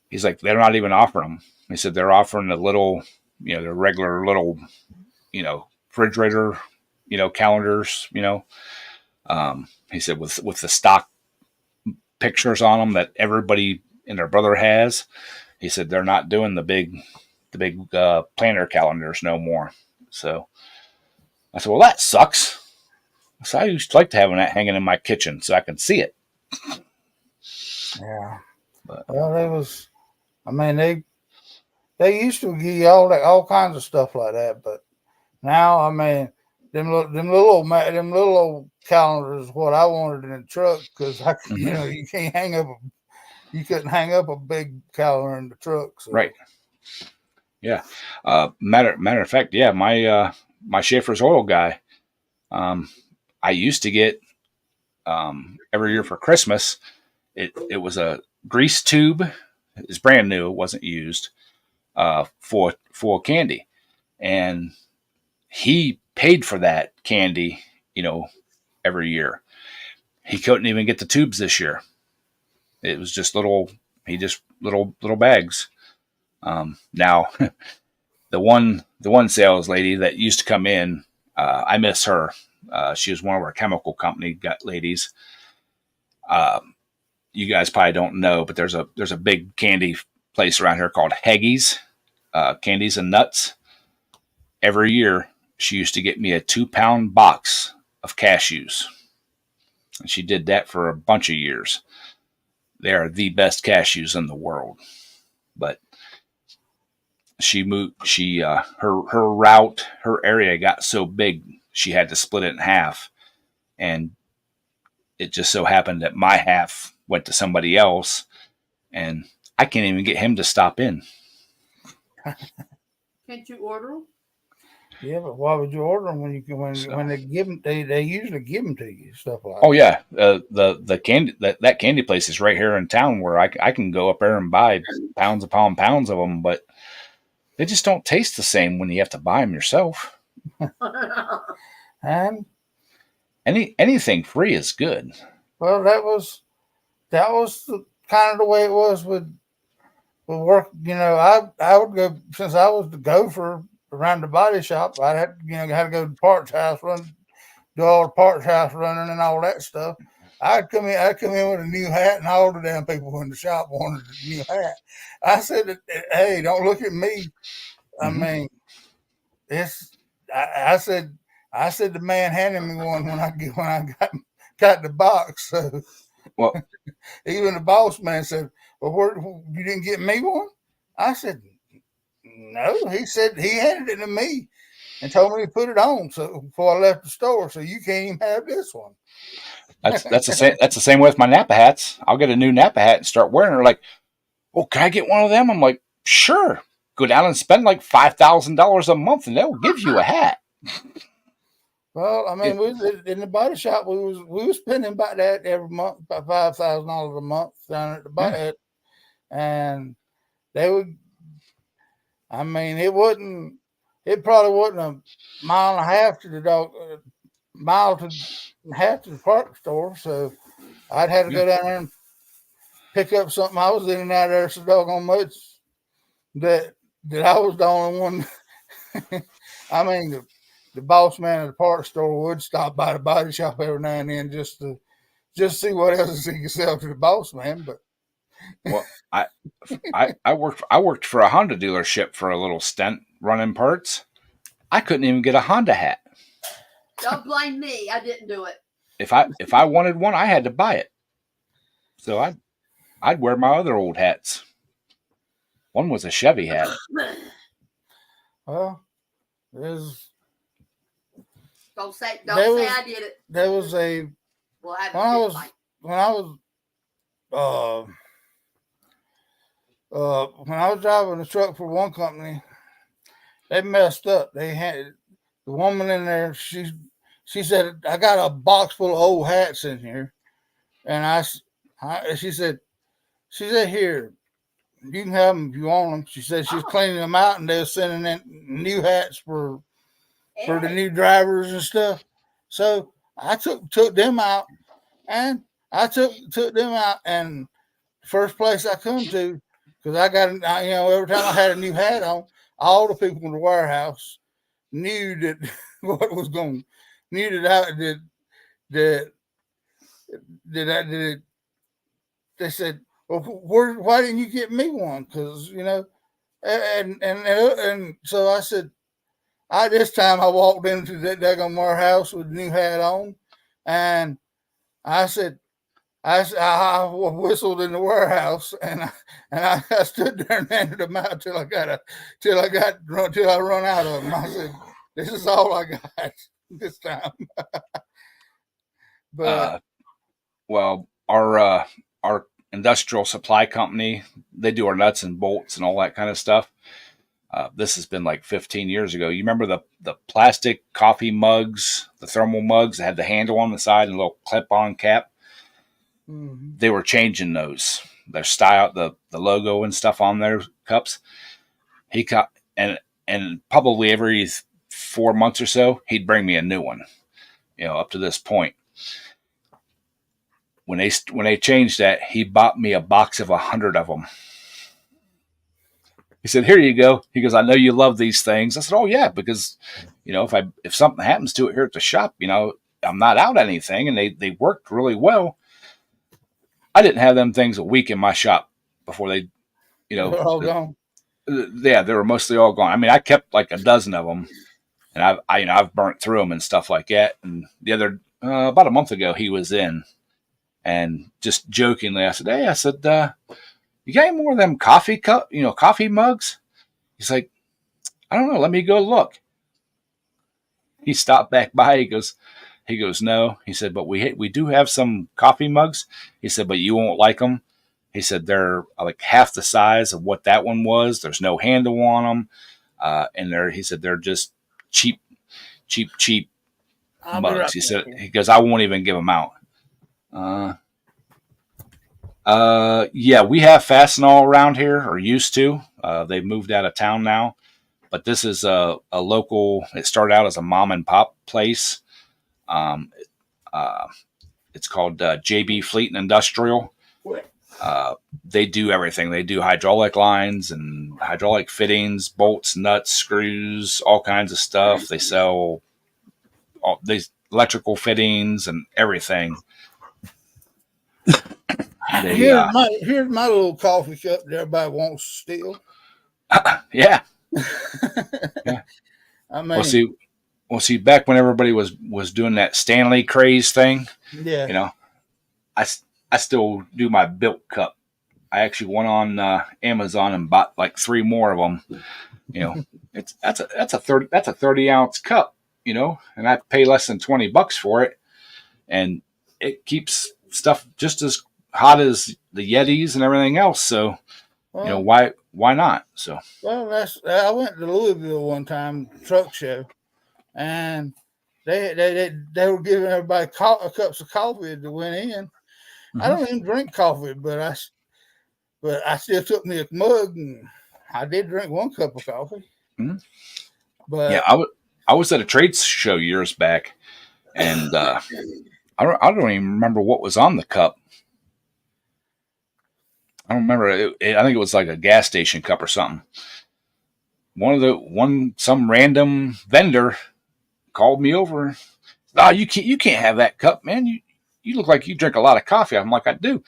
S1: He's like, they're not even offering them. He said they're offering the little, the regular little, refrigerator, calendars, he said with the stock pictures on them that everybody and their brother has. He said they're not doing the big planner calendars no more. So I said, well, that sucks. So I used to like to have that hanging in my kitchen so I can see it.
S2: Yeah. But, well, they used to give you all kinds of stuff like that, but now, I mean, them little old calendars is what I wanted in the truck because you can't you couldn't hang up a big calendar in the truck. So.
S1: Right. Yeah. Matter of fact, yeah, my Schaefer's oil guy, I used to get every year for Christmas. It was a grease tube It's brand new. It wasn't used for candy, and he paid for that candy, every year. He couldn't even get the tubes this year. It was just little bags. Now, the one sales lady that used to come in, I miss her. She was one of our chemical company ladies. You guys probably don't know, but there's a big candy place around here called Heggy's, Candies and Nuts. Every year, she used to get me a 2-pound box of cashews. And she did that for a bunch of years. They are the best cashews in the world. But she moved. Her area got so big, she had to split it in half, and it just so happened that my half went to somebody else, and I can't even get him to stop in.
S3: Can't you order them?
S2: Yeah, but why would you order them when they give them? They usually give them to you, stuff like.
S1: Oh yeah, the candy that candy place is right here in town where I can go up there and buy pounds upon pounds of them, but they just don't taste the same when you have to buy them yourself.
S2: And
S1: anything free is good.
S2: well, that was kind of the way it was with work. I would go, since I was the gopher around the body shop. I had to go to the parts house, do all the parts house running and all that stuff. I'd come in with a new hat, and all the damn people in the shop wanted a new hat. I said, "Hey, don't look at me. I mean, it's." I said the man handed me one when I got the box. So,
S1: well,
S2: even the boss man said, "Well, you didn't get me one?" I said, "No." He said he handed it to me and told me to put it on so before I left the store. So you can't even have this one.
S1: That's the same with my Napa hats. I'll get a new Napa hat and start wearing it. Like, oh, can I get one of them? I'm like, sure. Go down and spend like $5,000 a month, and they'll give you a hat.
S2: Well, I mean, in the body shop, we was spending about that every month, about $5,000 a month down at the body, and they would. I mean, it probably wasn't a mile and a half to the mile to half to the park store, so I'd have to go down there and pick up something. I was in and out there so doggone much that I was the only one. I mean, the boss man at the parts store would stop by the body shop every now and then just to see what else he could sell to the boss man. But
S1: well, I worked for a Honda dealership for a little stint running parts. I couldn't even get a Honda hat.
S3: Don't blame me. I didn't do it.
S1: If I wanted one, I had to buy it. So I'd wear my other old hats. One was a Chevy hat.
S2: Well, there's.
S3: Don't say I did it.
S2: There was a.
S3: We'll have
S2: when I was driving a truck for one company, they messed up. They had the woman in there. She said, "I got a box full of old hats in here," and she said, "Here, you can have them if you want them." She said she's cleaning them out, and they're sending in new hats for the new drivers and stuff. So I took them out, and I took them out, and first place I come to, because I got, every time I had a new hat on, all the people in the warehouse knew that they said, "Well, why didn't you get me one?" Because and so I said, this time I walked into that daggone warehouse with a new hat on, and I said, I whistled in the warehouse, and I stood there and handed them out till I run out of them. I said, "This is all I got this time." But
S1: well, our industrial supply company, they do our nuts and bolts and all that kind of stuff. This has been like 15 years ago. You remember the plastic coffee mugs, the thermal mugs that had the handle on the side and a little clip-on cap?
S2: Mm-hmm.
S1: They were changing those. their style, the logo and stuff on their cups. He got and probably every 4 months or so, he'd bring me a new one. Up to this point, when they changed that, he bought me a box of 100 of them. He said, "Here you go." He goes, "I know you love these things." I said, "Oh yeah, because if something happens to it here at the shop, I'm not out anything," and they worked really well. I didn't have them things a week in my shop before they,
S2: They're all gone.
S1: yeah, they were mostly all gone. I mean, I kept like a dozen of them, and I've burnt through them and stuff like that. And the other about a month ago, he was in, and just jokingly, I said, "Hey," I said, "You got any more of them coffee coffee mugs?" He's like, "I don't know. Let me go look." He stopped back by. He goes, "No." He said, "But we do have some coffee mugs." He said, "But you won't like them." He said, "They're like half the size of what that one was. There's no handle on them. And he said, "They're just cheap
S2: I'll be
S1: mugs."
S2: right
S1: He
S2: back
S1: said,
S2: here.
S1: he goes, "I won't even give them out." Yeah, we have Fastenal around here, or used to. They've moved out of town now, but this is a local. It started out as a mom and pop place. Um, uh, it's called JB Fleet and Industrial. They do everything. They do hydraulic lines and hydraulic fittings, bolts, nuts, screws, all kinds of stuff. They sell all these electrical fittings and everything.
S2: Here's my little coffee cup that everybody wants still.
S1: Yeah.
S2: I mean,
S1: Well, see, back when everybody was doing that Stanley craze thing,
S2: yeah.
S1: I still do my built cup. I actually went on Amazon and bought like 3 more of them. That's a 30-ounce cup. And I pay less than $20 for it, and it keeps stuff just as hot as the Yetis and everything else. So,
S2: Well,
S1: why not? So,
S2: well, I went to Louisville one time, truck show, and they were giving everybody cups of coffee as they went in. I don't even drink coffee, but I still took me a mug, and I did drink 1 cup of coffee.
S1: Mhm.
S2: But
S1: yeah, I was at a trade show years back, and I don't even remember what was on the cup. I don't remember. I think it was like a gas station cup or something. Some random vendor called me over. "Oh, you can't have that cup, man. You look like you drink a lot of coffee." I'm like, "I do."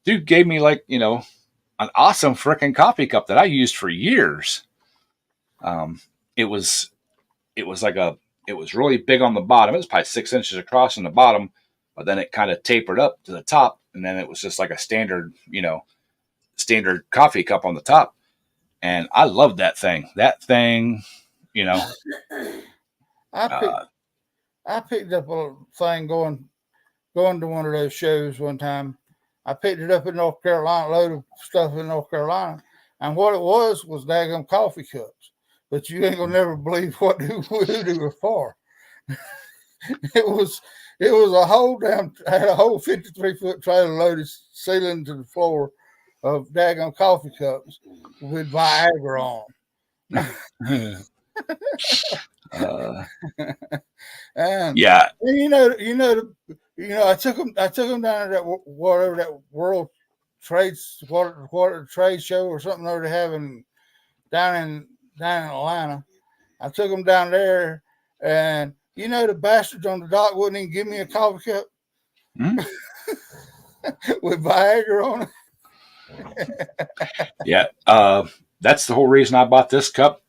S1: Dude gave me like an awesome freaking coffee cup that I used for years. It was it was really big on the bottom. It was probably 6 inches across on the bottom, but then it kind of tapered up to the top, and then it was just like a standard coffee cup on the top. And I loved that thing.
S2: I picked up a thing going to one of those shows one time. I picked it up in North Carolina, load of stuff in North Carolina, and what it was daggum coffee cups. But you ain't gonna never believe who they were for. It was a whole had a whole 53-foot trailer loaded ceiling to the floor of daggum coffee cups with Viagra on. And
S1: Yeah.
S2: I took them down to that whatever that World Trade Trade Show or something they were having down in Atlanta. I took them down there, and the bastards on the dock wouldn't even give me a coffee cup with Viagra on it.
S1: Yeah. That's the whole reason I bought this cup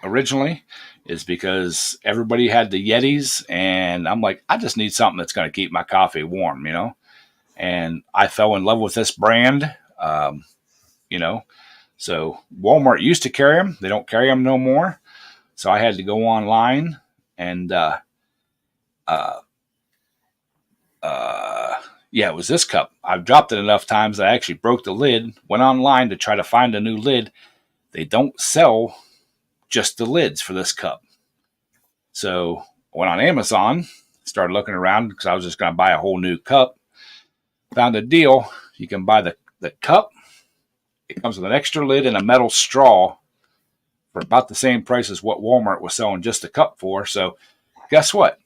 S1: originally, is because everybody had the Yetis, and I'm like, I just need something that's going to keep my coffee warm, and I fell in love with this brand. So Walmart used to carry them. They don't carry them no more. So I had to go online and, yeah, it was this cup. I've dropped it enough times that I actually broke the lid, went online to try to find a new lid. They don't sell just the lids for this cup. So I went on Amazon, started looking around because I was just going to buy a whole new cup. Found a deal. You can buy the cup, it comes with an extra lid and a metal straw for about the same price as what Walmart was selling just a cup for. So guess what?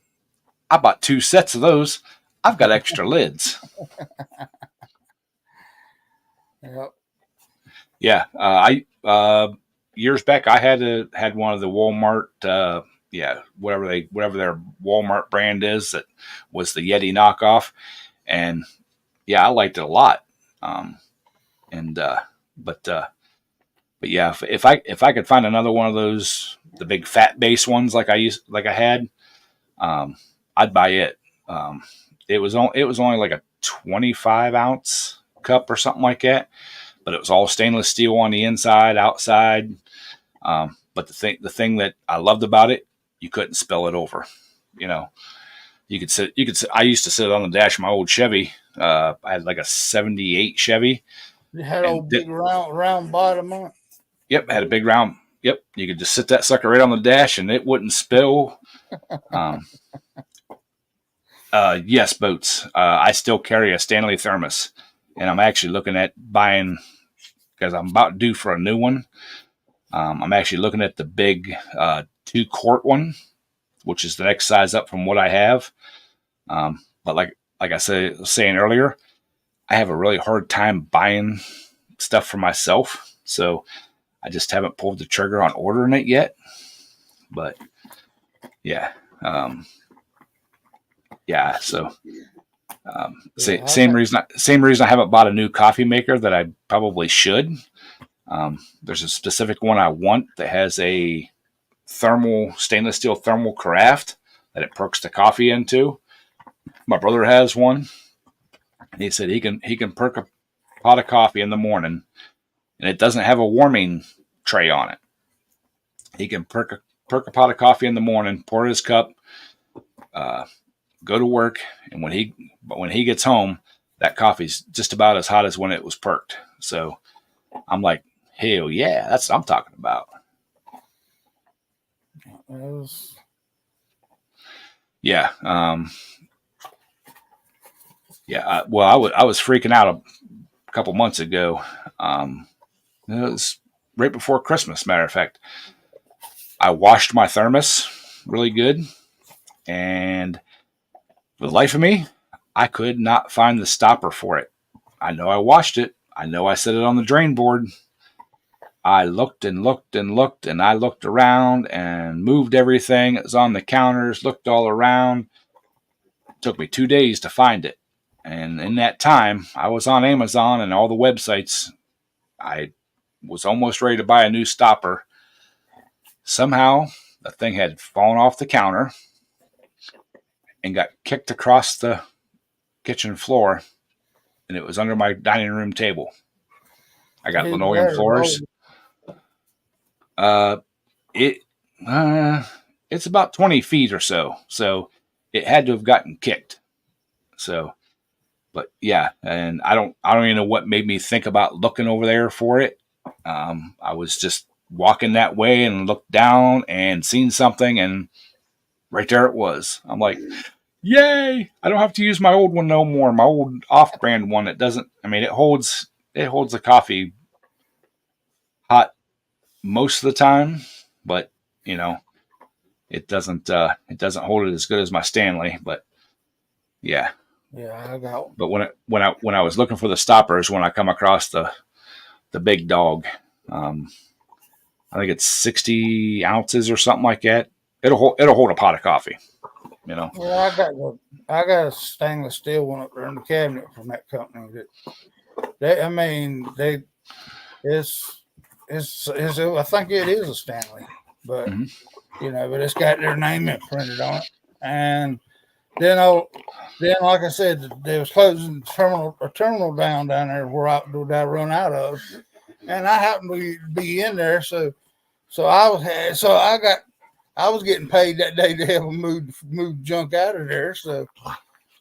S1: I bought 2 sets of those. I've got extra lids.
S2: Yep.
S1: Yeah, I years back I had one of the Walmart, whatever their Walmart brand is, that was the Yeti knockoff, and yeah, I liked it a lot. And but yeah, if I could find another one of those, the big fat base ones like I had, I'd buy it. It was only like a 25-ounce cup or something like that, but it was all stainless steel on the inside, outside. But the thing that I loved about it, you couldn't spill it over. You know, you could sit. I used to sit on the dash of my old Chevy. I had like a '78 Chevy.
S2: You had old big round bottom on it.
S1: Yep, had a big round. Yep, you could just sit that sucker right on the dash and it wouldn't spill. Yes, boats. I still carry a Stanley thermos, and I'm actually looking at buying, because I'm about due for a new one. I'm actually looking at the big 2-quart one, which is the next size up from what I have. But like I was saying earlier, I have a really hard time buying stuff for myself, so I just haven't pulled the trigger on ordering it yet. But yeah, So same reason I haven't bought a new coffee maker that I probably should. There's a specific one I want that has a stainless steel thermal carafe that it perks the coffee into. My brother has one, and he said he can perk a pot of coffee in the morning, and it doesn't have a warming tray on it. He can perk a pot of coffee in the morning, pour his cup, go to work, and when he gets home, that coffee's just about as hot as when it was perked. So I'm like, hell yeah, that's what I'm talking about. Yeah. I was freaking out a couple months ago. It was right before Christmas, matter of fact. I washed my thermos really good, and for the life of me, I could not find the stopper for it. I know I washed it. I know I set it on the drain board. I looked and looked and looked, and I looked around and moved everything that was on the counters, looked all around. It took me 2 days to find it. And in that time, I was on Amazon and all the websites. I was almost ready to buy a new stopper. Somehow, the thing had fallen off the counter and got kicked across the kitchen floor, and it was under my dining room table. I got linoleum floors. It's about 20 feet or so. So it had to have gotten kicked. So, but yeah, and I don't even know what made me think about looking over there for it. I was just walking that way and looked down and seen something, and right there it was. I'm like, yay! I don't have to use my old one no more. My old off-brand one. It doesn't. I mean, it holds the coffee hot most of the time, but it doesn't hold it as good as my Stanley. But yeah,
S2: I got one.
S1: But when I was looking for the stoppers, when I come across the big dog, I think it's 60 ounces or something like that. It'll hold a pot of coffee.
S2: Well, I got a stainless steel one up there in the cabinet from that company. I think it is a Stanley, but but it's got their name imprinted on it. And then like I said, they was closing a terminal down there where I run out of, and I happened to be in there, so I was getting paid that day to help them move junk out of there, so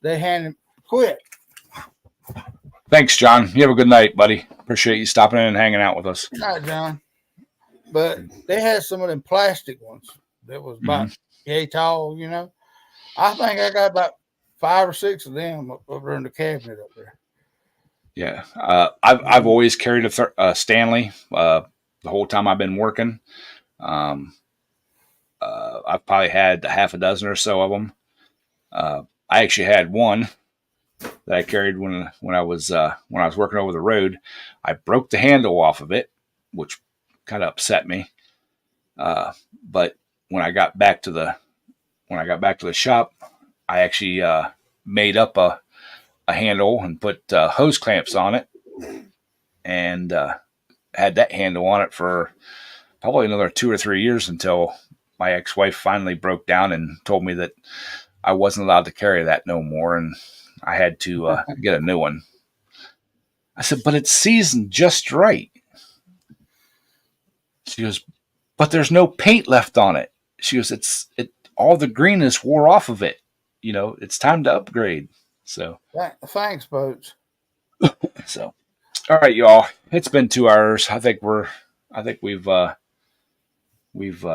S2: they handed quit.
S1: Thanks, John. You have a good night, buddy. Appreciate you stopping in and hanging out with us.
S2: Good night, John. But they had some of them plastic ones that was about yay tall, I think I got about 5 or 6 of them up there in the cabinet up there.
S1: Yeah. I've always carried a Stanley the whole time I've been working. Um, I've probably had a half a dozen or so of them. I actually had one that I carried when I was working over the road. I broke the handle off of it, which kind of upset me. But when I got back to the shop, I actually made up a handle and put hose clamps on it, and had that handle on it for probably another 2 or 3 years until my ex-wife finally broke down and told me that I wasn't allowed to carry that no more, and I had to get a new one. I said, but it's seasoned just right. She goes, but there's no paint left on it. She goes, all the greenness wore off of it. It's time to upgrade. So
S2: Thanks, Boats.
S1: So, all right, y'all. It's been 2 hours. I think we've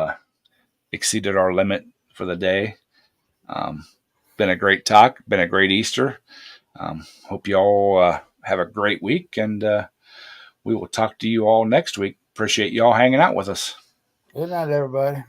S1: exceeded our limit for the day. Been a great talk. Been a great Easter. Hope you all have a great week, and we will talk to you all next week. Appreciate you all hanging out with us.
S2: Good night, everybody.